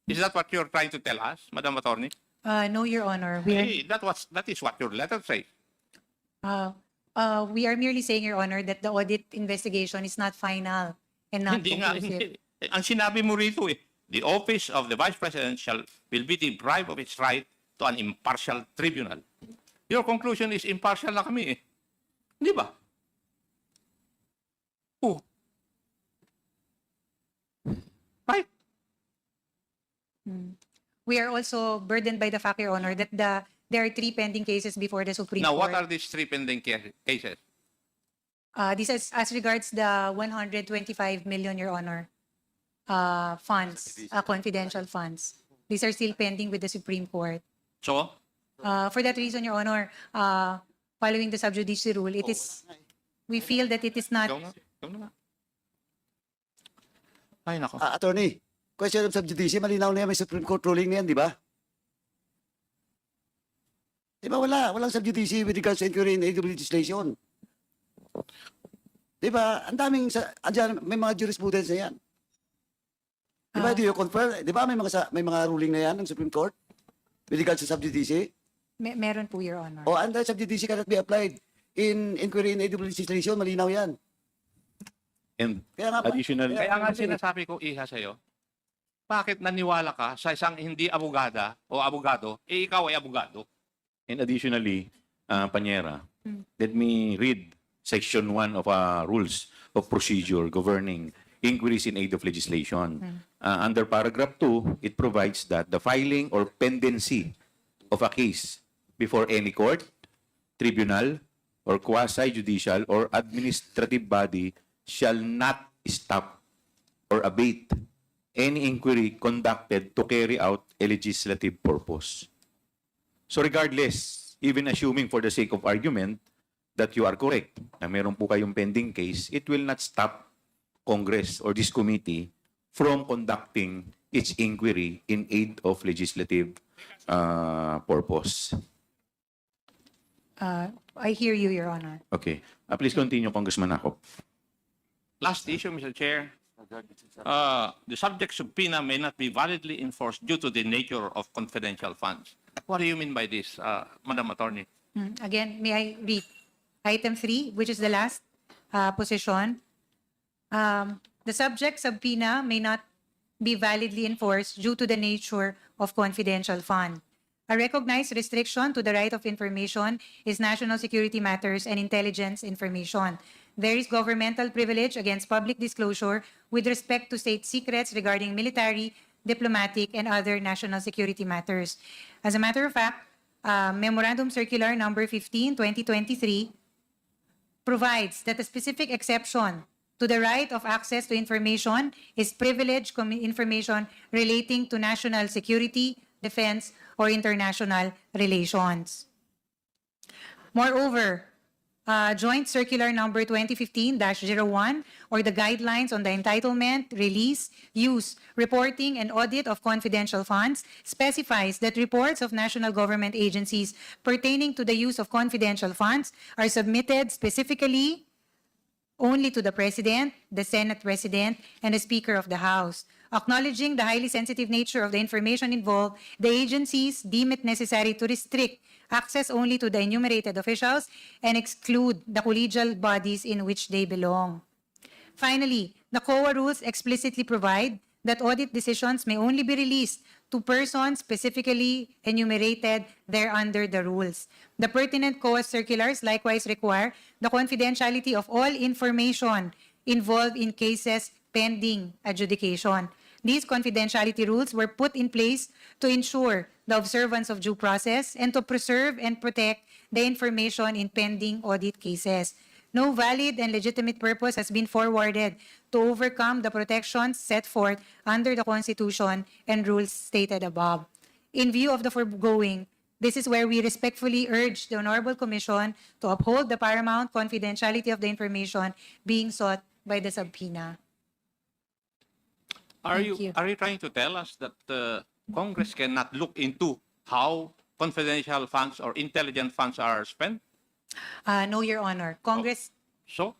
Is that what you're trying to tell us, Madam Attorney? No, Your Honor. That is what your letter says. We are merely saying, Your Honor, that the audit investigation is not final and not Hindi nga. conclusive. Ang sinabi mo rito the office of the Vice President will be deprived of its right to an impartial tribunal. Your conclusion is impartial na kami eh. Di ba? Oh. Right? We are also burdened by the fact, Your Honor, that there are 3 pending cases before the Supreme Now, Court. what are these 3 pending cases? This is as regards the 125 million, Your Honor, funds, confidential funds. These are still pending with the Supreme Court. So, For that reason, Your Honor, following the sub judice rule, we feel that it is not. ikaw na nga. Ay, nako. Attorney, question of sub judice, malinaw na yan, may Supreme Court ruling na yan, di ba? Di ba walang sub judice with regards to inquiry in aid of legislation? Di ba? Ang daming, andyan, may mga jurisprudence na yan. Di ba, do you confirm? Di ba may mga ruling na yan ng Supreme Court with regards to sub judice? Meron po, Your Honor. O, and the sub judice cannot be applied in inquiry in aid of legislation, malinaw yan. And Kaya nga, additional, Kaya nga sinasabi ko, Iha, sa'yo, bakit naniwala ka sa isang hindi abogada o abogado, ikaw ay abogado? and additionally, Panyera, let me read Section 1 of Rules of Procedure governing inquiries in aid of legislation. Under paragraph 2, it provides that the filing or pendency of a case before any court, tribunal, or quasi-judicial or administrative body shall not stop or abate any inquiry conducted to carry out a legislative purpose. So regardless, even assuming for the sake of argument that you are correct, na meron po kayong pending case, it will not stop Congress or this committee from conducting its inquiry in aid of legislative purpose. I hear you, Your Honor. Okay. Please continue, Congressman Akop. Last issue, Mr. Chair. The subject subpoena may not be validly enforced due to the nature of confidential funds. What do you mean by this, Madam Attorney? Again, may I read item 3, which is the last position. The subject subpoena may not be validly enforced due to the nature of confidential fund. A recognized restriction to the right of information is national security matters and intelligence information. There is governmental privilege against public disclosure with respect to state secrets regarding military, diplomatic, and other national security matters. As a matter of fact, Memorandum Circular Number 15, 2023 provides that a specific exception to the right of access to information is privileged information relating to national security, defense, or international relations. Moreover, Joint Circular Number 2015-01, or the Guidelines on the Entitlement, Release, Use, Reporting, and Audit of Confidential Funds, specifies that reports of national government agencies pertaining to the use of confidential funds are submitted specifically only to the President, the Senate President, and the Speaker of the House. Acknowledging the highly sensitive nature of the information involved, the agencies deem it necessary to restrict access only to the enumerated officials and exclude the collegial bodies in which they belong. Finally, the COA rules explicitly provide that audit decisions may only be released to persons specifically enumerated thereunder the rules. The pertinent COA circulars likewise require the confidentiality of all information involved in cases pending adjudication. These confidentiality rules were put in place to ensure the observance of due process and to preserve and protect the information in pending audit cases. No valid and legitimate purpose has been forwarded to overcome the protections set forth under the Constitution and rules stated above. In view of the foregoing, this is where we respectfully urge the Honorable Commission to uphold the paramount confidentiality of the information being sought by the subpoena. Are Thank you you. trying to tell us that Congress cannot look into how confidential funds or intelligent funds are spent? No, Your Honor. Congress, So,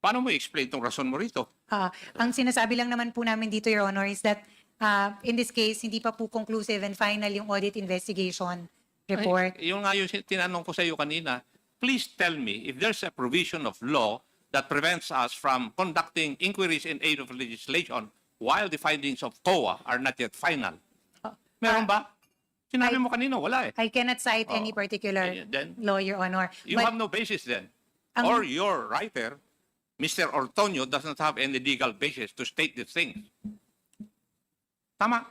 paano mo i-explain itong rason mo rito? ang sinasabi lang naman po namin dito, Your Honor, is that in this case, hindi pa po conclusive and final yung audit investigation report. Ay, yung nga yung tinanong ko sa iyo kanina, please tell me if there's a provision of law that prevents us from conducting inquiries in aid of legislation while the findings of COA are not yet final. Meron ba? Sinabi mo kanino, wala eh. I cannot cite any Oh, particular then law, Your Honor. you But have no basis then. Ang- Or your writer, Mr. Ortonio, does not have any legal basis to state these things. Tama?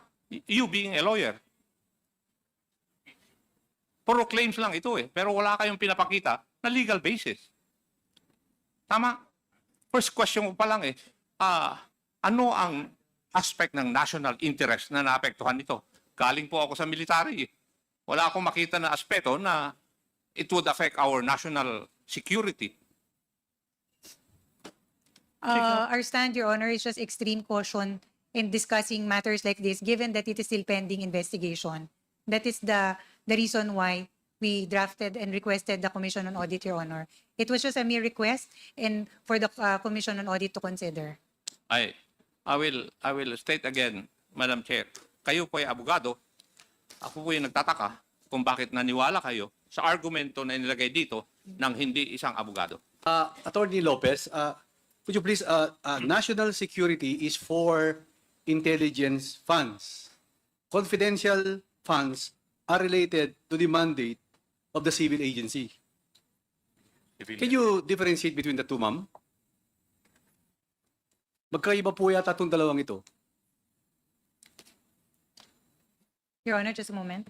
You being a lawyer. Puro claims lang ito eh. Pero wala kayong pinapakita na legal basis. Tama? First question mo pa lang eh, ano ang aspect ng national interest na naapektuhan nito? Galing po ako sa military eh. Wala akong makita na aspeto na it would affect our national security. our stand, Your Honor, is just extreme caution in discussing matters like this, given that it is still pending investigation. That is the reason why we drafted and requested the Commission on Audit, Your Honor. It was just a mere request and for the Commission on Audit to consider. I will state again, Madam Chair, kayo po ay abogado, ako po yung nagtataka kung bakit naniwala kayo sa argumento na inilagay dito ng hindi isang abogado. Attorney Lopez, could you please, national security is for intelligence funds. Confidential funds are related to the mandate of the civil agency. Can you differentiate between the two, ma'am? Magkaiba po yata itong dalawang ito. Your Honor, just a moment.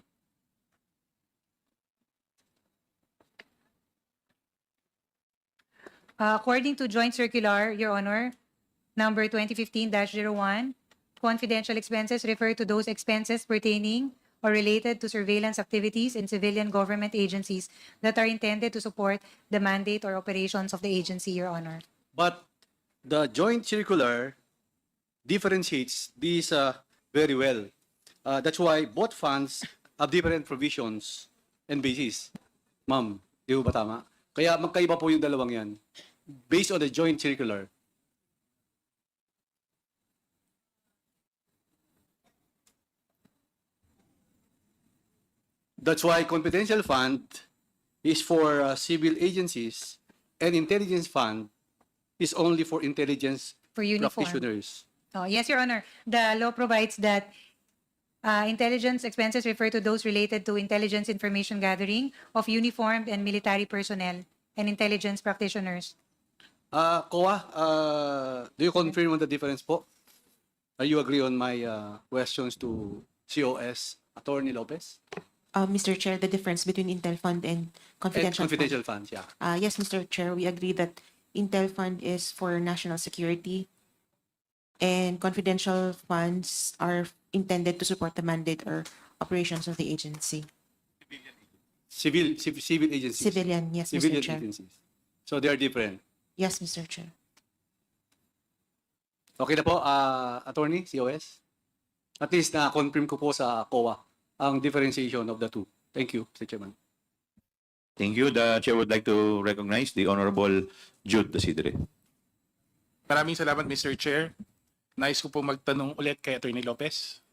According to Joint Circular, Your Honor, number 2015-01, confidential expenses refer to those expenses pertaining or related to surveillance activities in civilian government agencies that are intended to support the mandate or operations of the agency, Your Honor. But the Joint Circular differentiates these very well. That's why both funds have different provisions and basis. Ma'am, di ba tama? Kaya magkaiba po yung dalawang yan. Based on the Joint Circular. That's why confidential fund is for civil agencies and intelligence fund is only for intelligence For uniform. practitioners. Oh, yes, Your Honor. The law provides that intelligence expenses refer to those related to intelligence information gathering of uniformed and military personnel and intelligence practitioners. COA, do you confirm on the difference po? Are you agree on my questions to COS, Attorney Lopez? Mr. Chair, the difference between Intel Fund and confidential, And confidential funds, yeah. Yes, Mr. Chair, we agree that Intel Fund is for national security and confidential funds are intended to support the mandate or operations of the agency. Civil agencies. Civilian, yes, Civilian Mr. Chair. agencies. So they are different. Yes, Mr. Chair. Okay na po, Attorney, COS? At least na-confirm ko po sa COA ang differentiation of the two. Thank you, Mr. Chairman. Thank you. The Chair would like to recognize the Honorable Jude Dasidre. Maraming salamat, Mr. Chair. Nais ko po magtanong ulit kay Atty. Lopez.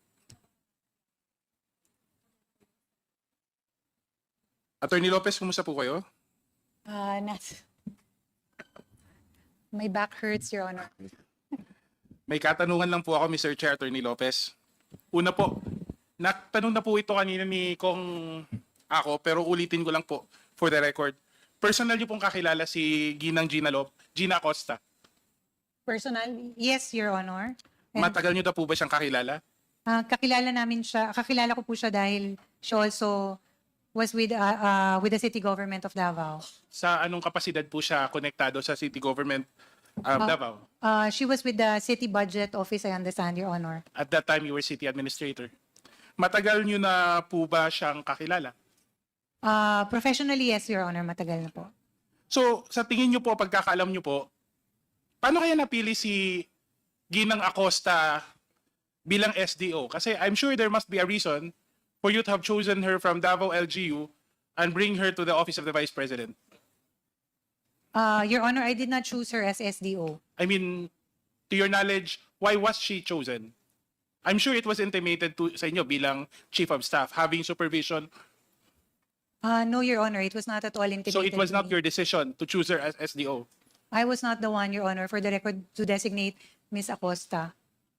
Atty. Lopez, kumusta po kayo? My back hurts, Your Honor. May katanungan lang po ako, Mr. Chair, Atty. Lopez. Una po, natanong na po ito kanina ni Kong ako, pero ulitin ko lang po for the record. Personal niyo pong kakilala si Ginang Gina Acosta. Personal? Yes, Your Honor. And, Matagal niyo na po ba siyang kakilala? kakilala ko po siya dahil she also was with the city government of Davao. Sa anong kapasidad po siya konektado sa city government Davao? She was with the city budget office, I understand, Your Honor. At that time, you were city administrator. Matagal niyo na po ba siyang kakilala? Professionally, yes, Your Honor, matagal na po. So, sa tingin niyo po, pagkakaalam niyo po, paano kaya napili si Ginang Acosta bilang SDO? Kasi I'm sure there must be a reason for you to have chosen her from Davao LGU and bring her to the office of the Vice President. Your Honor, I did not choose her as SDO. I mean, to your knowledge, why was she chosen? I'm sure it was intimated to sa inyo bilang Chief of Staff, having supervision. No, Your Honor, it was not at all intimated. So it was to not me. your decision to choose her as SDO. I was not the one, Your Honor, for the record, to designate Ms. Acosta.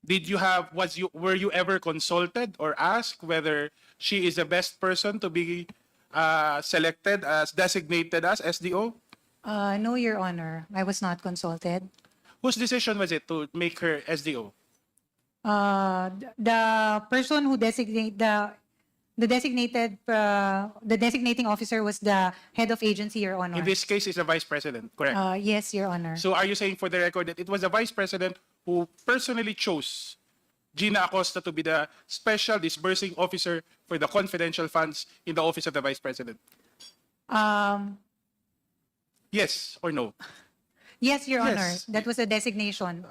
were you ever consulted or asked whether she is the best person to be selected as designated as SDO? No, Your Honor. I was not consulted. Whose decision was it to make her SDO? The person who the designating officer was the head of agency, Your Honor. In this case, is the Vice President, correct? Yes, Your Honor. So are you saying for the record that it was the Vice President who personally chose Gina Acosta to be the special disbursing officer for the confidential funds in the office of the Vice President? Yes or no? Yes, Your Honor. Yes. That was a designation.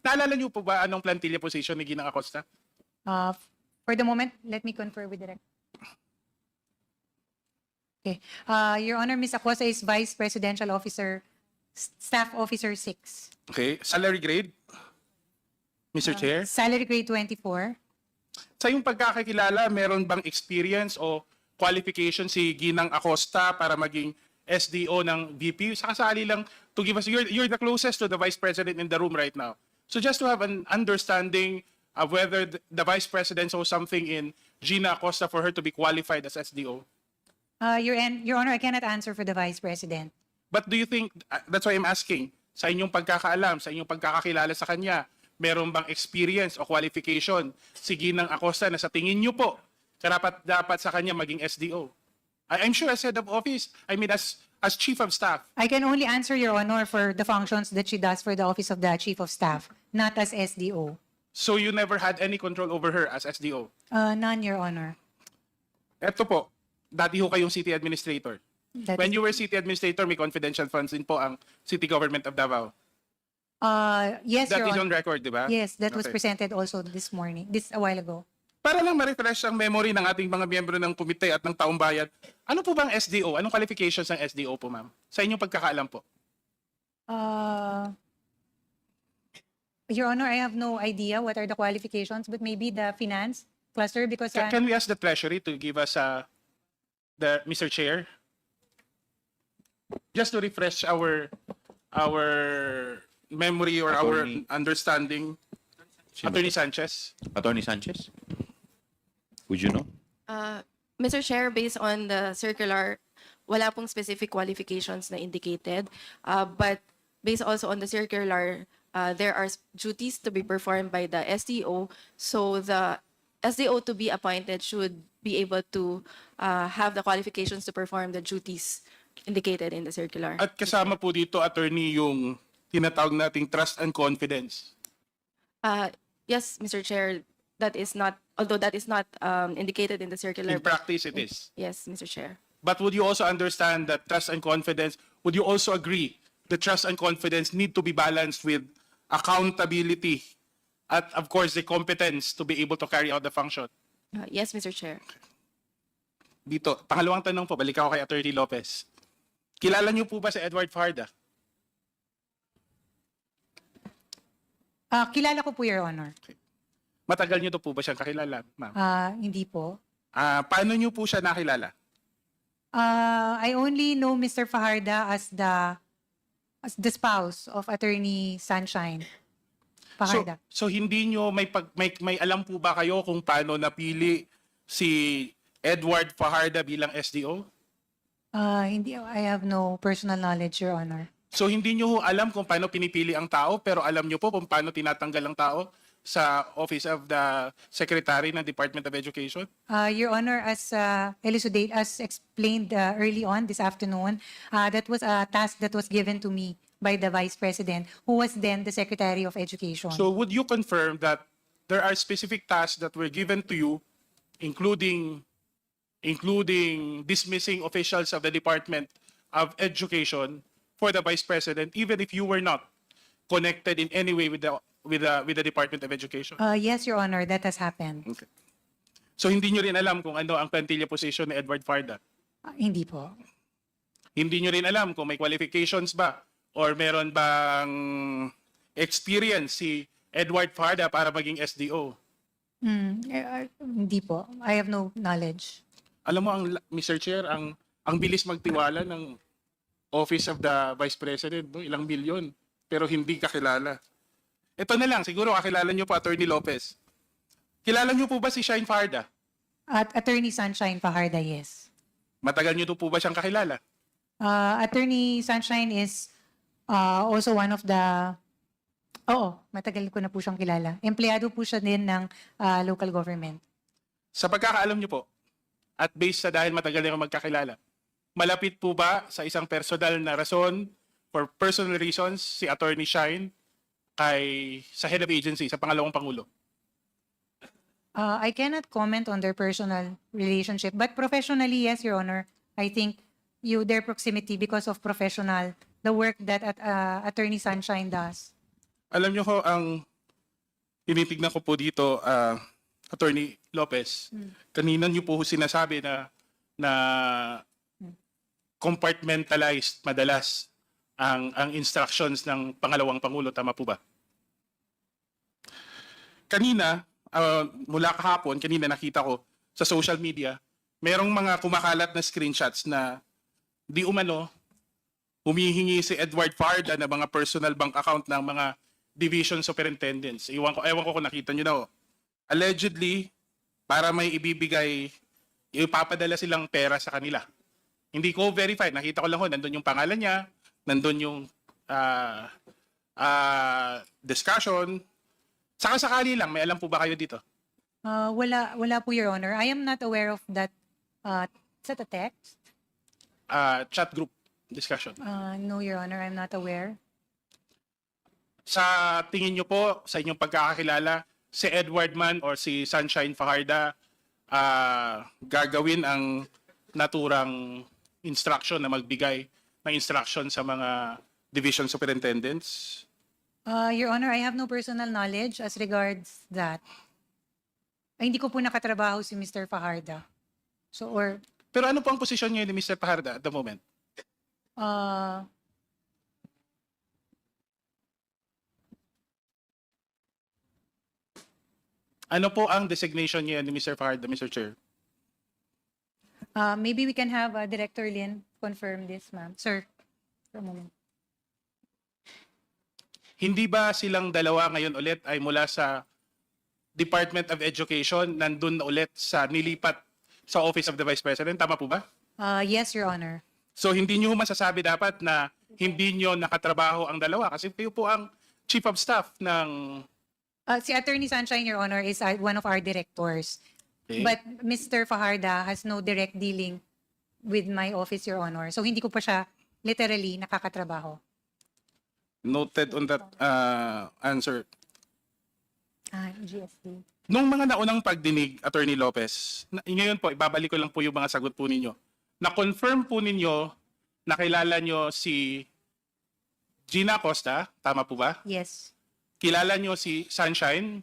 Naalala niyo po ba anong plantilla position ni Gina Acosta? For the moment, let me confer with the Okay. Your Honor, Ms. Acosta is Vice Presidential Officer, Staff Officer 6. Okay. Salary grade? Mr. Chair? Salary grade 24. Sa iyong pagkakakilala, meron bang experience o qualification si Ginang Acosta para maging SDO ng VP? Sakasali lang to give us, you're the closest to the Vice President in the room right now. So just to have an understanding of whether the Vice President saw something in Gina Acosta for her to be qualified as SDO. Your Honor, I cannot answer for the Vice President. But do you think, that's why I'm asking, sa inyong pagkakaalam, sa inyong pagkakakilala sa kanya, meron bang experience o qualification si Ginang Acosta na sa tingin niyo po, dapat sa kanya maging SDO? I'm sure as head of office, I mean as Chief of Staff. I can only answer, Your Honor, for the functions that she does for the Office of the Chief of Staff, not as SDO. So you never had any control over her as SDO? None, Your Honor. Eto po, dati ho kayong city administrator. When you were city administrator, may confidential funds din po ang city government of Davao. Yes, That Your is Honor. on record, di ba? Yes, that was Okay. presented also this morning, a while ago. Para lang ma-refresh ang memory ng ating mga miyembro ng komite at ng taong bayan, ano po bang SDO? Anong qualifications ng SDO po, ma'am? Sa inyong pagkakaalam po. Your Honor, I have no idea what are the qualifications, but maybe the finance cluster because Can we ask the Treasury to give us the Mr. Chair? Just to refresh our memory or Attorney. our understanding. Attorney Sanchez. Attorney Sanchez? Would you know? Mr. Chair, based on the circular, wala pong specific qualifications na indicated. But based also on the circular, there are duties to be performed by the SDO. So the SDO to be appointed should be able to have the qualifications to perform the duties indicated in the circular. At kasama po dito, attorney, yung tinatawag nating trust and confidence. Yes, Mr. Chair, although that is not indicated in the circular. In practice, it is. Yes, Mr. Chair. But would you also understand that trust and confidence, would you also agree that trust and confidence need to be balanced with accountability at, of course, the competence to be able to carry out the function? Yes, Mr. Chair. Dito, pangalawang tanong po, balik ako kay Atty. Lopez. Kilala niyo po ba si Edward Farda? kilala ko po, Your Honor. Matagal niyo to po ba siyang kakilala, ma'am? Hindi po. Paano niyo po siya nakilala? I only know Mr. Fajarda as the spouse of Attorney Sunshine Fajarda. So hindi niyo may alam po ba kayo kung paano napili si Edward Fajarda bilang SDO? Hindi, I have no personal knowledge, Your Honor. So hindi niyo alam kung paano pinipili ang tao, pero alam niyo po kung paano tinatanggal ang tao sa Office of the Secretary ng Department of Education? Your Honor, as explained early on this afternoon, that was a task that was given to me by the Vice President, who was then the Secretary of Education. So would you confirm that there are specific tasks that were given to you, including dismissing officials of the Department of Education for the Vice President, even if you were not connected in any way with the Department of Education? Yes, Your Honor, that has happened. Okay. So hindi nyo rin alam kung ano ang plantilla position ni Edward Farda? Hindi po. Hindi nyo rin alam kung may qualifications ba or meron bang experience si Edward Farda para maging SDO? Hindi po. I have no knowledge. Alam mo, Mr. Chair, ang bilis magtiwala ng Office of the Vice President, no? Ilang milyon, pero hindi kakilala. Ito na lang, siguro kakilala niyo po Atty. Lopez. Kilala niyo po ba si Shine Farda? At Attorney Sunshine Fajarda, yes. Matagal niyo po ba siyang kakilala? Attorney Sunshine is also one of the... Oo, matagal ko na po siyang kilala. Empleyado po siya din ng local government. Sa pagkakaalam niyo po, at based sa dahil matagal na magkakilala, malapit po ba sa isang personal na rason, for personal reasons, si Attorney Shine sa head of agency, sa pangalawang Pangulo? I cannot comment on their personal relationship, but professionally, yes, Your Honor. I think their proximity because of the work that Attorney Sunshine does. Alam niyo ko, ang tinitignan ko po dito, Attorney Lopez, kanina niyo po sinasabi na compartmentalized madalas ang instructions ng pangalawang Pangulo. Tama po ba? Kanina, mula kahapon, kanina nakita ko sa social media, merong mga kumakalat na screenshots na di umano humihingi si Edward Farda ng mga personal bank account ng mga division superintendents. Ewan ko kung nakita nyo na. Allegedly, para may ibibigay, ipapadala silang pera sa kanila. Hindi ko verified. Nakita ko lang nandun yung pangalan niya, nandun yung discussion. Saka-sakali lang, may alam po ba kayo dito? Wala po, Your Honor. I am not aware of that. Is that a text? Chat group discussion. No, Your Honor, I'm not aware. Sa tingin nyo po, sa inyong pagkakakilala, si Edward man or si Sunshine Fajarda gagawin ang naturang instruction na magbigay ng instruction sa mga division superintendents? Your Honor, I have no personal knowledge as regards that. Ay, hindi ko po nakatrabaho si Mr. Fajarda. Pero ano po ang posisyon niyo ni Mr. Fajarda at the moment? Ano po ang designation niya ni Mr. Fajarda, Mr. Chair? Maybe we can have Director Lin confirm this, ma'am. Sir, for a moment. Hindi ba silang dalawa ngayon ulit ay mula sa Department of Education, nandun na ulit sa nilipat sa Office of the Vice President? Tama po ba? Yes, Your Honor. So hindi nyo masasabi dapat na hindi nyo nakatrabaho ang dalawa kasi kayo po ang Chief of Staff ng... Si Attorney Sunshine, Your Honor, is one of our directors. Okay. But Mr. Fajarda has no direct dealing with my office, Your Honor. So hindi ko pa siya literally nakakatrabaho. Noted on that answer. GSD. Nung mga naunang pagdinig, Attorney Lopez, ngayon po, ibabalik ko lang po yung mga sagot po ninyo. Na-confirm po ninyo, nakilala nyo si Gina Acosta, tama po ba? Yes. Kilala nyo si Sunshine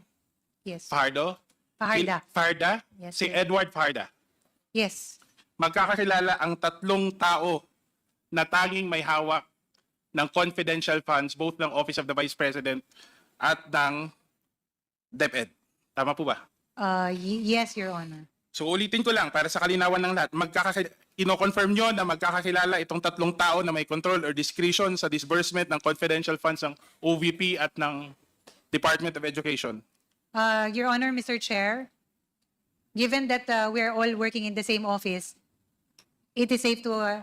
Yes. Fajardo? Fajarda. Farda? Yes, Si sir. Edward Farda. Yes. Magkakakilala ang tatlong tao na tanging may hawak ng confidential funds both ng Office of the Vice President at ng DepEd. Tama po ba? Yes, Your Honor. So ulitin ko lang para sa kalinawan ng lahat, ino-confirm nyo na magkakakilala itong tatlong tao na may control or discretion sa disbursement ng confidential funds ng OVP at ng Department of Education. Your Honor, Mr. Chair, given that we're all working in the same office, it is safe to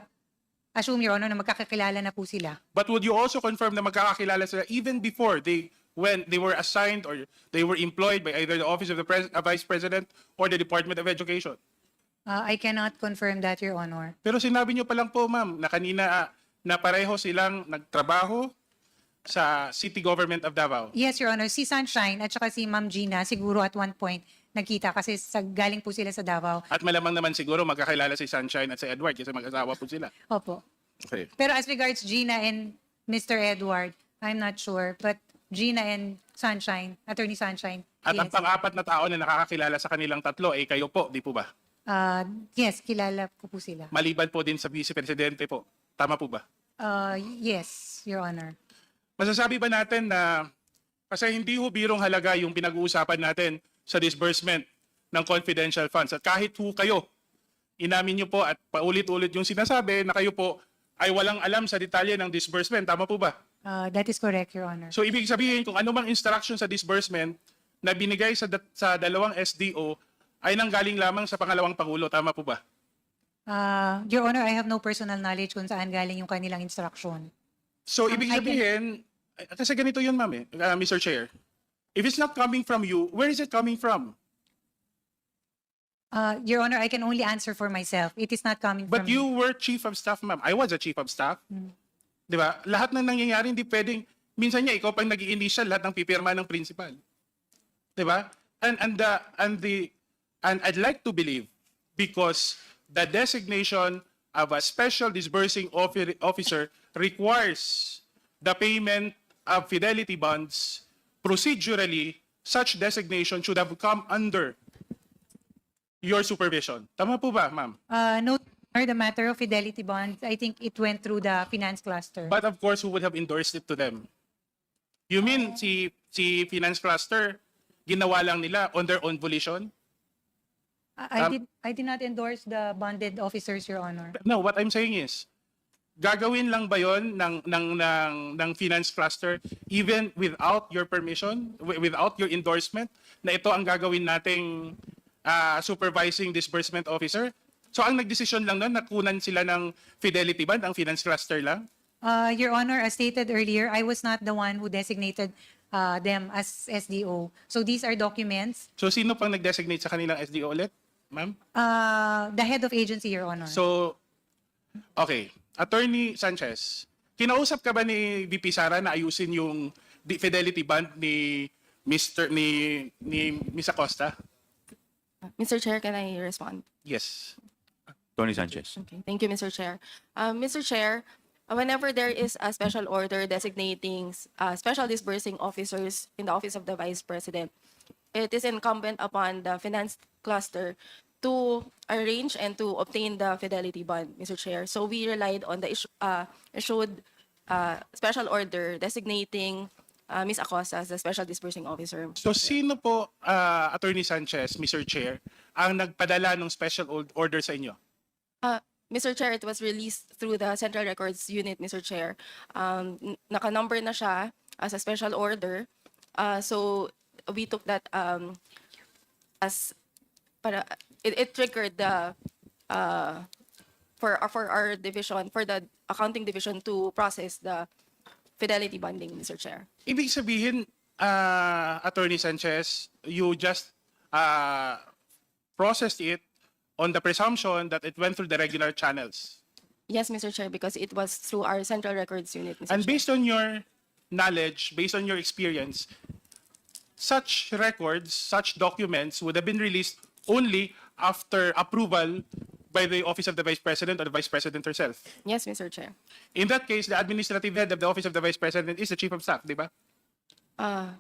assume, Your Honor, na magkakakilala na po sila. But would you also confirm na magkakakilala sila even before when they were assigned or they were employed by either the Office of the Vice President or the Department of Education? I cannot confirm that, Your Honor. Pero sinabi niyo pa lang po, ma'am, na kanina na pareho silang nagtrabaho sa City Government of Davao. Yes, Your Honor. Si Sunshine at saka si Ma'am Gina siguro at one point nagkita kasi galing po sila sa Davao. At malamang naman siguro magkakilala si Sunshine at si Edward kasi mag-asawa po sila. Opo. Okay. Pero as regards Gina and Mr. Edward, I'm not sure. But Gina and Sunshine, Attorney Sunshine, At ang yes. pang-apat na tao na nakakakilala sa kanilang tatlo ay kayo po, di po ba? Yes, kilala ko po sila. Maliban po din sa Vice Presidente po. Tama po ba? Yes, Your Honor. Masasabi ba natin na kasi hindi ho birong halaga yung pinag-uusapan natin sa disbursement ng confidential funds. At kahit ho kayo, inamin nyo po at paulit-ulit yung sinasabi na kayo po ay walang alam sa detalye ng disbursement. Tama po ba? That is correct, Your Honor. So ibig sabihin, kung ano mang instruction sa disbursement na binigay sa dalawang SDO ay nanggaling lamang sa pangalawang Pangulo. Tama po ba? Your Honor, I have no personal knowledge kung saan galing yung kanilang instruction. So ibig I can- sabihin, kasi ganito yun, ma'am, Mr. Chair. If it's not coming from you, where is it coming from? Your Honor, I can only answer for myself. It is not coming But from you were chief of staff, ma'am. I was a chief of staff. Di ba? Lahat ng nangyayari, hindi pwedeng, minsan niya, ikaw pang nag-i-initial, lahat ng pipirma ng principal. Di ba? And I'd like to believe, because the designation of a special disbursing officer requires the payment of fidelity bonds, procedurally, such designation should have come under your supervision. Tama po ba, ma'am? No, or the matter of fidelity bonds, I think it went through the finance cluster. But of course, who would have endorsed it to them? You mean si finance cluster, ginawa lang nila on their own volition? I did not endorse the bonded officers, Your Honor. No, what I'm saying is, gagawin lang ba yon ng finance cluster even without your permission, without your endorsement, na ito ang gagawin nating supervising disbursement officer? So ang nagdesisyon lang nun, nakunan sila ng fidelity bond, ang finance cluster lang? Your Honor, as stated earlier, I was not the one who designated them as SDO. So these are documents. So sino pang nag-designate sa kanilang SDO ulit, ma'am? The head of agency, Your Honor. So, okay. Attorney Sanchez, kinausap ka ba ni VP Sara na ayusin yung fidelity bond ni Miss Acosta? Mr. Chair, can I respond? Yes. Tony Sanchez. Okay, thank you, Mr. Chair. Mr. Chair, whenever there is a special order designating special disbursing officers in the Office of the Vice President, it is incumbent upon the finance cluster to arrange and to obtain the fidelity bond, Mr. Chair. So we relied on the issued special order designating Ms. Acosta as the special disbursing officer. So sino po, Attorney Sanchez, Mr. Chair, ang nagpadala ng special order sa inyo? Mr. Chair, it was released through the Central Records Unit, Mr. Chair. Naka-number na siya as a special order. So we took that as para it triggered the for our division, for the accounting division to process the fidelity bonding, Mr. Chair. Ibig sabihin, Attorney Sanchez, you just processed it on the presumption that it went through the regular channels. Yes, Mr. Chair, because it was through our Central Records Unit, Mr. And Chair. based on your knowledge, based on your experience, such records, such documents would have been released only after approval by the Office of the Vice President or the Vice President herself. Yes, Mr. Chair. In that case, the administrative head of the Office of the Vice President is the Chief of Staff, di ba? The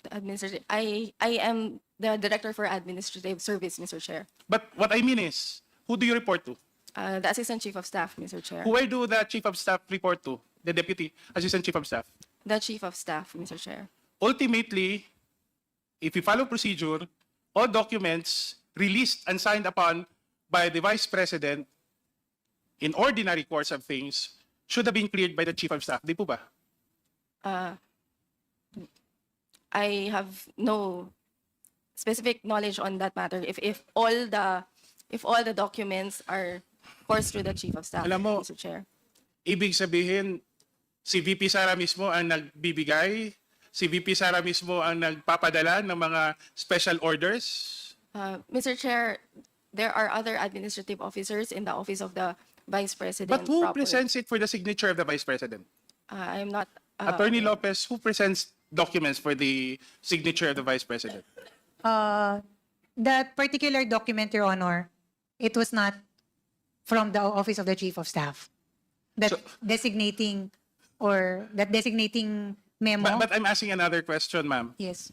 administrative, I am the Director for Administrative Service, Mr. Chair. But what I mean is, who do you report to? The Assistant Chief of Staff, Mr. Chair. Where do the Chief of Staff report to? The Deputy Assistant Chief of Staff? The Chief of Staff, Mr. Chair. Ultimately, if you follow procedure, all documents released and signed upon by the Vice President in ordinary course of things should have been cleared by the Chief of Staff. Di po ba? I have no specific knowledge on that matter. If all the documents are coursed through the Chief of Staff, Alam mo, Mr. Chair. Ibig sabihin, si VP Sara mismo ang nagbibigay, si VP Sara mismo ang nagpapadala ng mga special orders. Mr. Chair, there are other administrative officers in the Office of the Vice President. But who proper. presents it for the signature of the Vice President? I am not. Attorney Lopez, who presents documents for the signature of the Vice President? That particular document, Your Honor, it was not from the Office of the Chief of Staff. That designating memo. But I'm asking another question, ma'am. Yes.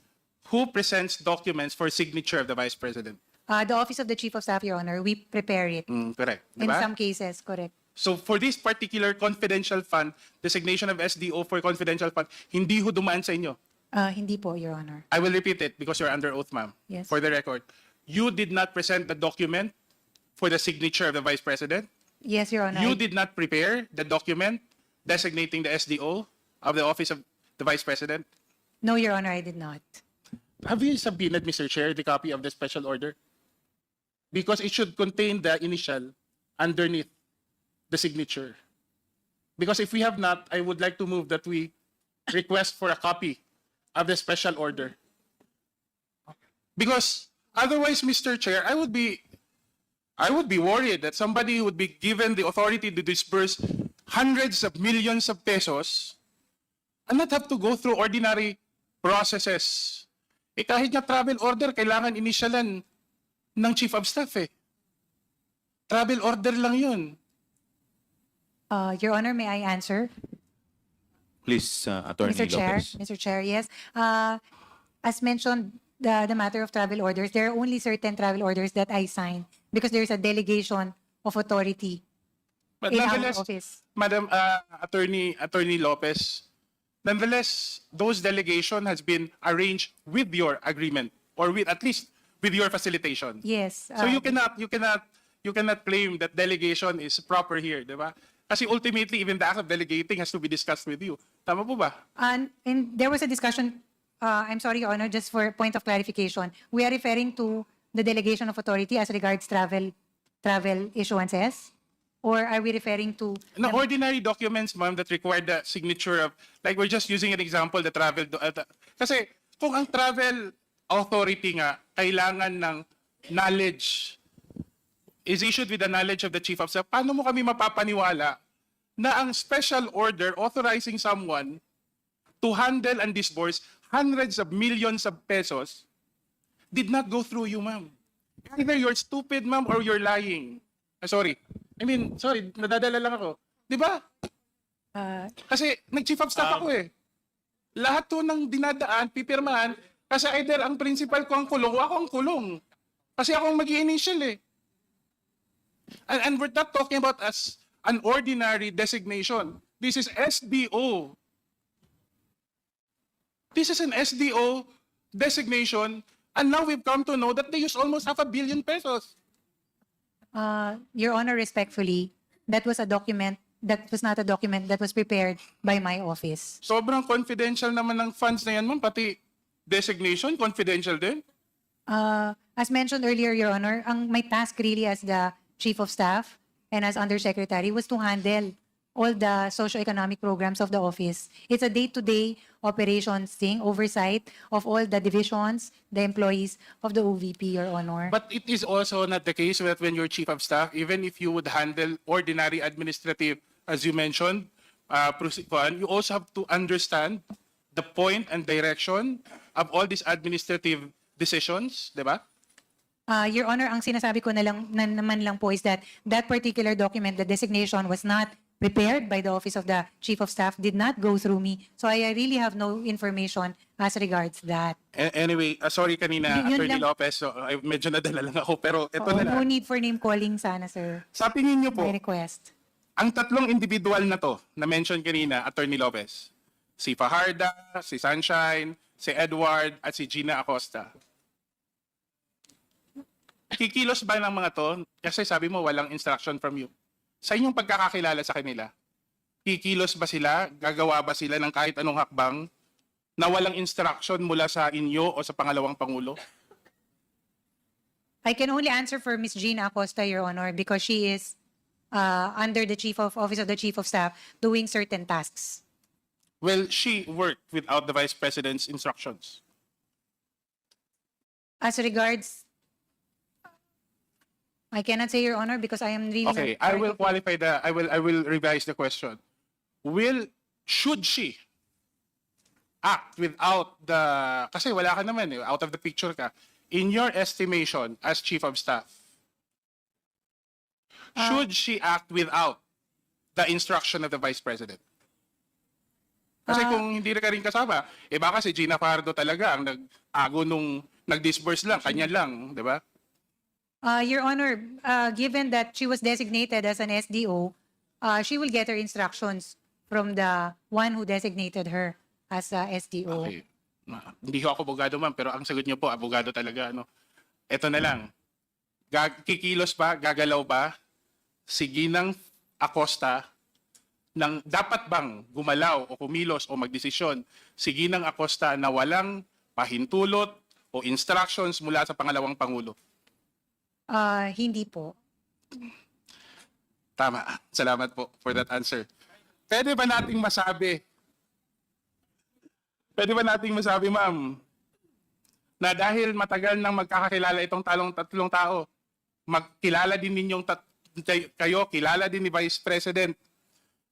Who presents documents for signature of the Vice President? The Office of the Chief of Staff, Your Honor, we prepare it. Correct. In Diba? some cases, correct. So for this particular confidential fund, designation of SDO for confidential fund, hindi ho dumaan sa inyo. Hindi po, Your Honor. I will repeat it because you're under oath, ma'am. Yes. For the record. You did not present the document for the signature of the Vice President. Yes, Your Honor. You did not prepare the document designating the SDO of the Office of the Vice President? No, Your Honor, I did not. Have you subpoenaed, Mr. Chair, the copy of the special order? Because it should contain the initial underneath the signature. Because if we have not, I would like to move that we request for a copy of the special order. Because otherwise, Mr. Chair, I would be worried that somebody would be given the authority to disburse hundreds of millions of pesos and not have to go through ordinary processes. Eh kahit nga travel order, kailangan initialan ng Chief of Staff eh. Travel order lang yun. Your Honor, may I answer? Please, Attorney Lopez. Mr. Chair, yes. As mentioned, the matter of travel orders, there are only certain travel orders that I sign because there's a delegation of authority But in our nonetheless, office. Madam Attorney Lopez, nonetheless, those delegation has been arranged with your agreement or with at least with your facilitation. Yes. So you cannot claim that delegation is proper here, di ba? Kasi ultimately, even the act of delegating has to be discussed with you. Tama po ba? And there was a discussion, I'm sorry, Your Honor, just for point of clarification. We are referring to the delegation of authority as regards travel issuances? Or are we referring to... No, ordinary documents, ma'am, that require the signature of, like we're just using an example, the travel... kasi kung ang travel authority nga, kailangan ng knowledge, is issued with the knowledge of the Chief of Staff, paano mo kami mapapaniwala na ang special order authorizing someone to handle and disburse hundreds of millions of pesos did not go through you, ma'am? Either you're stupid, ma'am, or you're lying. Sorry, nadadala lang ako. Di ba? Kasi nag-Chief of Staff ako eh. Lahat to ng dinadaan, pipirmahan, kasi either ang principal ko ang kulong o ako ang kulong. Kasi ako ang mag-i-initial eh. And we're not talking about as an ordinary designation. This is SDO. This is an SDO designation, and now we've come to know that they use almost 500 million pesos. Your Honor, respectfully, that was a document, that was not a document that was prepared by my office. Sobrang confidential naman ng funds na yan, ma'am. Pati designation, confidential din. As mentioned earlier, Your Honor, my task really as the Chief of Staff and as Undersecretary was to handle all the socio-economic programs of the office. It's a day-to-day operations thing, oversight of all the divisions, the employees of the OVP, Your Honor. But it is also not the case that when you're Chief of Staff, even if you would handle ordinary administrative, as you mentioned, you also have to understand the point and direction of all these administrative decisions, di ba? Your Honor, ang sinasabi ko naman lang po is that that particular document, the designation was not prepared by the Office of the Chief of Staff, did not go through me. So I really have no information as regards that. Anyway, sorry kanina, Yun Atty. lang. Lopez, so, medyo nadala lang ako, pero ito na No lang. need for name calling sana, sir. Sa tingin niyo po, My request. ang tatlong individual na to, na mention kanina, Atty. Lopez, si Fajarda, si Sunshine, si Edward, at si Gina Acosta. Kikilos ba ng mga to? Kasi sabi mo, walang instruction from you. Sa inyong pagkakakilala sa kanila, kikilos ba sila? Gagawa ba sila ng kahit anong hakbang na walang instruction mula sa inyo o sa pangalawang Pangulo? I can only answer for Ms. Gina Acosta, Your Honor, because she is under the Office of the Chief of Staff doing certain tasks. Well, she worked without the Vice President's instructions. As regards, I cannot say, Your Honor, because I am really Okay, I will qualify I will revise the question. Should she act without kasi wala ka naman eh, out of the picture ka. In your estimation as Chief of Staff, should she act without the instruction of the Vice President? Kasi kung hindi ka rin kasama, baka si Gina Fajardo talaga ang nag-ago nung nag-disburse lang, kanya lang, di ba? Your Honor, given that she was designated as an SDO, she will get her instructions from the one who designated her as a SDO. Okay. Hindi ko ako abogado, ma'am, pero ang sagot niyo po, abogado talaga. Ano? Ito na lang. Kikilos ba, gagalaw ba si Ginang Acosta ng dapat bang gumalaw o kumilos o magdesisyon si Ginang Acosta na walang pahintulot o instructions mula sa pangalawang Pangulo? Hindi po. Tama. Salamat po for that answer. Pwede ba nating masabi, ma'am, na dahil matagal nang magkakakilala itong tatlong tao, magkilala din ninyong kayo, kilala din ni Vice President,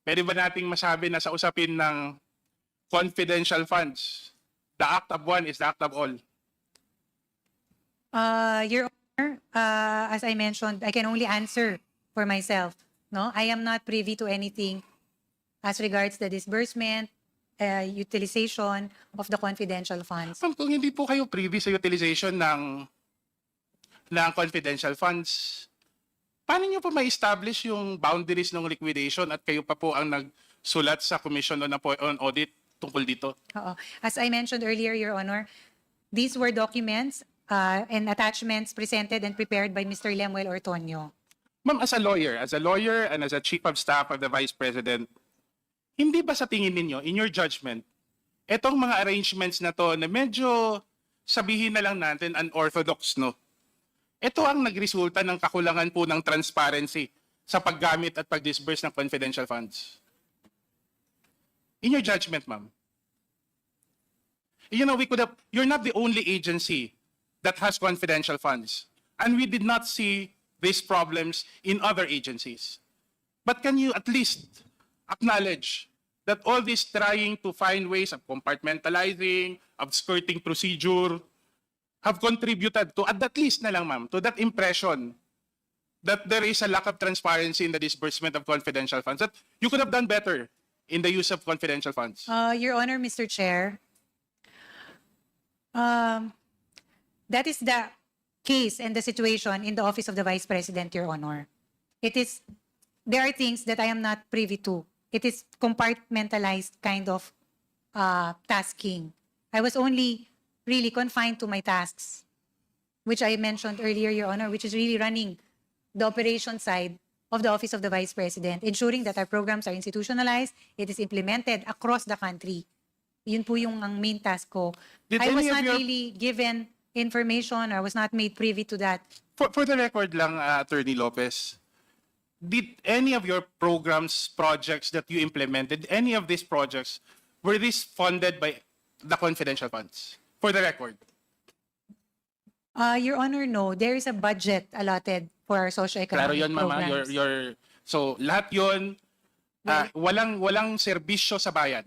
pwede ba nating masabi na sa usapin ng confidential funds, the act of one is the act of all? Your Honor, as I mentioned, I can only answer for myself. No, I am not privy to anything as regards the disbursement, utilization of the confidential funds. Ma'am, kung hindi po kayo privy sa utilization ng confidential funds, paano nyo po ma-establish yung boundaries ng liquidation at kayo pa po ang nagsulat sa Commission on Audit tungkol dito? Oo. As I mentioned earlier, Your Honor, these were documents and attachments presented and prepared by Mr. Lemuel Ortonio. Ma'am, as a lawyer and as a chief of staff of the Vice President, hindi ba sa tingin ninyo, in your judgment, etong mga arrangements na to na medyo sabihin na lang natin unorthodox, no? Ito ang nagresulta ng kakulangan po ng transparency sa paggamit at pag-disburse ng confidential funds. In your judgment, ma'am. You know, you're not the only agency that has confidential funds. And we did not see these problems in other agencies. But can you at least acknowledge that all this trying to find ways of compartmentalizing, of skirting procedure, have contributed to, at least na lang ma'am, to that impression that there is a lack of transparency in the disbursement of confidential funds, that you could have done better in the use of confidential funds? Your Honor, Mr. Chair, that is the case and the situation in the Office of the Vice President, Your Honor. There are things that I am not privy to. It is compartmentalized kind of tasking. I was only really confined to my tasks, which I mentioned earlier, Your Honor, which is really running the operation side of the Office of the Vice President, ensuring that our programs are institutionalized, it is implemented across the country. Yun po yung ang main task ko. Did I was any of not your- really given information, I was not made privy to that. For the record lang, Attorney Lopez, did any of your programs, projects that you implemented, any of these projects, were these funded by the confidential funds? For the record. Your Honor, no. There is a budget allotted for our socioeconomic Klaro yun, mama. programs. So, lahat yun, walang serbisyo sa bayan.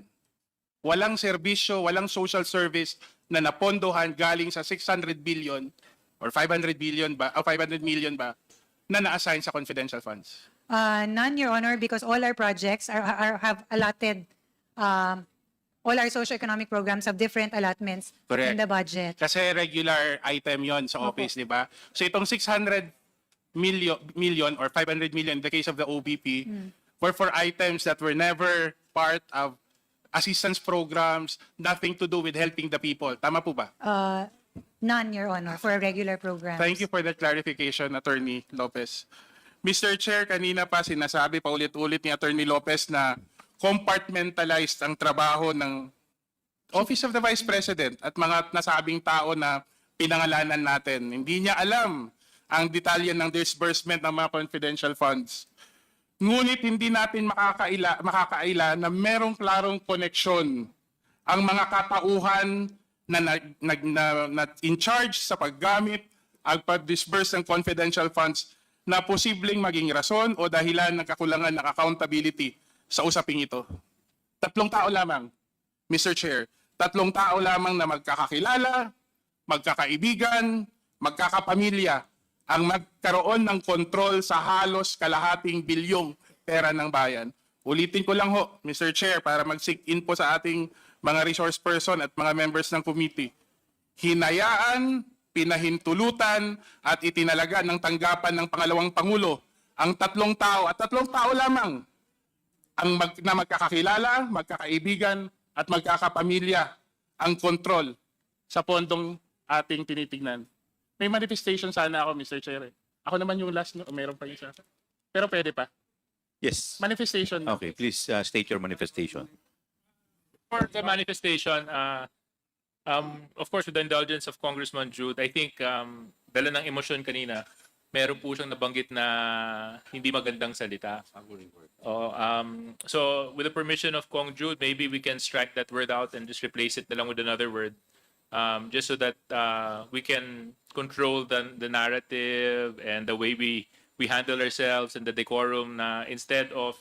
Walang serbisyo, walang social service na napondohan galing sa 600 billion or 500 billion ba, o 500 million ba, na na-assign sa confidential funds. None, Your Honor, because all our projects have allotted, all our socioeconomic programs have different allotments Correct. in the budget. Kasi regular item yon sa office, di ba? So itong 600 million or 500 million in the case of the OBP were for items that were never part of assistance programs, nothing to do with helping the people. Tama po ba? None, Your Honor, for a regular program. Thank you for that clarification, Attorney Lopez. Mr. Chair, kanina pa sinasabi paulit-ulit ni Attorney Lopez na compartmentalized ang trabaho ng Office of the Vice President at mga nasabing tao na pinangalanan natin. Hindi niya alam ang detalye ng disbursement ng mga confidential funds. Ngunit hindi natin makakaila na merong klarong koneksyon ang mga katauhan na in charge sa paggamit at pag-disburse ng confidential funds na posibleng maging rason o dahilan ng kakulangan ng accountability sa usaping ito. 3 tao lamang, Mr. Chair. 3 tao lamang na magkakakilala, magkakaibigan, magkakapamilya ang magkaroon ng kontrol sa halos kalahating bilyong pera ng bayan. Ulitin ko lang ho, Mr. Chair, para mag-sink in po sa ating mga resource person at mga members ng committee. Hinayaan, pinahintulutan, at itinalaga ng tanggapan ng pangalawang Pangulo ang 3 tao, at 3 tao lamang ang na magkakakilala, magkakaibigan, at magkakapamilya ang kontrol sa pondong ating tinitignan. May manifestation sana ako, Mr. Chair. Ako naman yung last, no? O meron pa yung isa. Pero pwede pa. Yes. Manifestation. Okay, please state your manifestation. For the manifestation, of course, with the indulgence of Congressman Jude, I think dala ng emosyon kanina, meron po siyang nabanggit na hindi magandang salita. So with the permission of Kong Jude, maybe we can strike that word out and just replace it na lang with another word. Just so that we can control the narrative and the way we handle ourselves and the decorum na instead of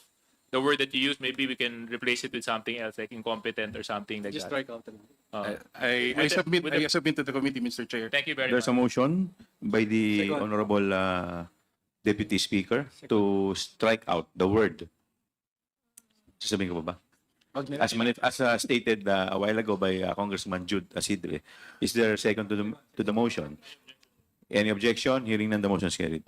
the word that you use, maybe we can replace it with something else like incompetent or something like Just that. strike out. I submit to the committee, Mr. Chair. Thank you very There's a much. motion by the Second. Honorable Deputy Speaker to strike out the word. Sasabihin ko pa ba? As stated a while ago by Congressman Jude Asidre, is there a second to the motion? Any objection? Hearing none, the motion is carried.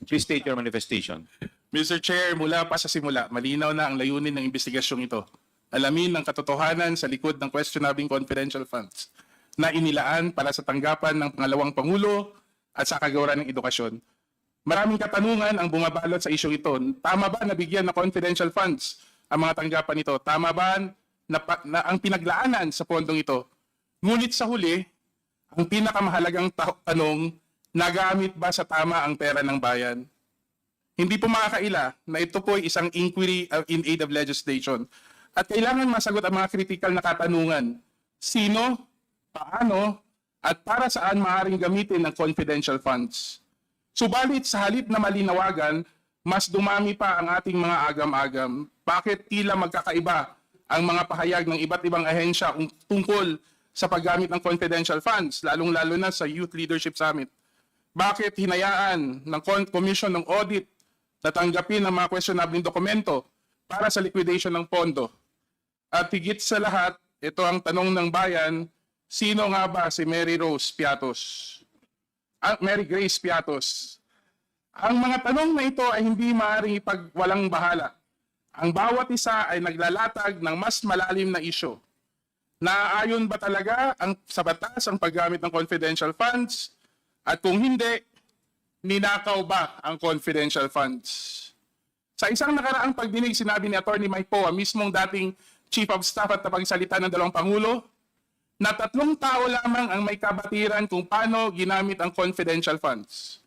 Please state your manifestation. Mr. Chair, mula pa sa simula, malinaw na ang layunin ng investigasyong ito. Alamin ang katotohanan sa likod ng questionable confidential funds na inilaan para sa tanggapan ng pangalawang Pangulo at sa kagawaran ng edukasyon. Maraming katanungan ang bumabalot sa isyong ito. Tama ba na bigyan ng confidential funds ang mga tanggapan ito? Tama ba na ang pinaglaanan sa pondong ito? Ngunit sa huli, ang pinakamahalagang tanong, nagamit ba sa tama ang pera ng bayan? Hindi po makakaila na ito po ay isang inquiry in aid of legislation. At kailangan masagot ang mga critical na katanungan. Sino, paano, at para saan maaaring gamitin ng confidential funds? Subalit sa halip na malinawagan, mas dumami pa ang ating mga agam-agam. Bakit tila magkakaiba ang mga pahayag ng iba't ibang ahensya tungkol sa paggamit ng confidential funds, lalong-lalo na sa Youth Leadership Summit? Bakit hinayaan ng Commission ng Audit na tanggapin ang mga questionable dokumento para sa liquidation ng pondo? At higit sa lahat, ito ang tanong ng bayan, sino nga ba si Mary Grace Piatos? Ang mga tanong na ito ay hindi maaaring ipagwalang bahala. Ang bawat isa ay naglalatag ng mas malalim na isyu. Naaayon ba talaga sa batas ang paggamit ng confidential funds? At kung hindi, ninakaw ba ang confidential funds? Sa isang nakaraang pagdinig, sinabi ni Atty. Mike Poa, mismong dating Chief of Staff at tapagsalita ng dalawang Pangulo, na 3 tao lamang ang may kabatiran kung paano ginamit ang confidential funds.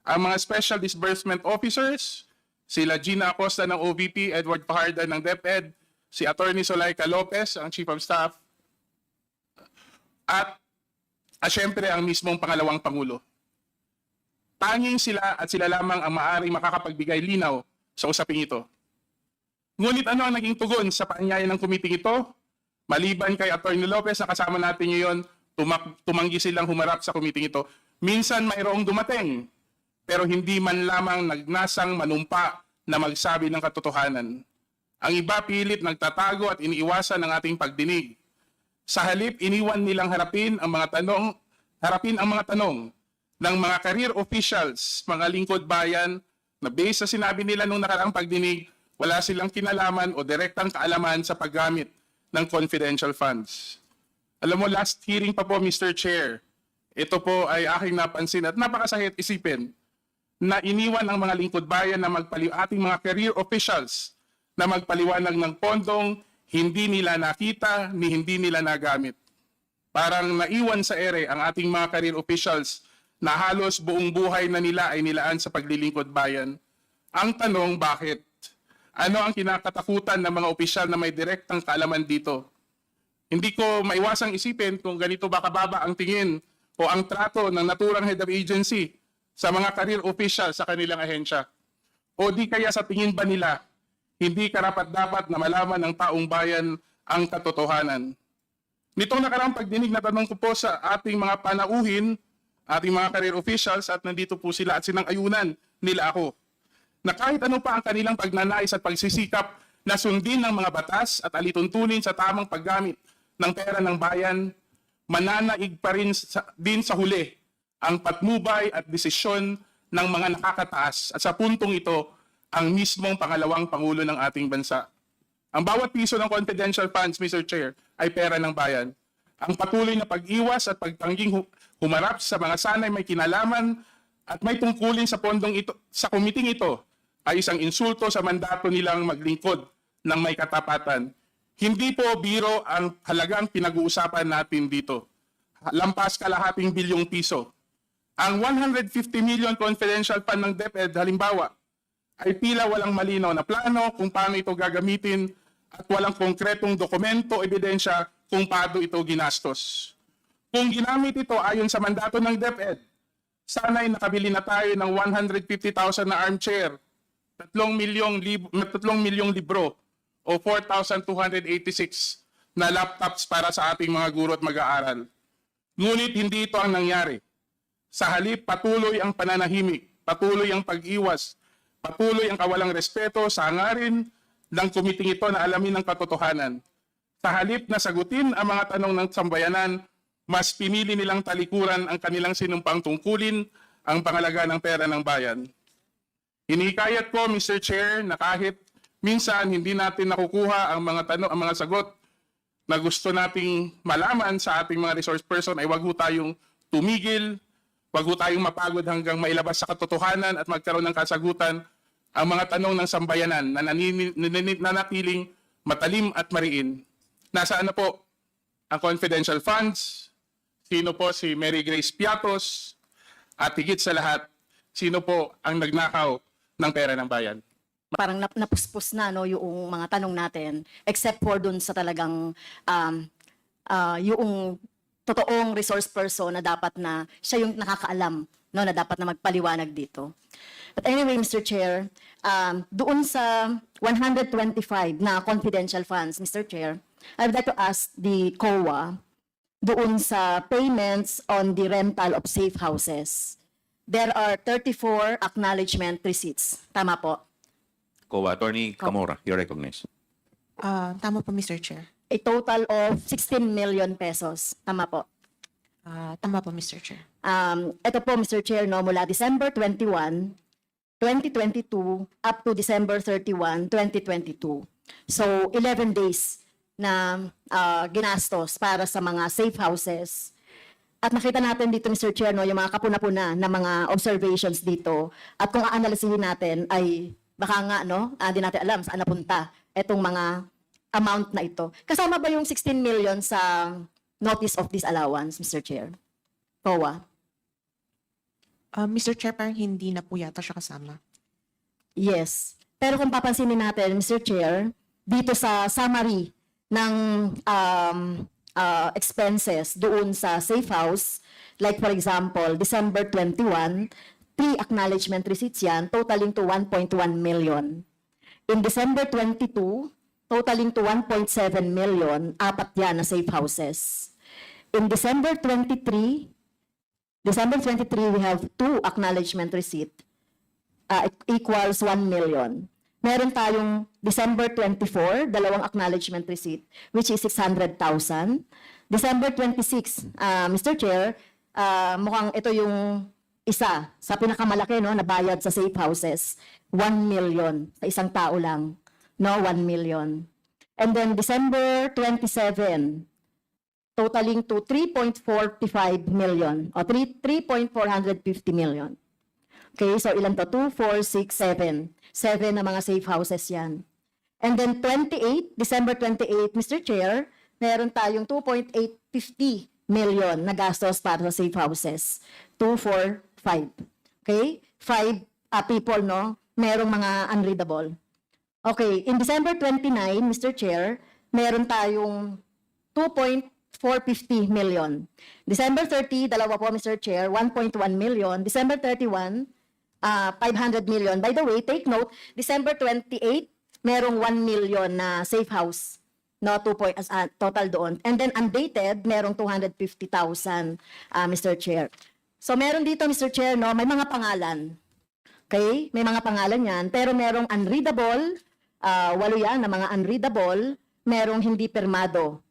Ang mga Special Disbursement Officers, sila Gina Acosta ng OVP, Edward Fajarda ng DepEd, si Atty. Zulaika Lopez, ang Chief of Staff, at syempre ang mismong pangalawang Pangulo. Tanging sila at sila lamang ang maaaring makakapagbigay linaw sa usaping ito. Ngunit ano ang naging tugon sa paanyaya ng committee ito? Maliban kay Atty. Lopez na kasama natin ngayon, tumanggi silang humarap sa committee ito. Minsan mayroong dumating, pero hindi man lamang nagnasang manumpa na magsabi ng katotohanan. Ang iba pilit nagtatago at iniiwasan ng ating pagdinig. Sa halip, iniwan nilang harapin ang mga tanong ng mga career officials, mga lingkod bayan, na based sa sinabi nila nung nakaraang pagdinig, wala silang kinalaman o direktang kaalaman sa paggamit ng confidential funds. Alam mo, last hearing pa po, Mr. Chair, ito po ay aking napansin at napakasakit isipin na iniwan ang mga lingkod bayan na ating mga career officials na magpaliwanag ng pondong hindi nila nakita ni hindi nila nagamit. Parang naiwan sa ere ang ating mga career officials na halos buong buhay na nila ay nilaan sa paglilingkod bayan. Ang tanong, bakit? Ano ang kinakatakutan ng mga opisyal na may direktang kaalaman dito? Hindi ko maiwasang isipin kung ganito ba kababa ang tingin o ang trato ng naturang head of agency sa mga career official sa kanilang ahensya. O di kaya sa tingin ba nila, hindi karapat-dapat na malaman ng taong bayan ang katotohanan. Nitong nakaraang pagdinig na tanong ko po sa ating mga panauhin, ating mga career officials, at nandito po sila at sinang-ayunan nila ako, na kahit ano pa ang kanilang pagnanais at pagsisikap na sundin ng mga batas at alituntunin sa tamang paggamit ng pera ng bayan, mananaig pa rin din sa huli ang patnubay at desisyon ng mga nakakataas at sa puntong ito, ang mismong pangalawang Pangulo ng ating bansa. Ang bawat piso ng confidential funds, Mr. Chair, ay pera ng bayan. Ang patuloy na pag-iwas at pagtangging humarap sa mga sanay may kinalaman at may tungkulin sa pondong ito, sa komiting ito, ay isang insulto sa mandato nilang maglingkod ng may katapatan. Hindi po biro ang halagang pinag-uusapan natin dito. Lampas kalahating bilyong piso. Ang 150 million confidential fund ng DepEd, halimbawa, ay tila walang malinaw na plano kung paano ito gagamitin at walang konkretong dokumento, ebidensya kung paano ito ginastos. Kung ginamit ito ayon sa mandato ng DepEd, sana'y nakabili na tayo ng 150,000 na armchair, 3 milyong libro o 4,286 na laptops para sa ating mga guro at mag-aaral. Ngunit hindi ito ang nangyari. Sa halip, patuloy ang pananahimik, patuloy ang pag-iwas, patuloy ang kawalang respeto sa hangarin ng kumiting ito na alamin ang katotohanan. Sa halip na sagutin ang mga tanong ng sambayanan, mas pinili nilang talikuran ang kanilang sinumpang tungkulin ang pangalaga ng pera ng bayan. Hinikayat ko, Mr. Chair, na kahit minsan hindi natin nakukuha ang mga sagot na gusto nating malaman sa ating mga resource person, ay wag ho tayong tumigil, wag ho tayong mapagod hanggang mailabas sa katotohanan at magkaroon ng kasagutan ang mga tanong ng sambayanan na nanatiling matalim at mariin. Nasaan na po ang confidential funds? Sino po si Mary Grace Piatos? At higit sa lahat, sino po ang nagnakaw ng pera ng bayan? Parang napuspos na no yung mga tanong natin, except for dun sa talagang yung totoong resource person na dapat na siya yung nakakaalam, no, na dapat na magpaliwanag dito. But anyway, Mr. Chair, doon sa 125 na confidential funds, Mr. Chair, I would like to ask the COA doon sa payments on the rental of safe houses. There are 34 acknowledgement receipts. Tama po? COA, Attorney Camora, you're recognized. Tama po, Mr. Chair. A total of 16 million pesos. Tama po? Tama po, Mr. Chair. Ito po, Mr. Chair, no, mula December 21, 2022 up to December 31, 2022. So, 11 days na ginastos para sa mga safe houses. At nakita natin dito, Mr. Chair, no, yung mga kapuna-puna na mga observations dito. At kung aanalisihin natin ay baka nga, no, di natin alam saan napunta itong mga amount na ito. Kasama ba yung 16 million sa notice of disallowance, Mr. Chair? COA? Mr. Chair, parang hindi na po yata siya kasama. Yes. Pero kung papansinin natin, Mr. Chair, dito sa summary ng expenses doon sa safe house, like for example, December 21, 3 acknowledgement receipts yan, totaling to 1.1 million. In December 22, totaling to 1.7 million, 4 yan na safe houses. In December 23, we have 2 acknowledgement receipt, equals 1 million. Meron tayong December 24, 2 acknowledgement receipt, which is 600,000. December 26, Mr. Chair, mukhang ito yung isa sa pinakamalaki, no, na bayad sa safe houses, 1 million sa isang tao lang, no, 1 million. And then December 27, totaling to 3.45 million o 3.450 million. Okay, so ilan to? 2, 4, 6, 7. 7 na mga safe houses yan. And then 28, December 28, Mr. Chair, meron tayong 2.850 million na gastos para sa safe houses. 2, 4, 5. Okay? 5 people, no? Merong mga unreadable. Okay, in December 29, Mr. Chair, meron tayong 2.450 million. December 30, dalawa po, Mr. Chair, 1.1 million. December 31, 500 million. By the way, take note, December 28, merong 1 million na safe house. No, total doon. And then undated, merong 250,000, Mr. Chair. So meron dito, Mr. Chair, no, may mga pangalan. Okay? May mga pangalan yan. Pero merong unreadable, 8 yan na mga unreadable, merong hindi pirmado.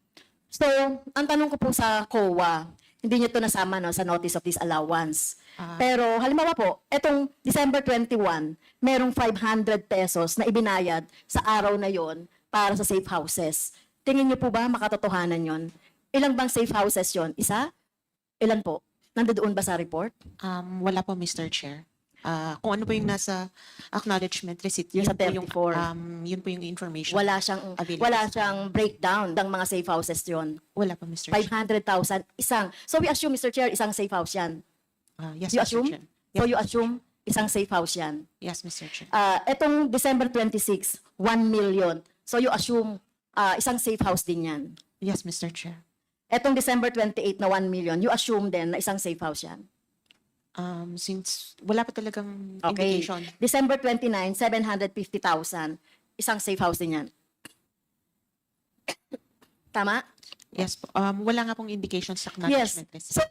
So, ang tanong ko po sa COA, hindi nyo ito nasama, no, sa notice of disallowance. Pero halimbawa po, etong December 21, merong 500 pesos na ibinayad sa araw na yon para sa safe houses. Tingin nyo po ba makatotohanan yon? Ilang bang safe houses yon? Isa? Ilan po? Nandoon ba sa report? Wala po, Mr. Chair. Kung ano po yung nasa acknowledgement receipt, Yung sa yun 34. yun po yung information. Wala available. siyang breakdown ng mga safe houses yon. Wala pa, Mr. Chair. 500,000 isang. So we assume, Mr. Chair, isang safe house yan. Yes, You Mr. assume? Chair. So you assume isang safe house yan. Yes, Mr. Chair. Etong December 26, 1 million. So you assume isang safe house din yan. Yes, Mr. Chair. Etong December 28 na 1 million, you assume din na isang safe house yan. Since wala pa talagang Okay. indication. December 29, 750,000. Isang safe house din yan. Tama? Yes po. Wala nga pong indication sa Yes. acknowledgement receipt. So,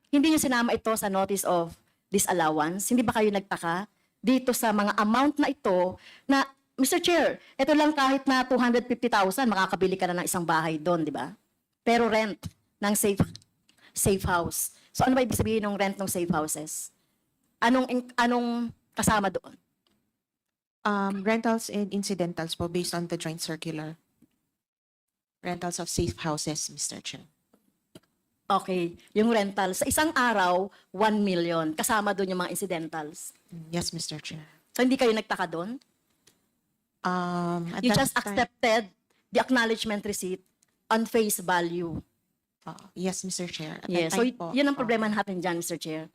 hindi nyo sinama ito sa notice of disallowance? Hindi ba kayo nagtaka dito sa mga amount na ito na, Mr. Chair, ito lang kahit na 250,000, makakabili ka na ng isang bahay doon, di ba? Pero rent ng safe house. So ano ba ibig sabihin ng rent ng safe houses? Anong kasama doon? Rentals and incidentals po based on the joint circular. Rentals of safe houses, Mr. Chair. Okay, yung rental. Sa isang araw, 1 million. Kasama doon yung mga incidentals. Yes, Mr. Chair. So hindi kayo nagtaka doon? At You that just time- accepted the acknowledgement receipt on face value. Yes, Mr. Chair. At Yeah, that so time po, yun ang problema natin dyan, Mr. Chair.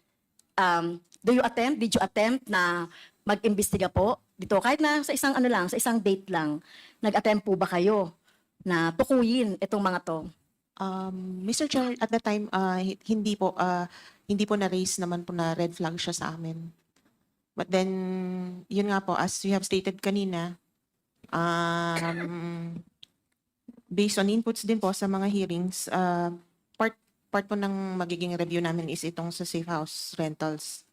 Did you attempt na mag-imbestiga po dito? Kahit na sa isang sa isang date lang, nag-attempt po ba kayo na tukuyin itong mga to? Mr. Chair, at that time, hindi po na-raise naman po na red flag siya sa amin. But then, yun nga po, as you have stated kanina, based on inputs din po sa mga hearings, part po ng magiging review namin is itong sa safe house rentals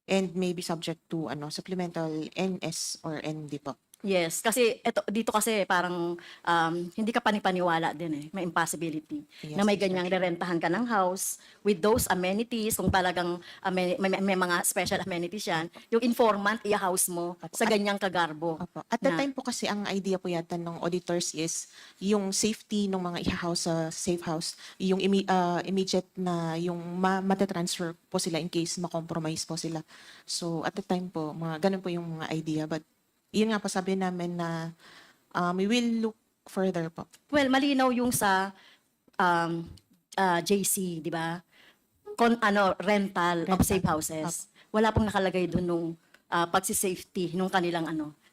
and maybe subject to supplemental NS or ND po. Yes, kasi dito kasi parang hindi ka panipaniwala din may impossibility Yes, na may Mr. ganyang rerentahan ka ng house with those amenities, kung talagang may mga special amenities yan, yung informant i-house mo sa ganyang kagarbo. At that time po kasi ang idea po yata ng auditors is yung safety ng mga i-house sa safe house, yung immediate na yung matatransfer po sila in case ma-compromise po sila. So at the time po, ganun po yung mga idea. But yun nga po sabi namin na we will look further po. Well, malinaw yung sa JC, di ba? Rental of safe houses. Wala pong nakalagay doon nung pagsisafety nung kanilang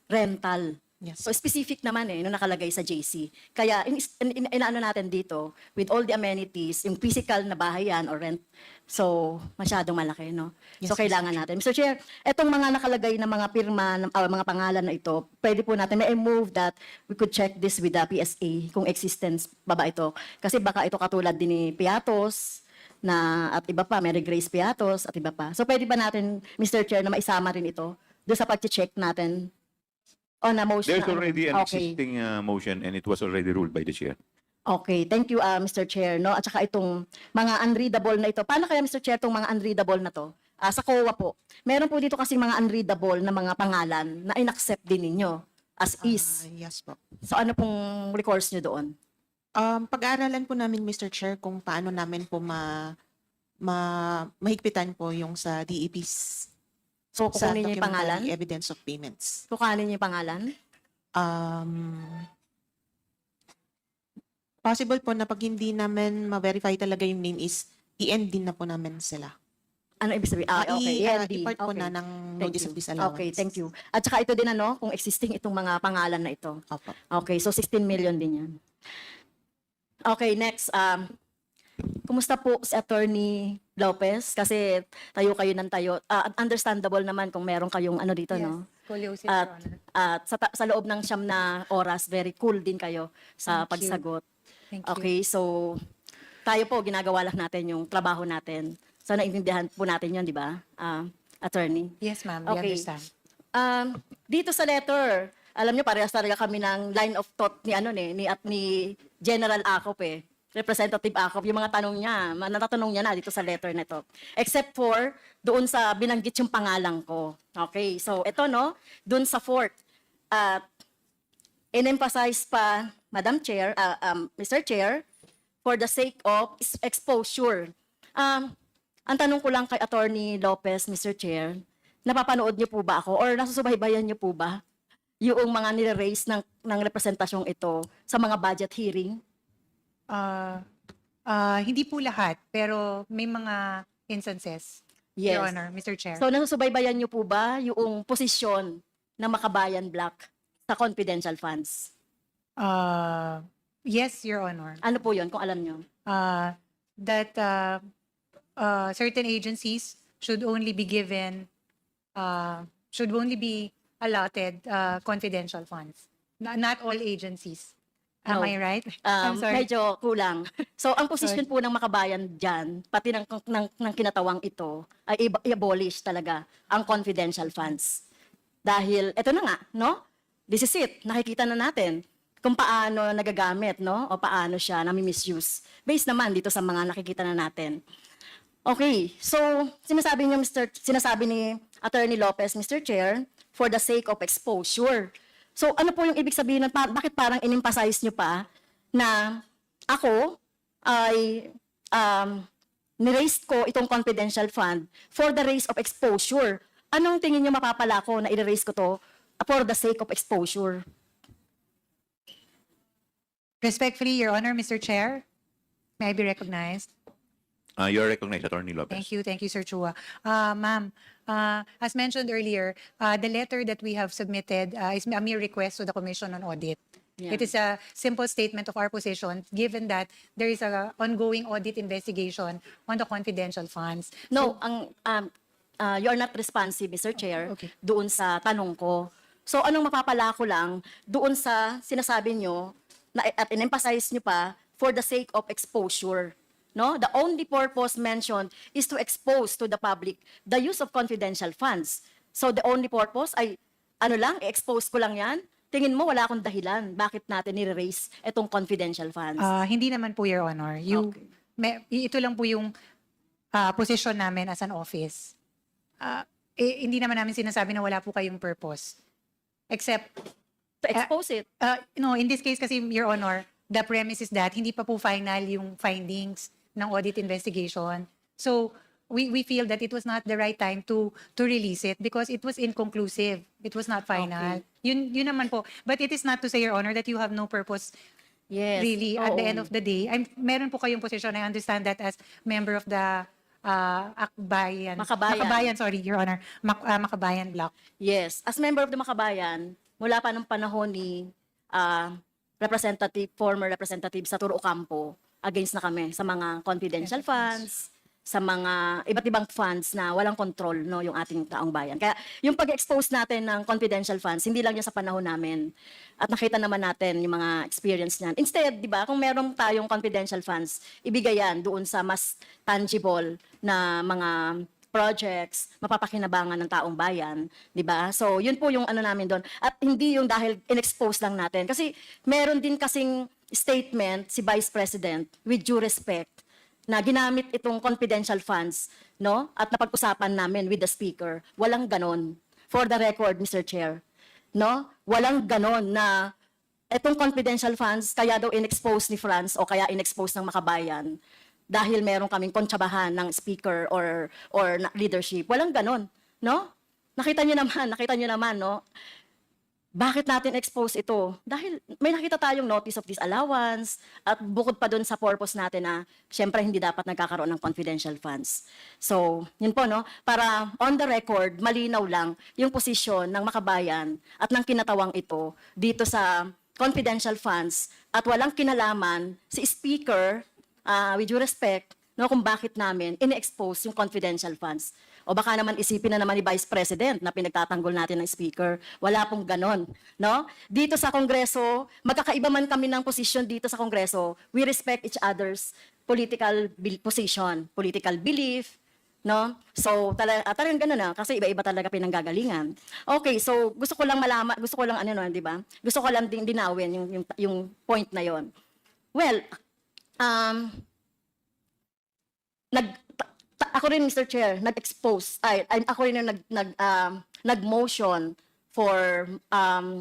rental. Yes. So specific naman nung nakalagay sa JC. Kaya inaano natin dito with all the amenities, yung physical na bahay yan or rent. So masyadong malaki, no? Yes, So kailangan natin. Mr. Chair, etong mga nakalagay na mga pirma, mga pangalan na ito, pwede po natin may move that we could check this with the PSA kung existence ba ito. Kasi baka ito katulad din ni Piatos na at iba pa, Mary Grace Piatos at iba pa. So pwede ba natin, Mr. Chair, na maisama rin ito doon sa pag-check natin on a motion? There's already an Okay. existing motion and it was already ruled by the chair. Okay, thank you, Mr. Chair. No? At saka itong mga unreadable na ito. Paano kaya, Mr. Chair, itong mga unreadable na to? Sa COA po. Meron po dito kasi mga unreadable na mga pangalan na in-accept din ninyo as is. Yes po. So ano pong recourse nyo doon? Pag-aaralan po namin, Mr. Chair, kung paano namin po mahigpitan po yung sa DEPs. So sa kukunin niyo yung pangalan? documentary evidence of payments. Kukunin niyo yung pangalan? Possible po na pag hindi namin ma-verify talaga yung name is i-end din na po namin sila. Ano ibig sabihin? Okay, END. I-part po Okay. na ng Thank notice you. of disallowance. Okay, thank you. At saka ito din kung existing itong mga pangalan na ito. Opo. Okay, so 16 million din yan. Okay, next. Kumusta po si Atty. Lopez? Kasi tayo kayo ng tayo. Understandable naman kung meron kayong dito, no? Scoliosis, At, Your Honor. at sa loob ng 9 na oras, very cool din kayo sa Thank you. pagsagot. Thank you. Okay, so tayo po, ginagawa lang natin yung trabaho natin. So naintindihan po natin yun, di ba? Attorney? Yes, ma'am. We Okay. understand. Dito sa letter, alam niyo parehas talaga kami ng line of thought ni ni General Acop Representative Acop, yung mga tanong niya, natatanong niya na dito sa letter na ito. Except for doon sa binanggit yung pangalan ko. Okay, so ito doon sa fourth. In-emphasize pa, Madam Chair, Mr. Chair, for the sake of exposure. Ang tanong ko lang kay Atty. Lopez, Mr. Chair, napapanood niyo po ba ako or nasusubaybayan niyo po ba yung mga nire-raise ng representasyong ito sa mga budget hearing? Hindi po lahat, pero may mga instances, Yes. Your Honor, Mr. Chair. So nasusubaybayan niyo po ba yung posisyon ng Makabayan Block sa confidential funds? Yes, Your Honor. Ano po yun, kung alam niyo? That certain agencies should only be given, should only be allotted confidential funds. Not all agencies. Am No. I right? I'm sorry. Medyo kulang. So, ang posisyon po ng Makabayan dyan, pati ng kinatawang ito, ay i-abolish talaga ang confidential funds. Dahil, eto na nga, no? This is it. Nakikita na natin kung paano nagagamit, no? O paano siya nami-misuse. Based naman dito sa mga nakikita na natin. Okay, so sinasabi ni Atty. Lopez, Mr. Chair, for the sake of exposure. So ano po yung ibig sabihin, bakit parang in-emphasize nyo pa na ako ay ni-raise ko itong confidential fund for the raise of exposure? Anong tingin nyo mapapala ko na i-raise ko to for the sake of exposure? Respectfully, Your Honor, Mr. Chair, may I be recognized? You're recognized, Atty. Lopez. Thank you, Sir Chua. Ma'am, as mentioned earlier, the letter that we have submitted is a mere request to the Commission on Audit. Yeah. It is a simple statement of our position, given that there is a ongoing audit investigation on the confidential funds. No, you are not responsive, Mr. Chair, Okay. doon sa tanong ko. So anong mapapala ko lang doon sa sinasabi nyo at in-emphasize nyo pa for the sake of exposure. No? The only purpose mentioned is to expose to the public the use of confidential funds. So the only purpose ay i-expose ko lang yan? Tingin mo wala akong dahilan bakit natin nire-raise itong confidential funds? Hindi naman po, Your Honor. Ito lang po yung position namin as an office. Hindi naman namin sinasabi na wala po kayong purpose. Except, To expose it. no, in this case kasi, Your Honor, the premise is that hindi pa po final yung findings ng audit investigation. So, we feel that it was not the right time to release it because it was inconclusive. It was not final. Yun naman po. But it is not to say, Your Honor, that you have no purpose. Yes. Really, at the Oo. end of the day. Meron po kayong position. I understand that as member of the Makabayan. Sorry, Your Honor. Makabayan Block. Yes. As member of the Makabayan, mula pa nung panahon ni former representative sa Turo Ocampo, against na kami sa mga confidential funds, sa mga iba't ibang funds na walang control no yung ating taong bayan. Kaya yung pag-expose natin ng confidential funds, hindi lang yan sa panahon namin. At nakita naman natin yung mga experience niyan. Instead, di ba, kung meron tayong confidential funds, ibigay yan doon sa mas tangible na mga projects, mapapakinabangan ng taong bayan, di ba? So, yun po yung ano namin doon. At hindi yung dahil in-expose lang natin. Kasi meron din kasing statement si Vice President, with due respect, na ginamit itong confidential funds, no? At napag-usapan namin with the Speaker. Walang ganon. For the record, Mr. Chair, no? Walang ganon na itong confidential funds kaya daw in-expose ni France o kaya in-expose ng Makabayan dahil meron kaming kontsabahan ng Speaker or leadership. Walang ganon, no? Nakita niyo naman, no? Bakit natin expose ito? Dahil may nakita tayong notice of disallowance at bukod pa dun sa purpose natin na syempre hindi dapat nagkakaroon ng confidential funds. So, yun po, no? Para on the record, malinaw lang yung posisyon ng Makabayan at ng kinatawang ito dito sa confidential funds at walang kinalaman si Speaker, with due respect, no, kung bakit namin in-expose yung confidential funds. O baka naman isipin na naman ni Vice President na pinagtatanggol natin ng Speaker. Wala pong ganon. No? Dito sa Kongreso, magkakaiba man kami ng posisyon dito sa Kongreso, we respect each other's political position, political belief, no? So, talagang ganun na, kasi iba-iba talaga pinanggagalingan. Okay, so gusto ko lang malaman, di ba? Gusto ko lang din dinawin yung point na yon. Well, ako rin, Mr. Chair, ako rin yung nag-motion for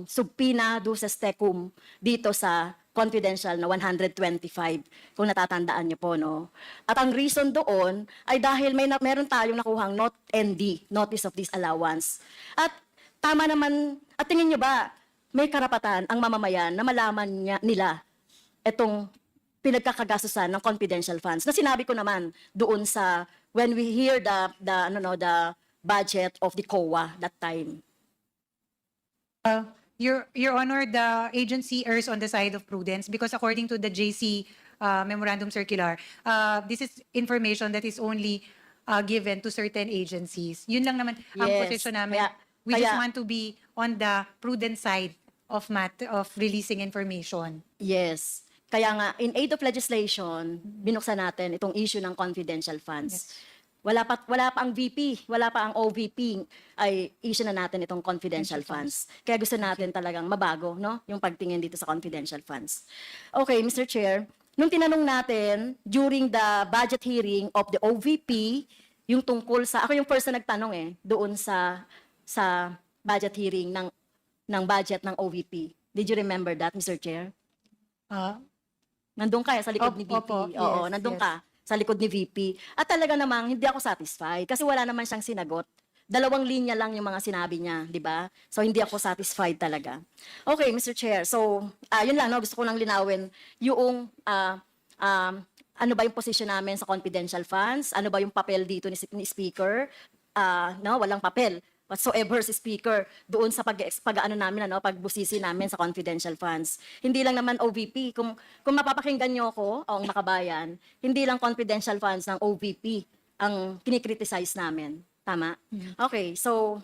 subpoena duces tecum dito sa confidential na 125, kung natatandaan niyo po, no? At ang reason doon ay dahil meron tayong nakuhang ND, Notice of Disallowance. At tama naman, at tingin niyo ba, may karapatan ang mamamayan na malaman nila itong pinagkakagastusan ng confidential funds na sinabi ko naman doon sa when we hear the budget of the COA that time. Your Honor, the agency errs on the side of prudence because according to the JC Memorandum Circular, this is information that is only given to certain agencies. Yun lang naman ang Yes. position namin. We just want to be on the prudent side of releasing information. Yes. Kaya nga, in aid of legislation, binuksan natin itong issue ng confidential funds. Wala pa ang VP, wala pa ang OVP, ay issue na natin itong confidential funds. Kaya gusto natin talagang mabago, no? Yung pagtingin dito sa confidential funds. Okay, Mr. Chair, nung tinanong natin during the budget hearing of the OVP, yung tungkol sa, ako yung first na nagtanong doon sa budget hearing ng budget ng OVP. Did you remember that, Mr. Chair? Nandun ka sa likod ni VP. Opo, Oo, yes, nandun yes. ka sa likod ni VP. At talaga namang hindi ako satisfied kasi wala naman siyang sinagot. 2 linya lang yung mga sinabi niya, di ba? So hindi ako satisfied talaga. Okay, Mr. Chair. So, yun lang, no? Gusto ko lang linawin yung ano ba yung position namin sa confidential funds? Ano ba yung papel dito ni Speaker? No, walang papel whatsoever si Speaker doon sa pag-ano namin, pagbusisi namin sa confidential funds. Hindi lang naman OVP. Kung mapapakinggan niyo ako, ang makabayan, hindi lang confidential funds ng OVP ang kinikriticize namin. Tama? Okay, so,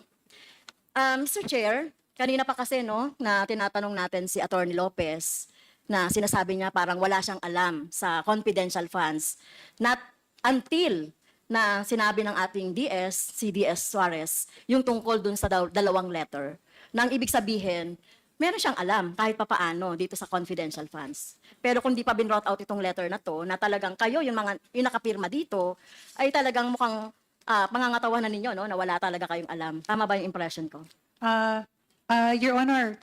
Mr. Chair, kanina pa kasi, na tinatanong natin si Atty. Lopez, na sinasabi niya parang wala siyang alam sa confidential funds. Not until na sinabi ng ating si DS Suarez, yung tungkol dun sa 2 letter, na ang ibig sabihin, meron siyang alam kahit papaano dito sa confidential funds. Pero kung di pa binrout out itong letter na to, na talagang kayo, yung nakapirma dito, ay talagang mukhang pangangatawan na ninyo, na wala talaga kayong alam. Tama ba yung impression ko? Your Honor,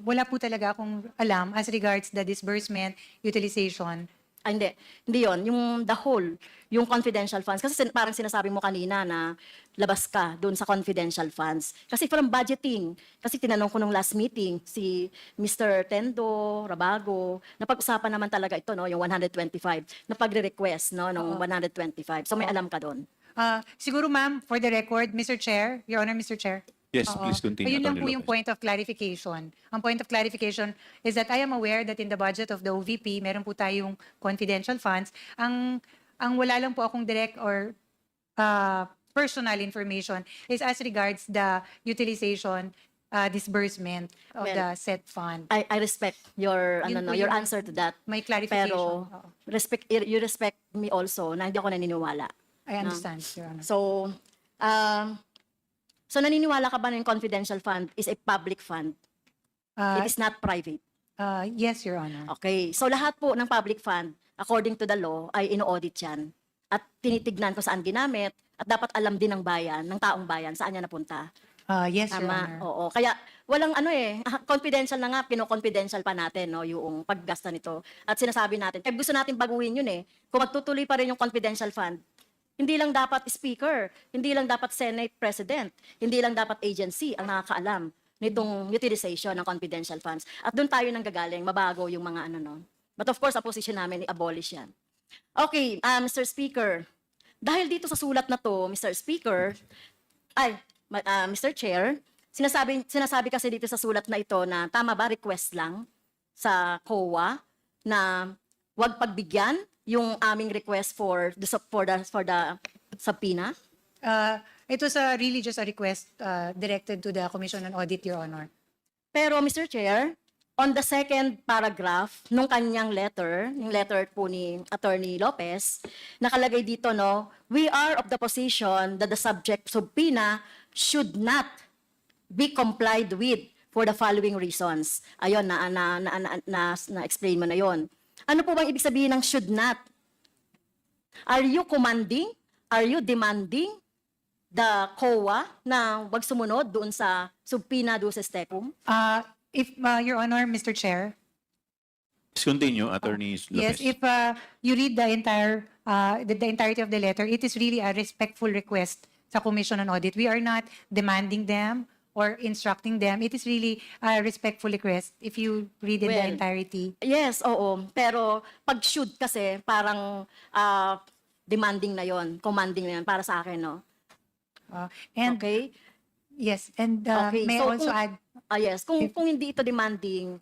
wala po talaga akong alam as regards the disbursement, utilization. Hindi. Hindi yun. Yung the whole, yung confidential funds. Kasi parang sinasabi mo kanina na labas ka doon sa confidential funds. Kasi from budgeting, kasi tinanong ko nung last meeting, si Mr. Tendo, Rabago, napag-usapan naman talaga ito, yung 125, na pagre-request, ng 125. So may alam ka doon. Siguro ma'am, for the record, Mr. Chair, Your Honor, Mr. Chair. Yes, Oo. please continue, Ayun lang Atty. po yung Lopez. point of clarification. Ang point of clarification is that I am aware that in the budget of the OVP, meron po tayong confidential funds. Ang wala lang po akong direct or personal information is as regards the utilization disbursement of Well, the said fund. I respect your Yun po your yung answer to that. May clarification. Pero Oo. you respect me also na hindi ako naniniwala. I understand, Your Honor. So naniniwala ka ba na yung confidential fund is a public fund? It is not private. Yes, Your Honor. Okay. So lahat po ng public fund, according to the law, ay ino-audit yan. At tinitignan kung saan ginamit at dapat alam din ng bayan, ng taong bayan, saan yan napunta. Yes, Your Tama. Honor. Oo. Kaya walang confidential na nga, pino-confidential pa natin, yung paggasta nito. At sinasabi natin, gusto natin baguhin yun Kung magtutuloy pa rin yung confidential fund, hindi lang dapat speaker, hindi lang dapat Senate President, hindi lang dapat agency ang nakakaalam nitong utilization ng confidential funds. At doon tayo nang gagaling, mabago yung mga But of course, ang position namin, i-abolish yan. Okay, Mr. Speaker, dahil dito sa sulat na to, Mr. Speaker, Mr. Chair, sinasabi kasi dito sa sulat na ito na tama ba, request lang sa COA na wag pagbigyan yung aming request for the subpoena? It was really just a request directed to the Commission on Audit, Your Honor. Pero Mr. Chair, on the second paragraph nung kanyang letter, yung letter po ni Atty. Lopez, nakalagay dito, we are of the position that the subject subpoena should not be complied with for the following reasons. Ayun, na-explain mo na yon. Ano po bang ibig sabihin ng should not? Are you commanding? Are you demanding the COA na wag sumunod doon sa subpoena duces tecum? If, Your Honor, Mr. Chair, Let's continue, Attorney yes, Lopez. if you read the entirety of the letter, it is really a respectful request sa Commission on Audit. We are not demanding them or instructing them. It is really a respectful request if you read in the Well, entirety. Yes, oo. Pero pag should kasi, parang demanding na yon, commanding na yon para sa akin, no? And Okay? yes, and Okay, may I so also kung- add, Yes, kung hindi ito demanding,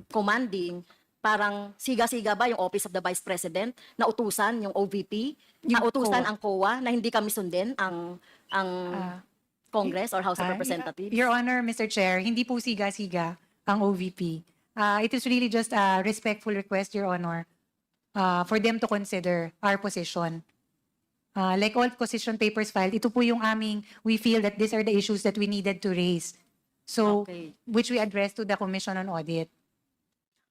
commanding, parang siga-siga ba yung Office of the Vice President na utusan yung OVP, na Yung utusan COA. ang COA na hindi kami sundin ang Congress or House of Representatives? Your Honor, Mr. Chair, hindi po siga-siga ang OVP. It is really just a respectful request, Your Honor, for them to consider our position. Like all position papers filed, ito po yung we feel that these are the issues that we needed to raise. So, Okay. which we addressed to the Commission on Audit.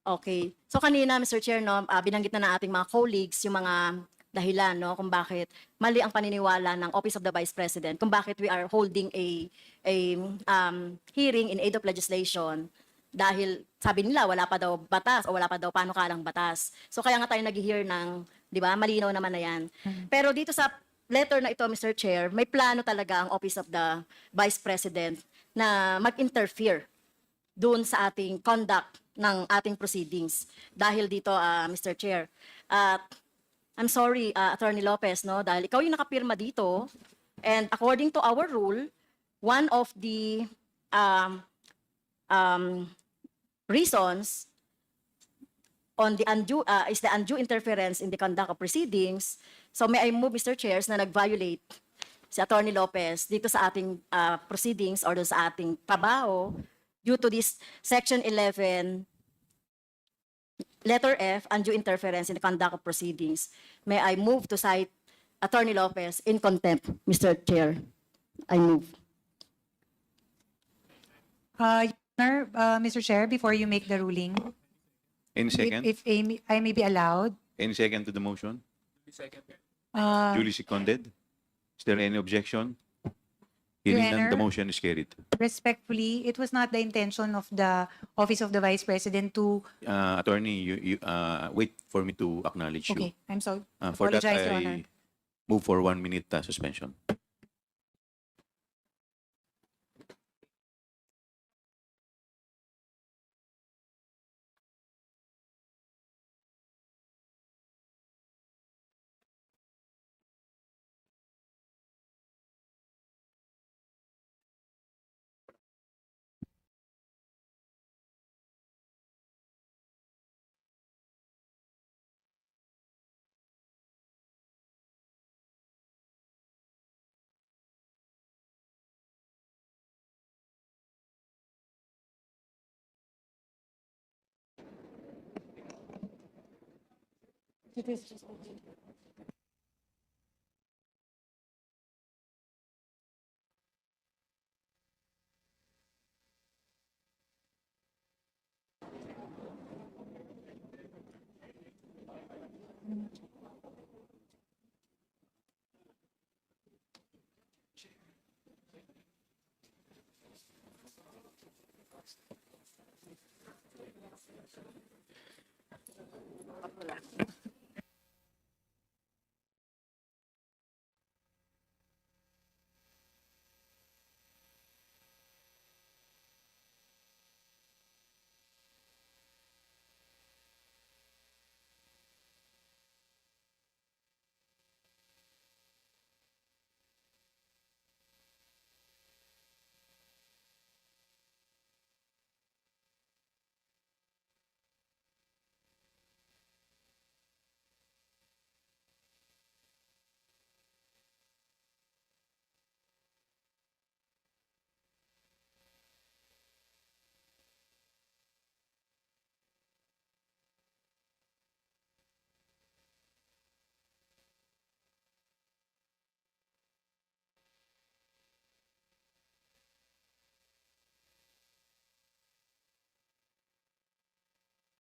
Okay. So kanina, Mr. Chair, no, binanggit na ng ating mga colleagues yung mga dahilan, no, kung bakit mali ang paniniwala ng Office of the Vice President, kung bakit we are holding a hearing in aid of legislation dahil sabi nila wala pa daw batas o wala pa daw panukalang batas. So kaya nga tayo nag-hear ng, di ba, malinaw naman na yan. Pero dito sa letter na ito, Mr. Chair, may plano talaga ang Office of the Vice President na mag-interfere doon sa ating conduct ng ating proceedings. Dahil dito, Mr. Chair, I'm sorry, Attorney Lopez, no, dahil ikaw yung nakapirma dito, and according to our rule, one of the reasons on the undue is the undue interference in the conduct of proceedings. So may I move, Mr. Chairs, na nag-violate si Attorney Lopez dito sa ating proceedings or doon sa ating trabaho due to this Section 11, letter F, undue interference in the conduct of proceedings. May I move to cite Attorney Lopez in contempt, Mr. Chair? I move. Your Honor, Mr. Chair, before you make the ruling, Any second? if I may be allowed, Any second to the motion? uh, Duly seconded? Is there any objection? Your Hearing none, the Honor. motion is carried. respectfully, it was not the intention of the Office of the Vice President to, Attorney, you wait for me to acknowledge you. okay, I'm sorry. For that, Apologize, Your Honor. I move for 1 minute suspension.